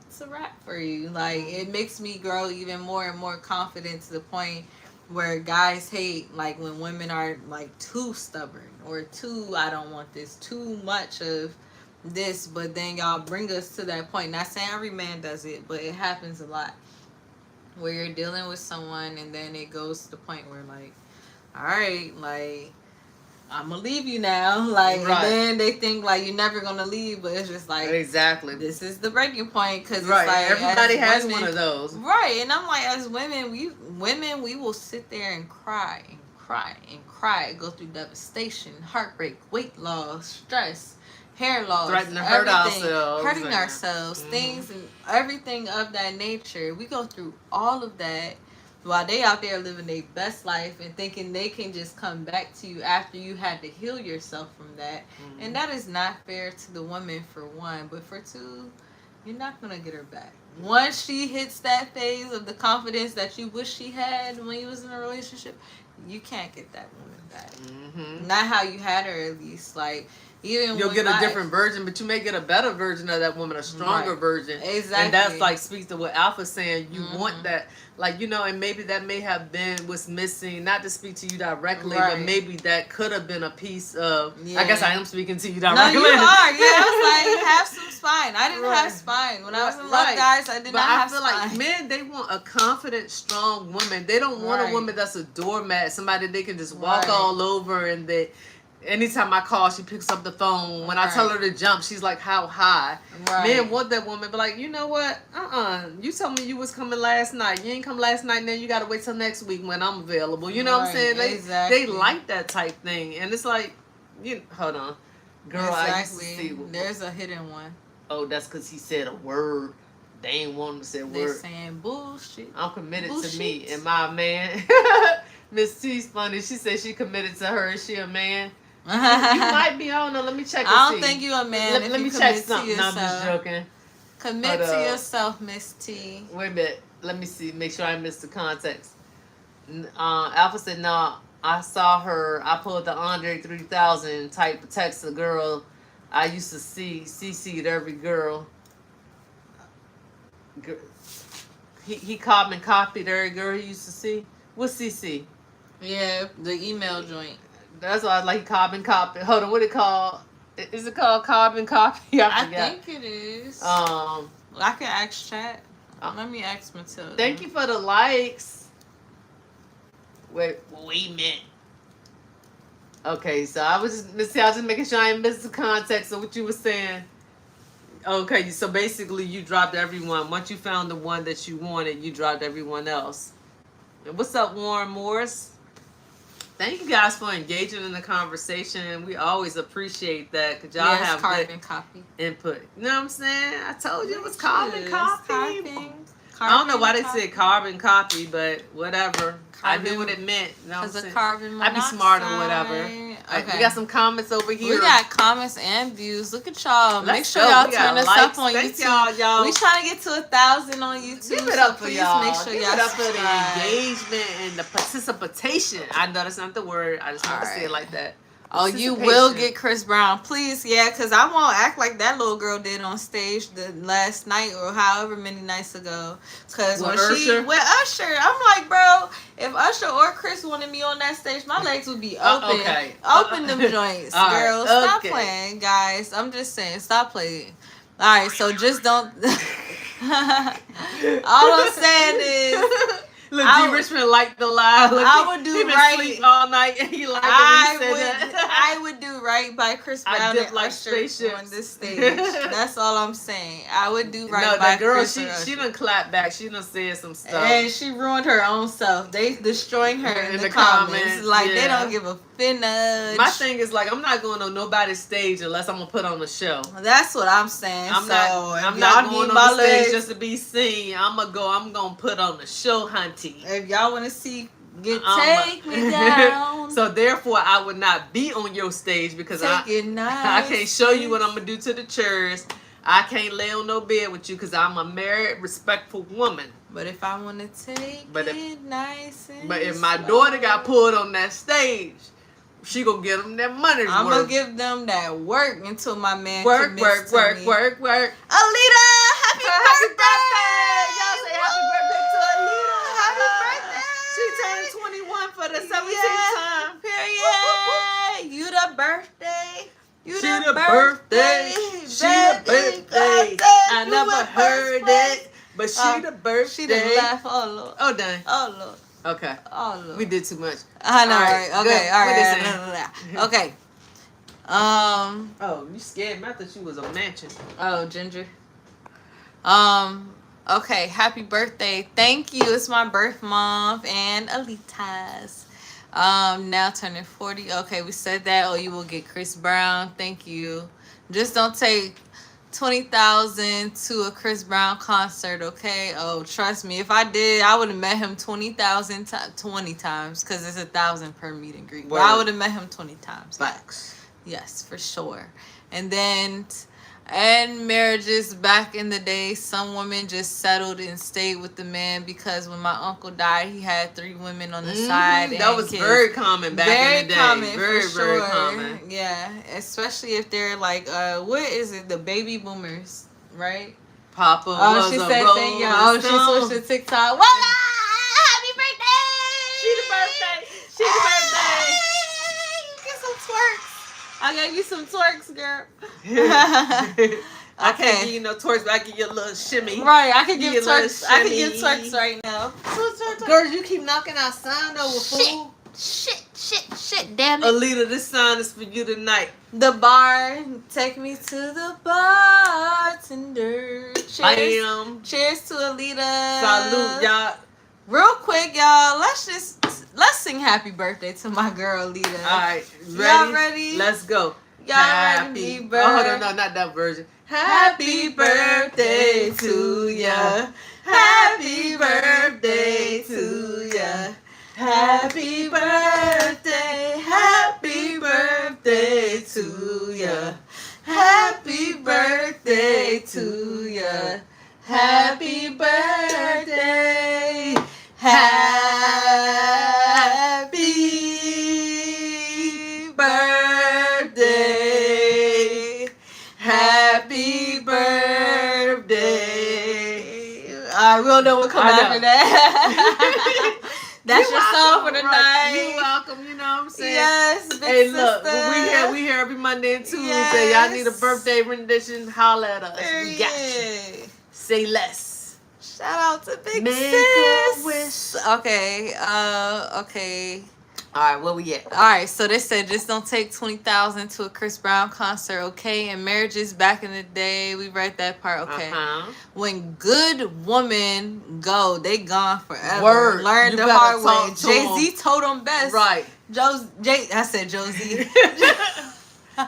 it's a wrap for you. Like, it makes me grow even more and more confident to the point where guys hate, like, when women are like too stubborn or too, I don't want this, too much of this. But then y'all bring us to that point. Not saying every man does it, but it happens a lot where you're dealing with someone and then it goes to the point where, like, all right, like, I'm gonna leave you now, like, and then they think like you're never gonna leave, but it's just like, exactly, this is the breaking point, because it's like everybody has one of those, right? And I'm like, as women, we will sit there and cry cry and cry, go through devastation, heartbreak, weight loss, stress, hair loss, threaten to hurt ourselves, hurting ourselves, things and everything of that nature. We go through all of that while they out there living their best life and thinking they can just come back to you after you had to heal yourself from that. And that is not fair to the woman, for one, but for two, you're not gonna get her back. Once she hits that phase of the confidence that you wish she had when you was in a relationship, you can't get that woman back. Not how you had her, at least. Like, even you'll get a different version, but you may get a better version of that woman, a stronger version. Exactly. And that's like speaks to what Alpha's saying. You want that, like, you know, and maybe that may have been what's missing. Not to speak to you directly, but maybe that could have been a piece of. I guess I am speaking to you directly. No, you are. Yeah, I was like, have some spine. I didn't have spine when I was in love, guys. I did not have spine. But I feel like men, they want a confident, strong woman. They don't want a woman that's a doormat, somebody they can just walk all over, and they. Anytime I call, she picks up the phone. When I tell her to jump, she's like, how high? Men want that woman, but like, you know what? You told me you was coming last night. You ain't come last night, and then you got to wait till next week when I'm available. You know what I'm saying? They like that type thing. And it's like, hold on. Girl, I used to see. There's a hidden one. Oh, that's because he said a word. They ain't want him to say a word. They're saying bullshit. I'm committed to me and my man. Miss T's funny. She said she committed to her. Is she a man? You might be on. Let me check. I don't think you a man. Let me check something. I'm just joking. Commit to yourself, Miss T. Wait a minute. Let me see. Make sure I missed the context. Alpha said, "No, I saw her. I pulled the Andre 3000 type of text. A girl I used to see. CC'd every girl. He carbon copied every girl he used to see. What's CC? Yeah, the email joint." That's why I like carbon copy. Hold on, what it called? Is it called carbon copy? I think it is. I can ask chat. Let me ask Matilda. Thank you for the likes. Wait a minute. Okay, so I was just making sure I didn't miss the context of what you were saying. Okay, so basically you dropped everyone. Once you found the one that you wanted, you dropped everyone else. And what's up, Warren Morris? Thank you guys for engaging in the conversation. We always appreciate that because y'all have carbon copy input. You know what I'm saying? I told you it was carbon copy. I don't know why they said carbon copy, but whatever. I knew what it meant. You know what I'm saying? I'd be smart or whatever. Okay. We got some comments over here. We got comments and views. Look at y'all. Make sure y'all turn us up on YouTube. Y'all. We trying to get to 1,000 on YouTube. Give it up for y'all. Make sure y'all give it up for the engagement and the participation. I know that's not the word. I just want to say it like that. Oh, you will get Chris Brown. Please, because I won't act like that little girl did on stage the last night or however many nights ago. Because when she with Usher, I'm like, bro, if Usher or Chris wanted me on that stage, my legs would be open. Open them joints, girl. Stop playing, guys. I'm just saying, stop playing. All right, so just don't. All I'm saying is. Look, D. Richmond liked the live. Look, I would do he been right sleep all night and he liked it when he said that. I would do right by Chris Brown and Usher on this stage. That's all I'm saying. I would do right by Chris Brown. She done clapped back. She done said some stuff. And she ruined her own self. They destroying her in the comments. Like, they don't give a finna. My thing is, like, I'm not going on nobody's stage unless I'm going to put on a show. That's what I'm saying. I'm not going on the stage just to be seen. I'm going to put on a show, hunty. If y'all want to see, take me down. So therefore, I would not be on your stage because I can't show you what I'm going to do to the chairs. I can't lay on no bed with you because I'm a married, respectful woman. But if I want to take it nice and But if my daughter got pulled on that stage, she gonna get them that money. I'm gonna give them that work until my man work. Alita, happy birthday! Y'all say happy birthday to Alita. Happy birthday! She turned 21 for the 17th time. Period. You the birthday. She the birthday. I never heard it, but she the birthday. She didn't laugh. Oh Lord. Oh dang. Oh Lord. Okay. Oh Lord. We did too much. I know, right? Okay, all right. Okay. Oh, you scared me? I thought you was a mansion. Oh, Ginger. Okay, happy birthday. Thank you. It's my birth month and Alita's. Now turning 40. Okay, we said that. Oh, you will get Chris Brown. Thank you. Just don't take 20,000 to a Chris Brown concert, okay? Oh, trust me, if I did, I would have met him 20,000 20 times, because it's 1,000 per meet and greet. But I would have met him 20 times. Facts. Yes, for sure. And then, and marriages back in the day, some women just settled and stayed with the man, because when my uncle died, he had 3 women on the side. That was kids. Very common back in the day. Common, very, for sure. very common. Yeah, especially if they're like, what is it? The baby boomers, right? Papa oh, was she a said thank you. Oh, she switched to TikTok. Voila! Happy birthday! She the birthday. She the birthday. You get some twerks. I gave you some twerks, girl. I can't give you no twerks, but I give you a little shimmy. Right, I can give twerks. I can give twerks right now. Girl, you keep knocking our sign over, fool. Shit, damn it. Alita, this sign is for you tonight. The bar, take me to the bartender. Cheers. Bam. Cheers to Alita. Salute, y'all. Real quick, y'all, let's sing happy birthday to my girl Alita. Alright, ready? Y'all ready? Let's go. Y'all happy ready? Oh, hold on, no, not that version. Happy birthday to ya. Happy birthday to ya. Happy birthday, happy birthday to ya. Happy birthday to ya. Happy birthday. Happy birthday. Happy birthday. Alright, we don't know what comes after that. That's your song for the night. You're welcome. You know what I'm saying? Yes, big hey, sister. look, we here every Monday and Tuesday. Yes. Y'all need a birthday rendition? Holla at us. We got you. Say less. Shout out to Big Make Sis. a wish. Okay. Okay. All right, where we at? All right. So they said just don't take 20,000 to a Chris Brown concert. Okay. And marriages back in the day, we read that part. Okay. When good women go, they gone forever. Word. Learn You the better hard talk way. to Jay-Z told them best. Right. I said Josie.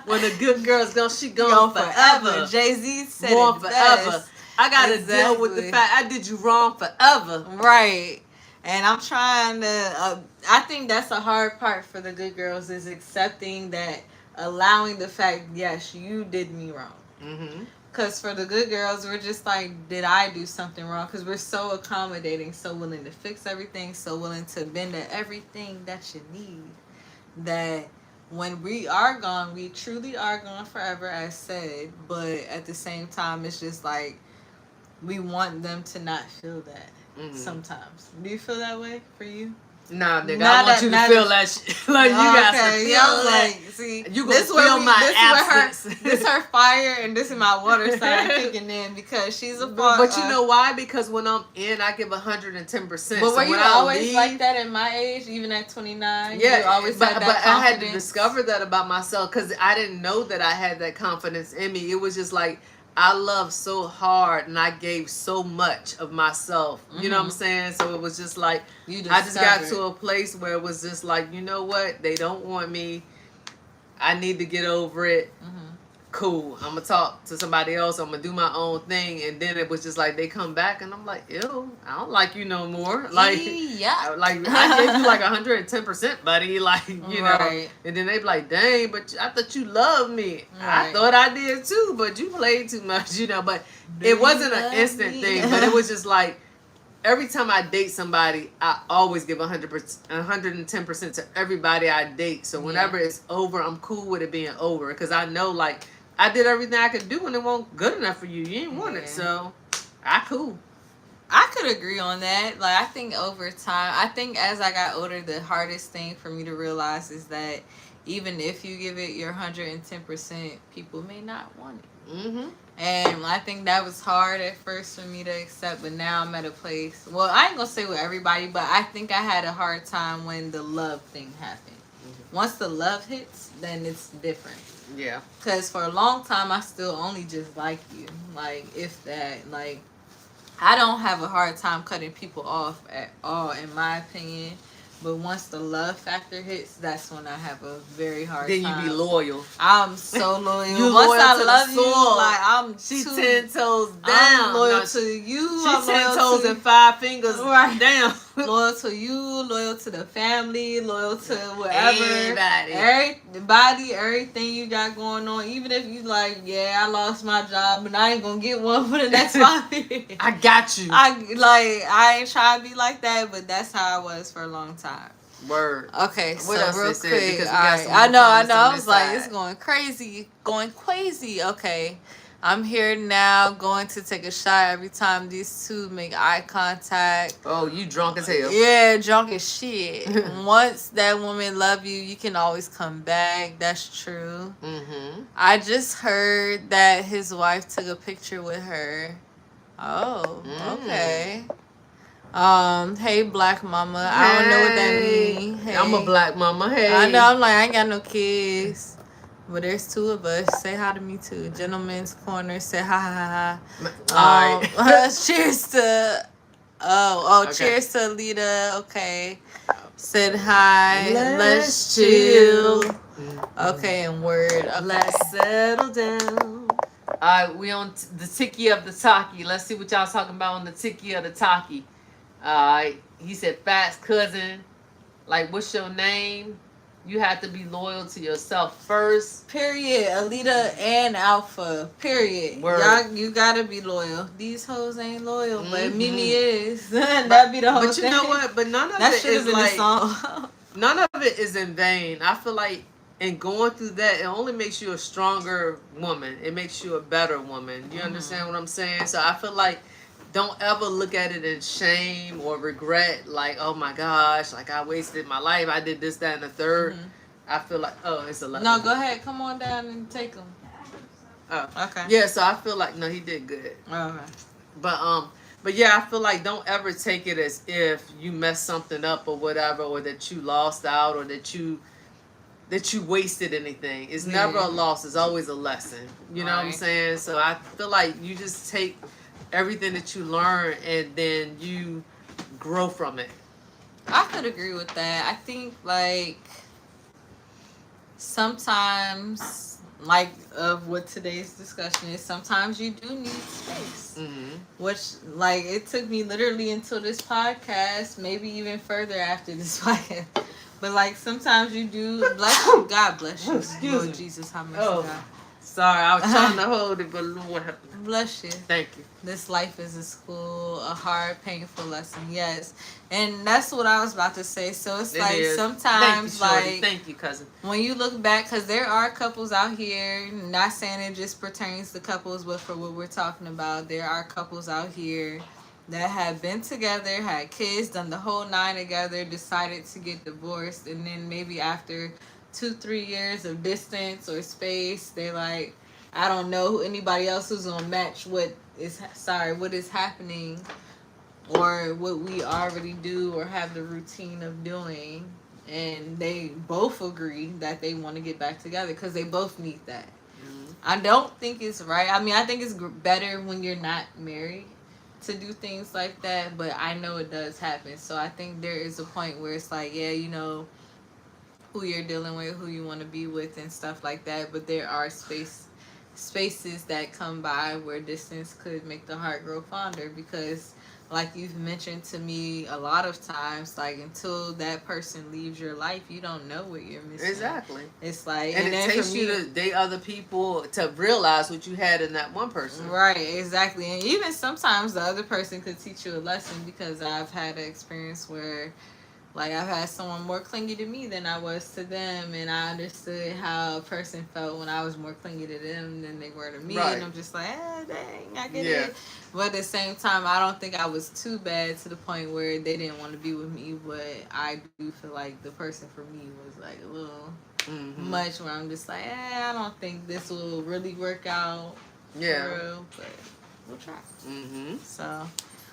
When a good girl's gone, she gone forever. Jay-Z said Gone it forever. best. I gotta deal with the fact I did you wrong forever. Right. And I'm trying to, I think that's a hard part for the good girls, is accepting that, allowing the fact, yes, you did me wrong. Mm-hmm. Because for the good girls, we're just like, did I do something wrong? Because we're so accommodating, so willing to fix everything, so willing to bend to everything that you need, that when we are gone, we truly are gone forever, as said. But at the same time, it's just like, we want them to not feel that. Mm-hmm. Sometimes. Do you feel that way for you? Nah, nigga, I want you to feel that shit. Like, you got to feel that. Like, see, you gonna feel my absence. This her fire, and this is my water sign kicking in, because she's a part. But you know why? Because when I'm in, I give 110%. But were you always like that at my age, even at 29? Yeah, you always had that confidence? I had to discover that about myself, because I didn't know that I had that confidence in me. It was just like, I loved so hard and I gave so much of myself. You know what I'm saying? So it was just like, I just got to a place where it was just like, you know what? They don't want me. I need to get over it. Cool. I'm going to talk to somebody else. I'm going to do my own thing. And then it was just like, they come back and I'm like, ew, I don't like you no more. Like, yeah. Like I gave you like 110%, buddy. Like, you know. Right. And then they be like, dang, but I thought you loved me. Right. I thought I did too, but you played too much, you know. But it wasn't an instant thing, but it was just like, every time I date somebody, I always give 110% to everybody I date. So whenever it's over, I'm cool with it being over, because I know, like, I did everything I could do and it wasn't good enough for you. You didn't want it, so I cool. I could agree on that. Like, I think over time, I think as I got older, the hardest thing for me to realize is that even if you give it your 110%, people may not want it. And I think that was hard at first for me to accept, but now I'm at a place, well, I ain't gonna say with everybody, but I think I had a hard time when the love thing happened. Once the love hits, then it's different. Yeah. Because for a long time, I still only just like you. Like, if that. Like, I don't have a hard time cutting people off at all, in my opinion. But once the love factor hits, that's when I have a very hard time. Then you be loyal. I'm so loyal. You once loyal I to love the you, soul. like I'm She too, 10 toes down. I'm loyal No, to you. She I'm 10 loyal toes to, and 5 fingers right. down. Loyal to you, loyal to the family, loyal to whatever. Everybody, everything you got going on. Even if you like, yeah, I lost my job, but I ain't gonna get one for the next 5 years. I got you. I ain't trying to be like that, but that's how I was for a long time. Word. Okay, What so else real they said? quick. Because we All got right. some I more know. comments I on was this like, side. it's going crazy. Okay, I'm here now, going to take a shot every time these two make eye contact. Oh, you drunk as hell. Yeah, drunk as shit. Once that woman love you, you can always come back. That's true. Mm-hmm. I just heard that his wife took a picture with her. Oh, okay. Hey, black mama. I don't know what that means. Hey. I'm a black mama. Hey. I know. I'm like, I ain't got no kids. But there's two of us. Say hi to me too. Gentleman's Corner. Say hi, ha, ha. Cheers to... Okay. Cheers to Alita. Okay. Said hi. Let's chill. Okay, and word. Okay. Let's settle down. Alright, we on the tiki of the talkie. Let's see what y'all talking about on the tiki of the talkie. Alright, he said, Fats cousin, like, what's your name? You have to be loyal to yourself first. Period. Alita and Alpha. Period. Word. Y'all, you gotta be loyal. These hoes ain't loyal, but Mimi is. That be the whole thing. But you know what? But none of that it is like, song. None of it is in vain. I feel like in going through that, it only makes you a stronger woman. It makes you a better woman. You understand what I'm saying? So I feel like don't ever look at it in shame or regret, like, oh my gosh, like I wasted my life. I did this, that, and the third. I feel like, oh, it's a lot. No, go ahead. Come on down and take them. Oh, okay. Yeah, so I feel like, no, he did good. Okay. But yeah, I feel like don't ever take it as if you messed something up or whatever, or that you lost out, or that you wasted anything. It's never a loss. It's always a lesson. You know what I'm saying? So I feel like you just take everything that you learn and then you grow from it. I could agree with that. I think like sometimes, like of what today's discussion is, sometimes you do need space. Which, like, it took me literally until this podcast, maybe even further after this podcast. But like sometimes you do. Bless you. God bless you. Excuse me. Jesus, how much you got. Sorry, I was trying to hold it, but Lord help me. Bless you. Thank you. This life is a school, a hard, painful lesson. Yes, and that's what I was about to say. So it's like sometimes, thank you, cousin. When you look back, because there are couples out here. Not saying it just pertains to couples, but for what we're talking about, there are couples out here that have been together, had kids, done the whole 9 together, decided to get divorced, and then maybe after 2-3 years of distance or space, they like, I don't know anybody else who's gonna match what is happening or what we already do or have the routine of doing, and they both agree that they want to get back together because they both need that. I don't think it's right. I mean, I think it's better when you're not married to do things like that, but I know it does happen. So I think there is a point where it's like, yeah, you know who you're dealing with, who you want to be with, and stuff like that. But there are spaces that come by where distance could make the heart grow fonder, because like you've mentioned to me a lot of times, like until that person leaves your life, you don't know what you're missing. Exactly. It's like, and it takes you to date other people to realize what you had in that one person. Right, exactly. And even sometimes the other person could teach you a lesson, because I've had an experience where like I've had someone more clingy to me than I was to them, and I understood how a person felt when I was more clingy to them than they were to me. Right. And I'm just like, dang, I get it. But at the same time, I don't think I was too bad to the point where they didn't want to be with me. But I do feel like the person for me was like a little much, where I'm just like, I don't think this will really work out. Yeah. For real, but we'll try. So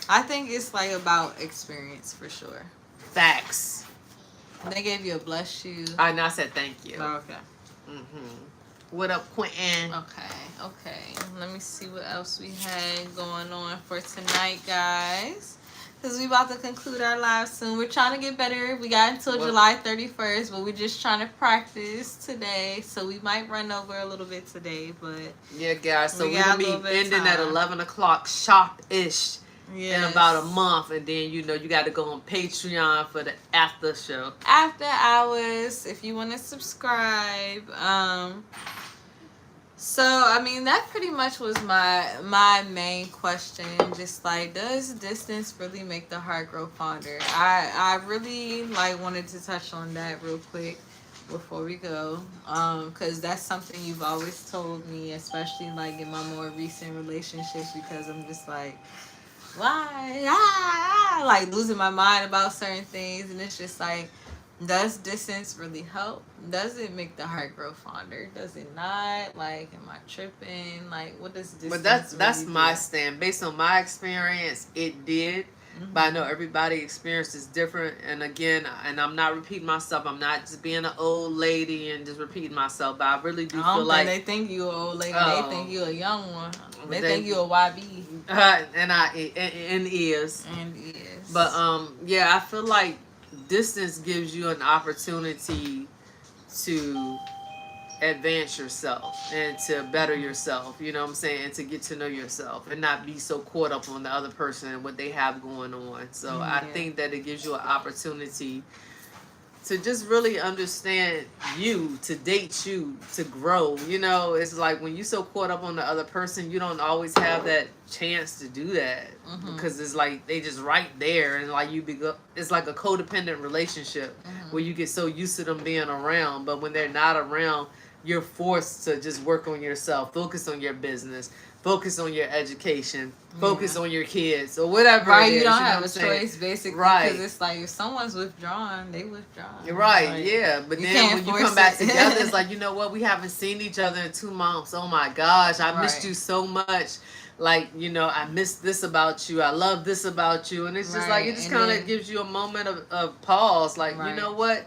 I think it's like about experience for sure. Facts. They gave you a bless you. I know. I said thank you. Oh, okay. What up, Quentin? Okay. Let me see what else we had going on for tonight, guys. because we about to conclude our live soon. We're trying to get better. We got until July 31st, but we're just trying to practice today. So we might run over a little bit today, but yeah, guys. So we're gonna be ending at 11 o'clock sharp-ish in about a month, and then you got to go on Patreon for the after show. After hours, if you want to subscribe. So, I mean, that pretty much was my main question. Just like, does distance really make the heart grow fonder? I really wanted to touch on that real quick before we go, because that's something you've always told me, especially in my more recent relationships, because I'm just like, why? Like losing my mind about certain things, and it's just like, does distance really help? Does it make the heart grow fonder? Does it not? Like, am I tripping? Like, what does distance? But that's really my do? stand. Based on my experience, it did. Mm-hmm. But I know everybody's experience is different. And again, and I'm not repeating myself. I'm not just being an old lady and just repeating myself. But I really do feel like they think you an old lady. They think you a young one. They think you a YB. And is. But yeah, I feel like distance gives you an opportunity to advance yourself and to better yourself, you know what I'm saying, and to get to know yourself and not be so caught up on the other person and what they have going on. So I think that it gives you an opportunity to just really understand you, to date you, to grow. You know, it's like when you're so caught up on the other person, you don't always have that chance to do that, because it's like they just right there, and like it's like a codependent relationship where you get so used to them being around, but when they're not around, you're forced to just work on yourself, focus on your business, focus on your education, focus on your kids, or whatever. Right, it is, you don't know have what a I'm saying? choice, basically. Right. Because it's like, if someone's withdrawn, they withdrawn. Right, like, yeah. But you then when you come back it. together, it's like, you know what? We haven't seen each other in 2 months. Oh my gosh, I missed you so much. Like, you know, I missed this about you. I love this about you. And it's just like, it just kind of gives you a moment of pause. Like, you know what?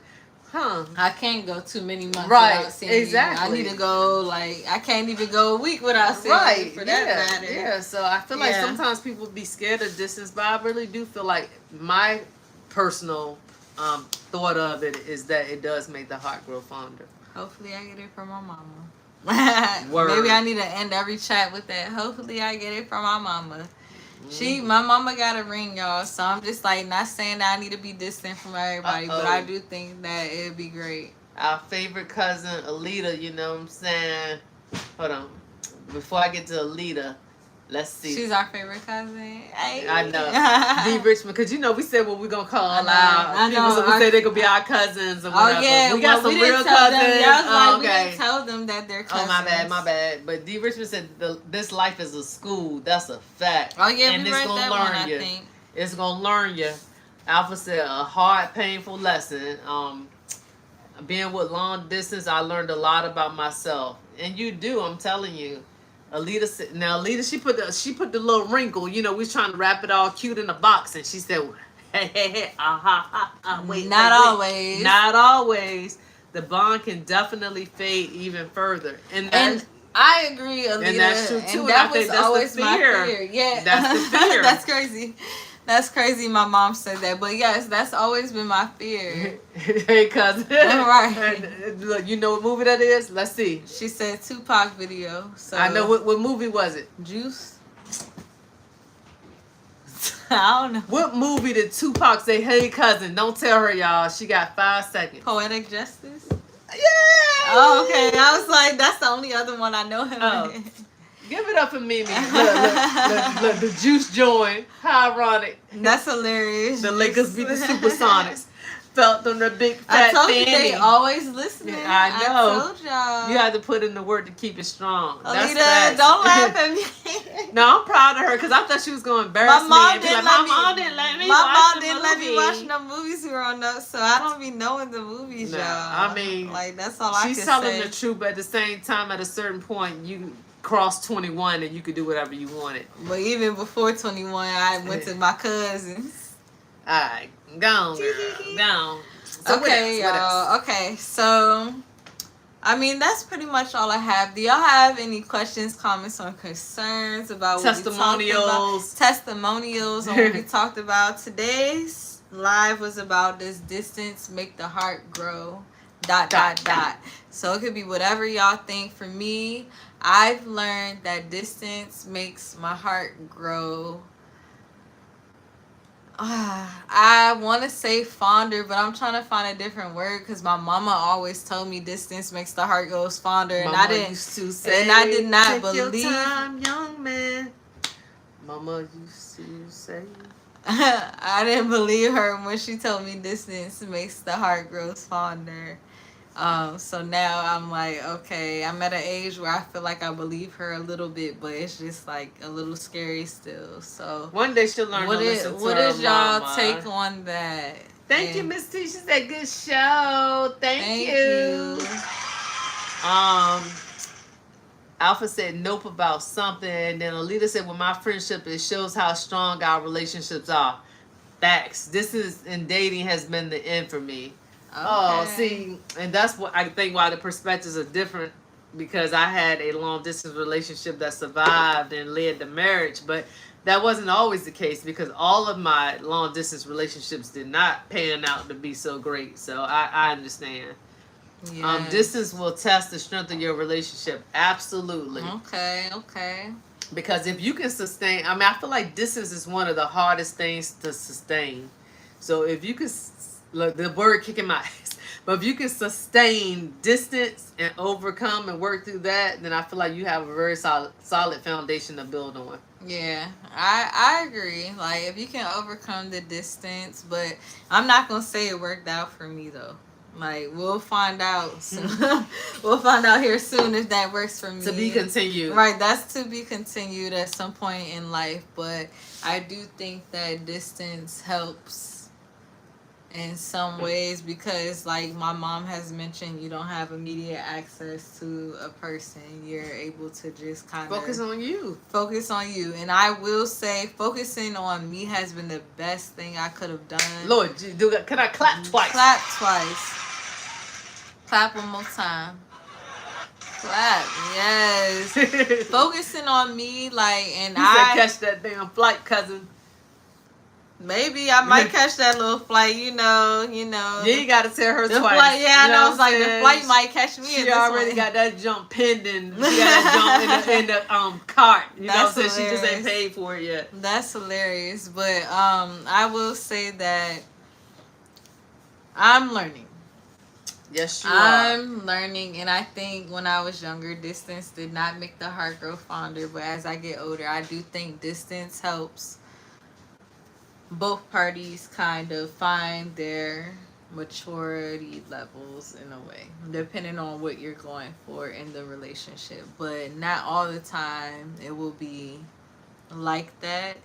I can't go too many months without seeing you. I need to go, I can't even go a week without seeing you, for that matter. Yeah, so I feel like sometimes people be scared of distance, but I really do feel like my personal thought of it is that it does make the heart grow fonder. Hopefully I get it from my mama. Maybe I need to end every chat with that. Hopefully I get it from my mama. My mama got a ring, y'all, so I'm just not saying that I need to be distant from everybody, but I do think that it'd be great. Our favorite cousin, Alita, you know what I'm saying? Hold on. Before I get to Alita, let's see. She's our favorite cousin. Hey. I know. D. Richmond, because we said what we're going to call out people, so we said they could be our cousins or whatever. Oh, yeah. We got some real cousins. We didn't tell them that they're cousins. Oh, my bad. But D. Richmond said this life is a school. That's a fact. Oh, yeah, and we read that one, I think. It's going to learn you. Alpha said a hard, painful lesson. Being with long distance, I learned a lot about myself. And you do, I'm telling you. Alita said, Alita, she put the little wrinkle, we was trying to wrap it all cute in a box, and she said, hey, wait. Not always. Not always. The bond can definitely fade even further. And I agree, Alita. And that's true, too. And that was always my fear. Yeah. That's the fear. That's crazy. That's crazy my mom said that. But yes, that's always been my fear. Hey, cousin. Right. Look, you know what movie that is? Let's see. She said Tupac video. So I know. What movie was it? Juice? I don't know. What movie did Tupac say, hey, cousin, don't tell her, y'all. She got 5 seconds. Poetic Justice? Yay! Oh, okay. I was like, that's the only other one I know him in. Give it up for Mimi. Look, the Juice joined. How ironic. That's hilarious. The Lakers beat the Supersonics. Felt on the big fat I told fanny. you they always listening. I know. I told y'all. You had to put in the work to keep it strong. Alita, don't laugh at me. No, I'm proud of her because I thought she was going to embarrass my mom me. Didn't my mom didn't let me watch no movies growing up, so I don't be knowing the movies, y'all. I mean, that's all I can say. She's telling the truth, but at the same time, at a certain point, you cross 21 and you could do whatever you wanted. But even before 21, I went to my cousins. All right, go on, girl. Go on. So okay, y'all. Okay, so I mean, that's pretty much all I have. Do y'all have any questions, comments, or concerns about what we talked about? Testimonials on what we talked about. Today's live was about does distance make the heart grow? ... So it could be whatever y'all think. For me, I've learned that distance makes my heart grow. I want to say fonder, but I'm trying to find a different word because my mama always told me distance makes the heart grows fonder, and Mama I didn't. Used to say, and I did not take believe. Your time, young man. Mama used to say. I didn't believe her when she told me distance makes the heart grows fonder. So now I'm like, okay, I'm at an age where I feel like I believe her a little bit, but it's just like a little scary still. So one day she'll learn to listen to what her is y'all mama. take on that? Thank you, Miss T. She said good show. Thank you. Alpha said nope about something, and then Alita said, "Well, my friendship, it shows how strong our relationships are." Facts. This is in dating has been the end for me. Okay. Oh, see, and that's what I think why the perspectives are different, because I had a long distance relationship that survived and led to marriage, but that wasn't always the case because all of my long distance relationships did not pan out to be so great. So I understand. Yes. Distance will test the strength of your relationship. Absolutely. Okay. Because if you can sustain, I mean, I feel like distance is one of the hardest things to sustain. So if you can, look, the word kicking my ass, but if you can sustain distance and overcome and work through that, then I feel like you have a very solid foundation to build on. Yeah, I agree. Like, if you can overcome the distance, but I'm not going to say it worked out for me, though. Like, we'll find out soon. We'll find out here soon if that works for me. To be continued. Right, that's to be continued at some point in life. But I do think that distance helps in some ways because, like my mom has mentioned, you don't have immediate access to a person. You're able to just kind of focus on you. And I will say focusing on me has been the best thing I could have done. Lord, can I clap twice? Clap twice. Clap one more time. Clap, yes. Focusing on me, like, and you said catch that damn flight, cousin. Maybe I might catch that little flight, you know. You ain't got to tell her twice. Flight, yeah, I know. It's like the flight might catch me. She already got that jump pending. She got that jump in the cart. You know, so she just ain't paid for it yet. That's hilarious. But I will say that I'm learning. Yes, you are. I'm learning, and I think when I was younger, distance did not make the heart grow fonder. But as I get older, I do think distance helps both parties kind of find their maturity levels in a way, depending on what you're going for in the relationship. But not all the time it will be like that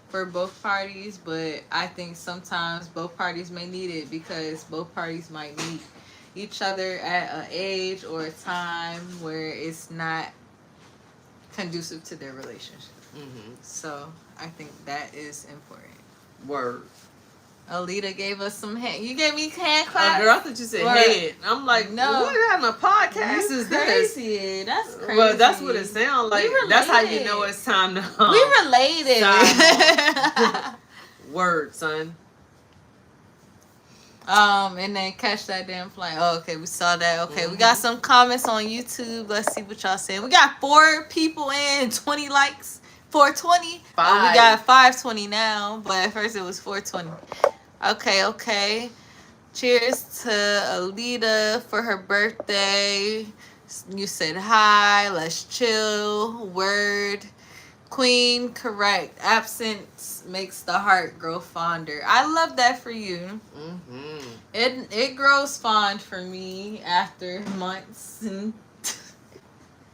for both parties. But I think sometimes both parties may need it because both parties might meet each other at an age or a time where it's not conducive to their relationship. Mm-hmm. So I think that is important. Word. Alita gave us some hand. You gave me hand claps. Girl, I thought you said head. I'm like, no. What kind of podcast is crazy. This? That's crazy. Well, that's what it sounds like. That's how you know it's time to. We related. Word, son. And then catch that damn flight. Oh, okay, we saw that. Okay, we got some comments on YouTube. Let's see what y'all saying. We got 4 people in, 20 likes. 420. Oh, we got 520 now, but at first it was 420. Okay. Cheers to Alita for her birthday. You said hi. Let's chill. Word. Queen, correct. Absence makes the heart grow fonder. I love that for you. Mm-hmm. It grows fond for me after months and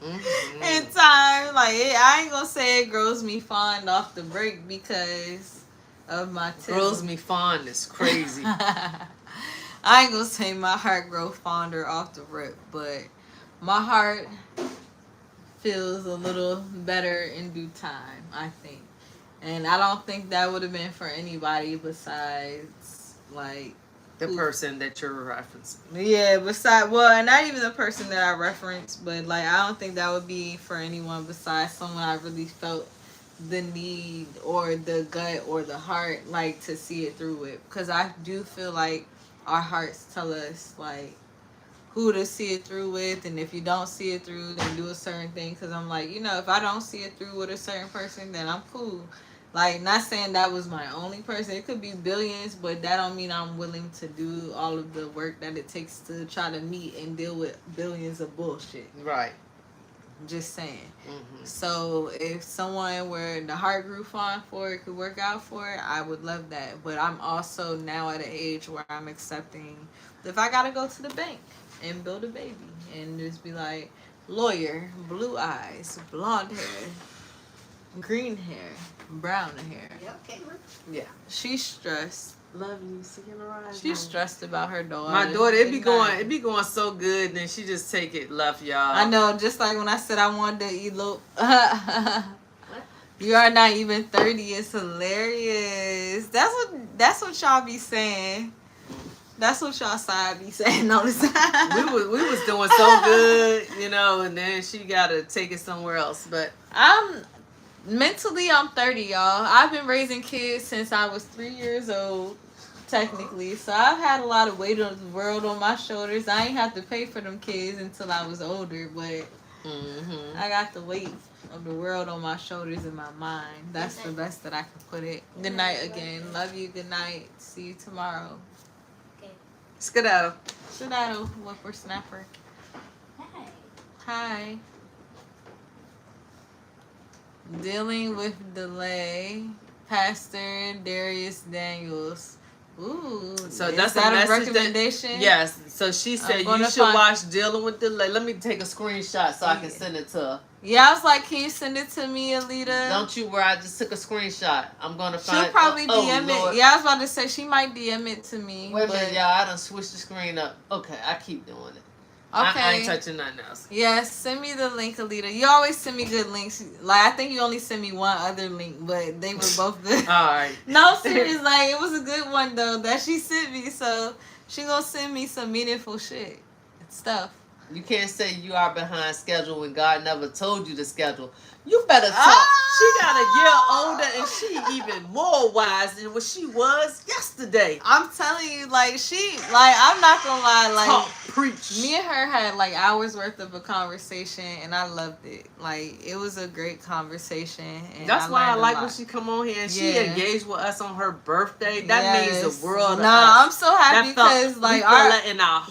in time. Like, I ain't gonna say it grows me fond off the break because of my tism. Grows me fond is crazy. I ain't gonna say my heart grow fonder off the rip, but my heart feels a little better in due time, I think. And I don't think that would have been for anybody besides, like, The person that you're referencing. Yeah, well, not even the person that I referenced, but like I don't think that would be for anyone besides someone I really felt the need or the gut or the heart like to see it through with, because I do feel like our hearts tell us like who to see it through with, and if you don't see it through, then do a certain thing. Because I'm like, if I don't see it through with a certain person, then I'm cool. Like, not saying that was my only person. It could be billions, but that don't mean I'm willing to do all of the work that it takes to try to meet and deal with billions of bullshit. Right. Just saying. So if someone where the heart grew fond for it could work out for it, I would love that. But I'm also now at an age where I'm accepting if I gotta go to the bank and build a baby and just be like, lawyer, blue eyes, blonde hair, green hair, brown hair. Yeah. She's stressed. Love you. See you in the ride. She's stressed about her daughter. My daughter, it be going so good, then she just take it left, y'all. I know, just like when I said I wanted to elope. You are not even 30. It's hilarious. That's what y'all be saying. That's what y'all side be saying all the time. We was doing so good, and then she gotta take it somewhere else. But I'm 30, y'all. I've been raising kids since I was 3 years old, technically. So I've had a lot of weight of the world on my shoulders. I ain't have to pay for them kids until I was older, but I got the weight of the world on my shoulders and my mind. That's the best that I can put it. Good night again. Love you. Good night. See you tomorrow. Skedaddle. Skedaddle, whippersnapper. Hi. Dealing with delay. Pastor Darius Daniels. Ooh. So is that's that a recommendation? Yes. So she said you should watch Dealing with Delay. Let me take a screenshot so I can send it to her. Yeah, I was like, can you send it to me, Alita? Don't you worry, I just took a screenshot. I'm going to find She'll probably DM Lord. it. Yeah, I was about to say, she might DM it to me. Wait a minute, y'all. I done switched the screen up. Okay, I keep doing it. Okay. I ain't touching nothing else. Yes, send me the link, Alita. You always send me good links. Like, I think you only sent me one other link, but they were both good. All right. No, serious. Like, it was a good one, though, that she sent me. So, she gonna send me some meaningful shit and stuff. You can't say you are behind schedule when God never told you to schedule. You better talk. She got a year older and she even more wise than what she was yesterday. I'm telling you, I'm not gonna lie, talk, preach. Me and her had hours worth of a conversation, and I loved it. It was a great conversation. And that's why I like when she come on here and she engaged with us on her birthday. That means the world to us. I'm so happy because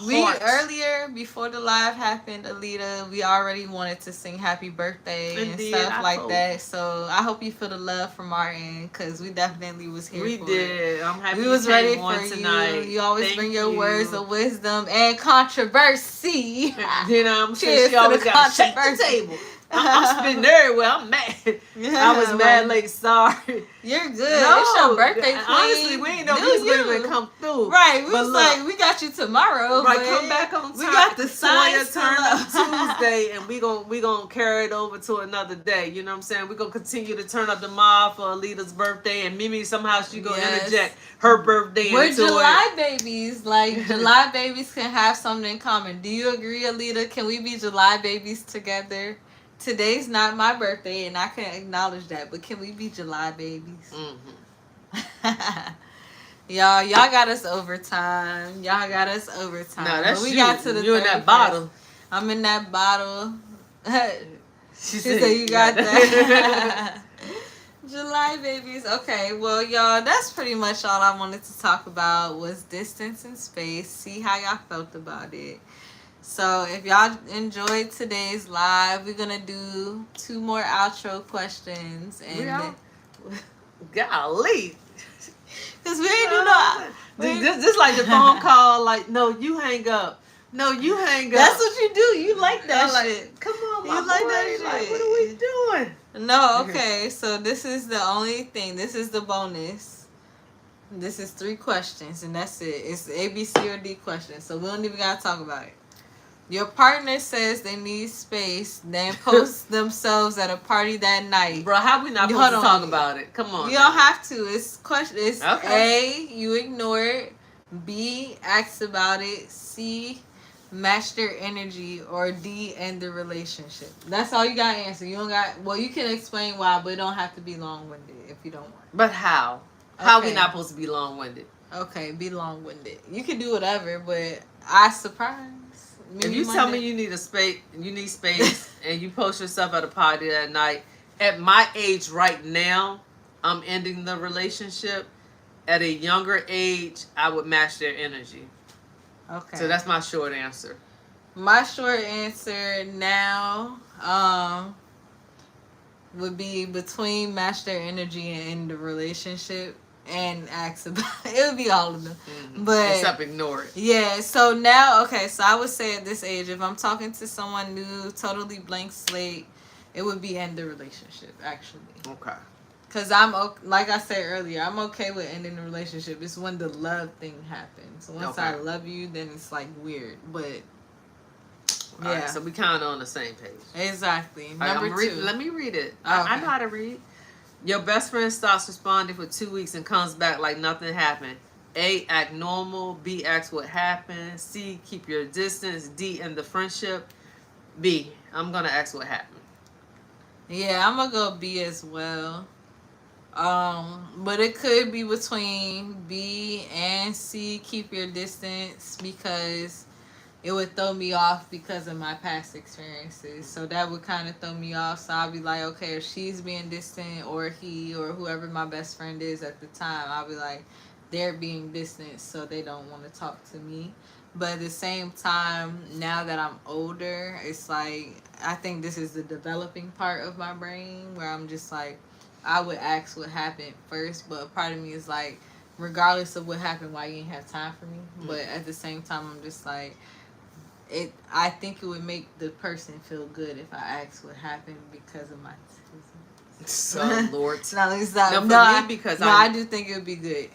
we earlier before the live happened, Alita, we already wanted to sing happy birthday and stuff like that. So I hope you feel the love from our end, because we definitely was here. We for did. It. I'm happy we was ready for tonight. You always bring your words of wisdom and controversy. I'm sure she always got to shake the table. I'm spitting everywhere. I'm mad. I was mad late. Sorry. You're good. No, it's your birthday, queen. Honestly, we ain't know you was even come through. Right. We was like, we got you tomorrow. Right. Come back on time. We got the Sawyer turn up Tuesday, and we gonna carry it over to another day. You know what I'm saying? We're gonna continue to turn up tomorrow for Alita's birthday, and Mimi somehow she gonna interject her birthday We're into July babies. July babies can have something in common. Do you agree, Alita? Can we be July babies together? Today's not my birthday, and I can acknowledge that, but can we be July babies? Y'all got us overtime. Y'all got us overtime. No, that's we got to the you in that bottle. I'm in that bottle. She said you got that. July babies. Okay, well, y'all, that's pretty much all I wanted to talk about was distance and space. See how y'all felt about it. So if y'all enjoyed today's live, we're gonna do 2 more outro questions. And golly, because we ain't do no. This like the phone call. Like, no, you hang up. No, you hang up. That's what you do. You like that shit. Come on, my you like that shit. Like, what are we doing? No, okay. So this is the only thing. This is the bonus. This is 3 questions, and that's it. It's A, B, C, or D questions. So we don't even gotta talk about it. Your partner says they need space, then post themselves at a party that night. Bro, how we not supposed to talk about it? Come on. You don't have to. It's question. It's A, you ignore it. B, ask about it. C, match their energy. Or D, end the relationship. That's all you got to answer. You don't got, well, you can explain why, but it don't have to be long-winded if you don't want. But how? How Okay. we not supposed to be long-winded? Okay, be long-winded. You can do whatever, but I surprise. If you tell me you need space, and you post yourself at a party that night, at my age right now, I'm ending the relationship. At a younger age, I would match their energy. Okay. So that's my short answer. My short answer now would be between match their energy and end the relationship. And ask about it. Would be all of them. Mm-hmm. But except ignore it. Yeah, so now, okay, so I would say at this age, if I'm talking to someone new, totally blank slate, it would be end the relationship, actually. Okay. Because like I said earlier, I'm okay with ending the relationship. It's when the love thing happens. Once I love you, then it's like weird. But yeah. Right, so we kind of on the same page. Exactly. Right, Number 2. Let me read it. Okay. I know how to read. Your best friend stops responding for 2 weeks and comes back like nothing happened. A, act normal. B, ask what happened. C, keep your distance. D, end the friendship. B, I'm going to ask what happened. Yeah, I'm going to go B as well. But it could be between B and C, keep your distance, because it would throw me off because of my past experiences. So that would kind of throw me off. So I'll be like, okay, if she's being distant, or he, or whoever my best friend is at the time, I'll be like, they're being distant, so they don't want to talk to me. But at the same time, now that I'm older, it's like, I think this is the developing part of my brain where I'm just like, I would ask what happened first, but a part of me is like, regardless of what happened, why you ain't have time for me? Mm-hmm. But at the same time, I'm just like, I think it would make the person feel good if I asked what happened because of my So, Lord. I do think it would be good.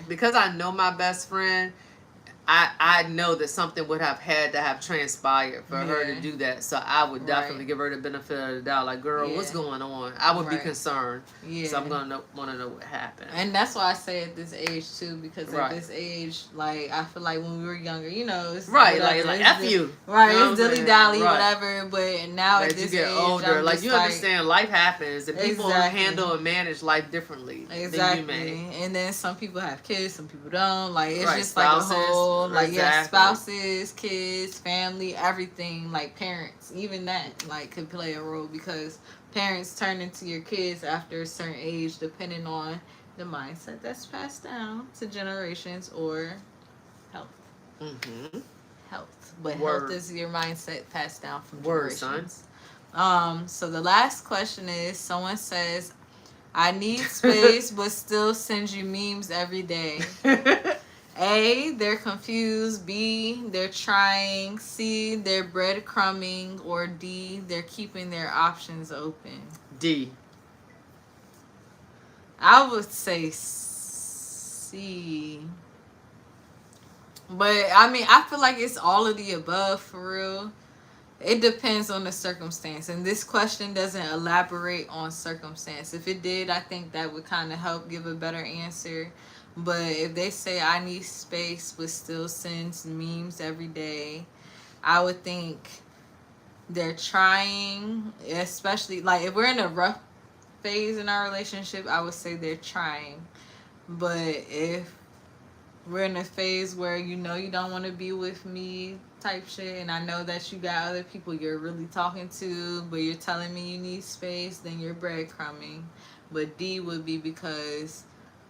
Because I know my best friend, I know that something would have had to have transpired for her to do that. So I would definitely give her the benefit of the doubt. Like, girl, what's going on? I would be concerned. Yeah. So I'm going to want to know what happened. And that's why I say at this age, too, because at this age, like, I feel like when we were younger, you know, it's it's like F you. Right, you know, it's dilly-dally, whatever. But now at this age, you get older, I'm like, just you understand life happens and people handle and manage life differently than you may. And then some people have kids, some people don't. Like, it's just spouses, like a whole, like, spouses, kids, family, everything, like parents, even that, like, could play a role, because parents turn into your kids after a certain age, depending on the mindset that's passed down to generations, or health. Mm-hmm. Health. But health is your mindset passed down from generations. So the last question is, someone says, I need space, but still sends you memes every day. A, they're confused. B, they're trying. C, they're breadcrumbing. Or D, they're keeping their options open. D. I would say C. But, I mean, I feel like it's all of the above, for real. It depends on the circumstance. And this question doesn't elaborate on circumstance. If it did, I think that would kind of help give a better answer. But if they say I need space but still sends memes every day, I would think they're trying, especially like if we're in a rough phase in our relationship, I would say they're trying. But if we're in a phase where you know you don't want to be with me type shit, and I know that you got other people you're really talking to, but you're telling me you need space, then you're breadcrumbing. But D would be because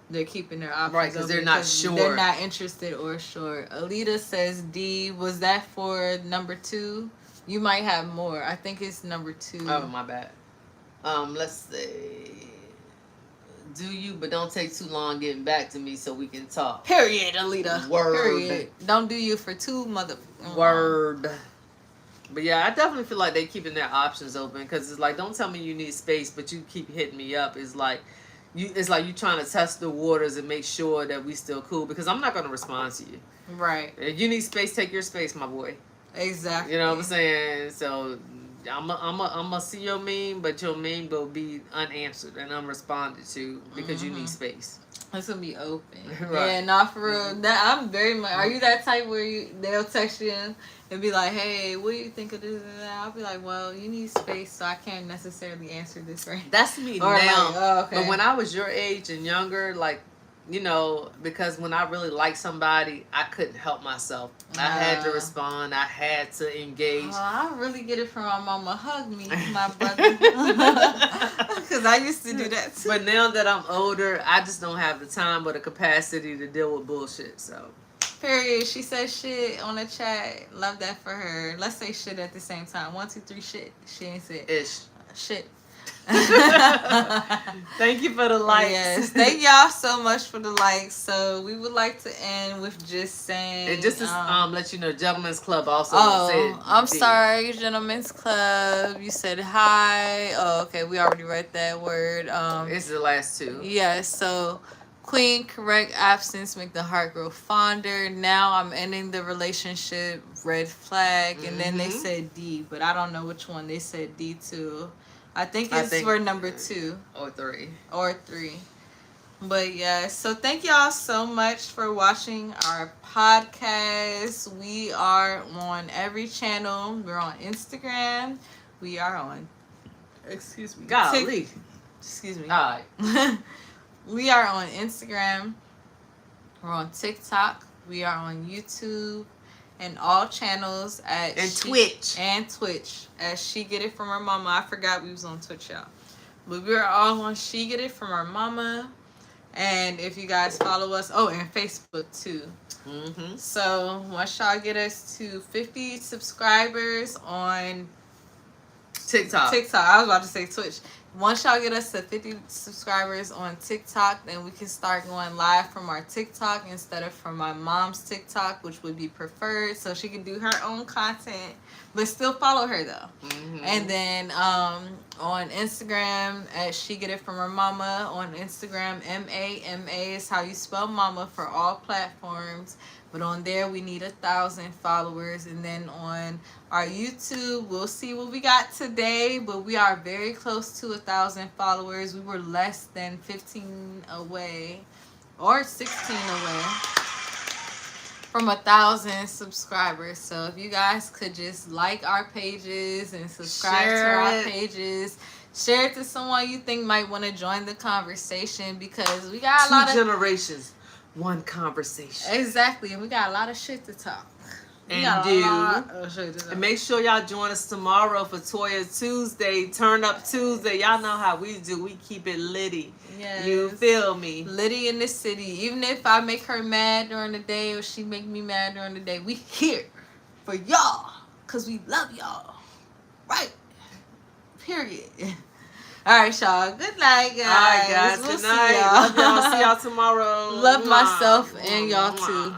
they're keeping their options right, because they're not sure. They're not interested or sure. Alita says D. Was that for number 2? You might have more. I think it's number 2. Oh, my bad. Let's see. Do you, but don't take too long getting back to me so we can talk. Period, Alita. Word. Period. Don't do you for 2 Word. But yeah, I definitely feel like they're keeping their options open, because it's like, don't tell me you need space, but you keep hitting me up. It's like you trying to test the waters and make sure that we still cool, because I'm not going to respond to you. Right. If you need space, take your space, my boy. Exactly. You know what I'm saying? So I'm a see your meme, but your meme will be unanswered and unresponded to because you need space. It's gonna be open. Right. Yeah, not for real. That I'm very much. Are you that type where they'll text you and be like, "Hey, what do you think of this and that?" I'll be like, "Well, you need space, so I can't necessarily answer this right." That's me Or now. like, oh, okay. But when I was your age and younger, like, you know, because when I really liked somebody, I couldn't help myself. I had to respond. I had to engage. I really get it from my mama. Hug me, my brother. Because I used to do that too. But now that I'm older, I just don't have the time or the capacity to deal with bullshit. So. Period. She said shit on the chat. Love that for her. Let's say shit at the same time. 1, 2, 3, shit. She ain't said Ish. shit. Thank you for the likes. Yes, thank y'all so much for the likes. So we would like to end with just saying, and just to let you know, Gentlemen's Club also said. I'm sorry, Gentlemen's Club. You said hi. Oh, okay, we already read that word. It's the last two. Yes. So, Queen, correct absence make the heart grow fonder. Now I'm ending the relationship. Red flag, and then they said D, but I don't know which one they said D to. I think it's for number 2 or 3. But yeah, so thank y'all so much for watching our podcast. We are on every channel. We're on Instagram. We are on, excuse me, golly, excuse me. All right. We are on Instagram. We're on TikTok. We are on YouTube. And all channels at Twitch as She Get It From Her Mama. I forgot we was on Twitch, y'all, but we're all on She Get It From Her Mama. And if you guys follow us, and Facebook too. So once y'all get us to 50 subscribers on TikTok, I was about to say Twitch. Once y'all get us to 50 subscribers on TikTok, then we can start going live from our TikTok instead of from my mom's TikTok, which would be preferred, so she can do her own content, but still follow her though. And then on Instagram at She Get It From Her Mama. On Instagram, MAMA is how you spell mama for all platforms. But on there, we need 1,000 followers. And then on our YouTube, we'll see what we got today. But we are very close to 1,000 followers. We were less than 15 away or 16 away from 1,000 subscribers. So if you guys could just like our pages and subscribe to our pages. Share it to someone you think might want to join the conversation, because we got a lot of generations. One conversation. Exactly. And we got a lot of shit to talk. And make sure y'all join us tomorrow for Toya Tuesday, Turn Up Tuesday. Y'all know how we do. We keep it litty. Yes. You feel me? Litty in the city. Even if I make her mad during the day or she make me mad during the day, we here for y'all, because we love y'all. Right. Period. All right, y'all. Good night, guys. All right, guys. We'll Good night. See y'all. Love y'all. See y'all tomorrow. Love myself and y'all too.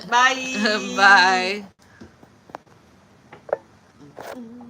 Bye. Bye.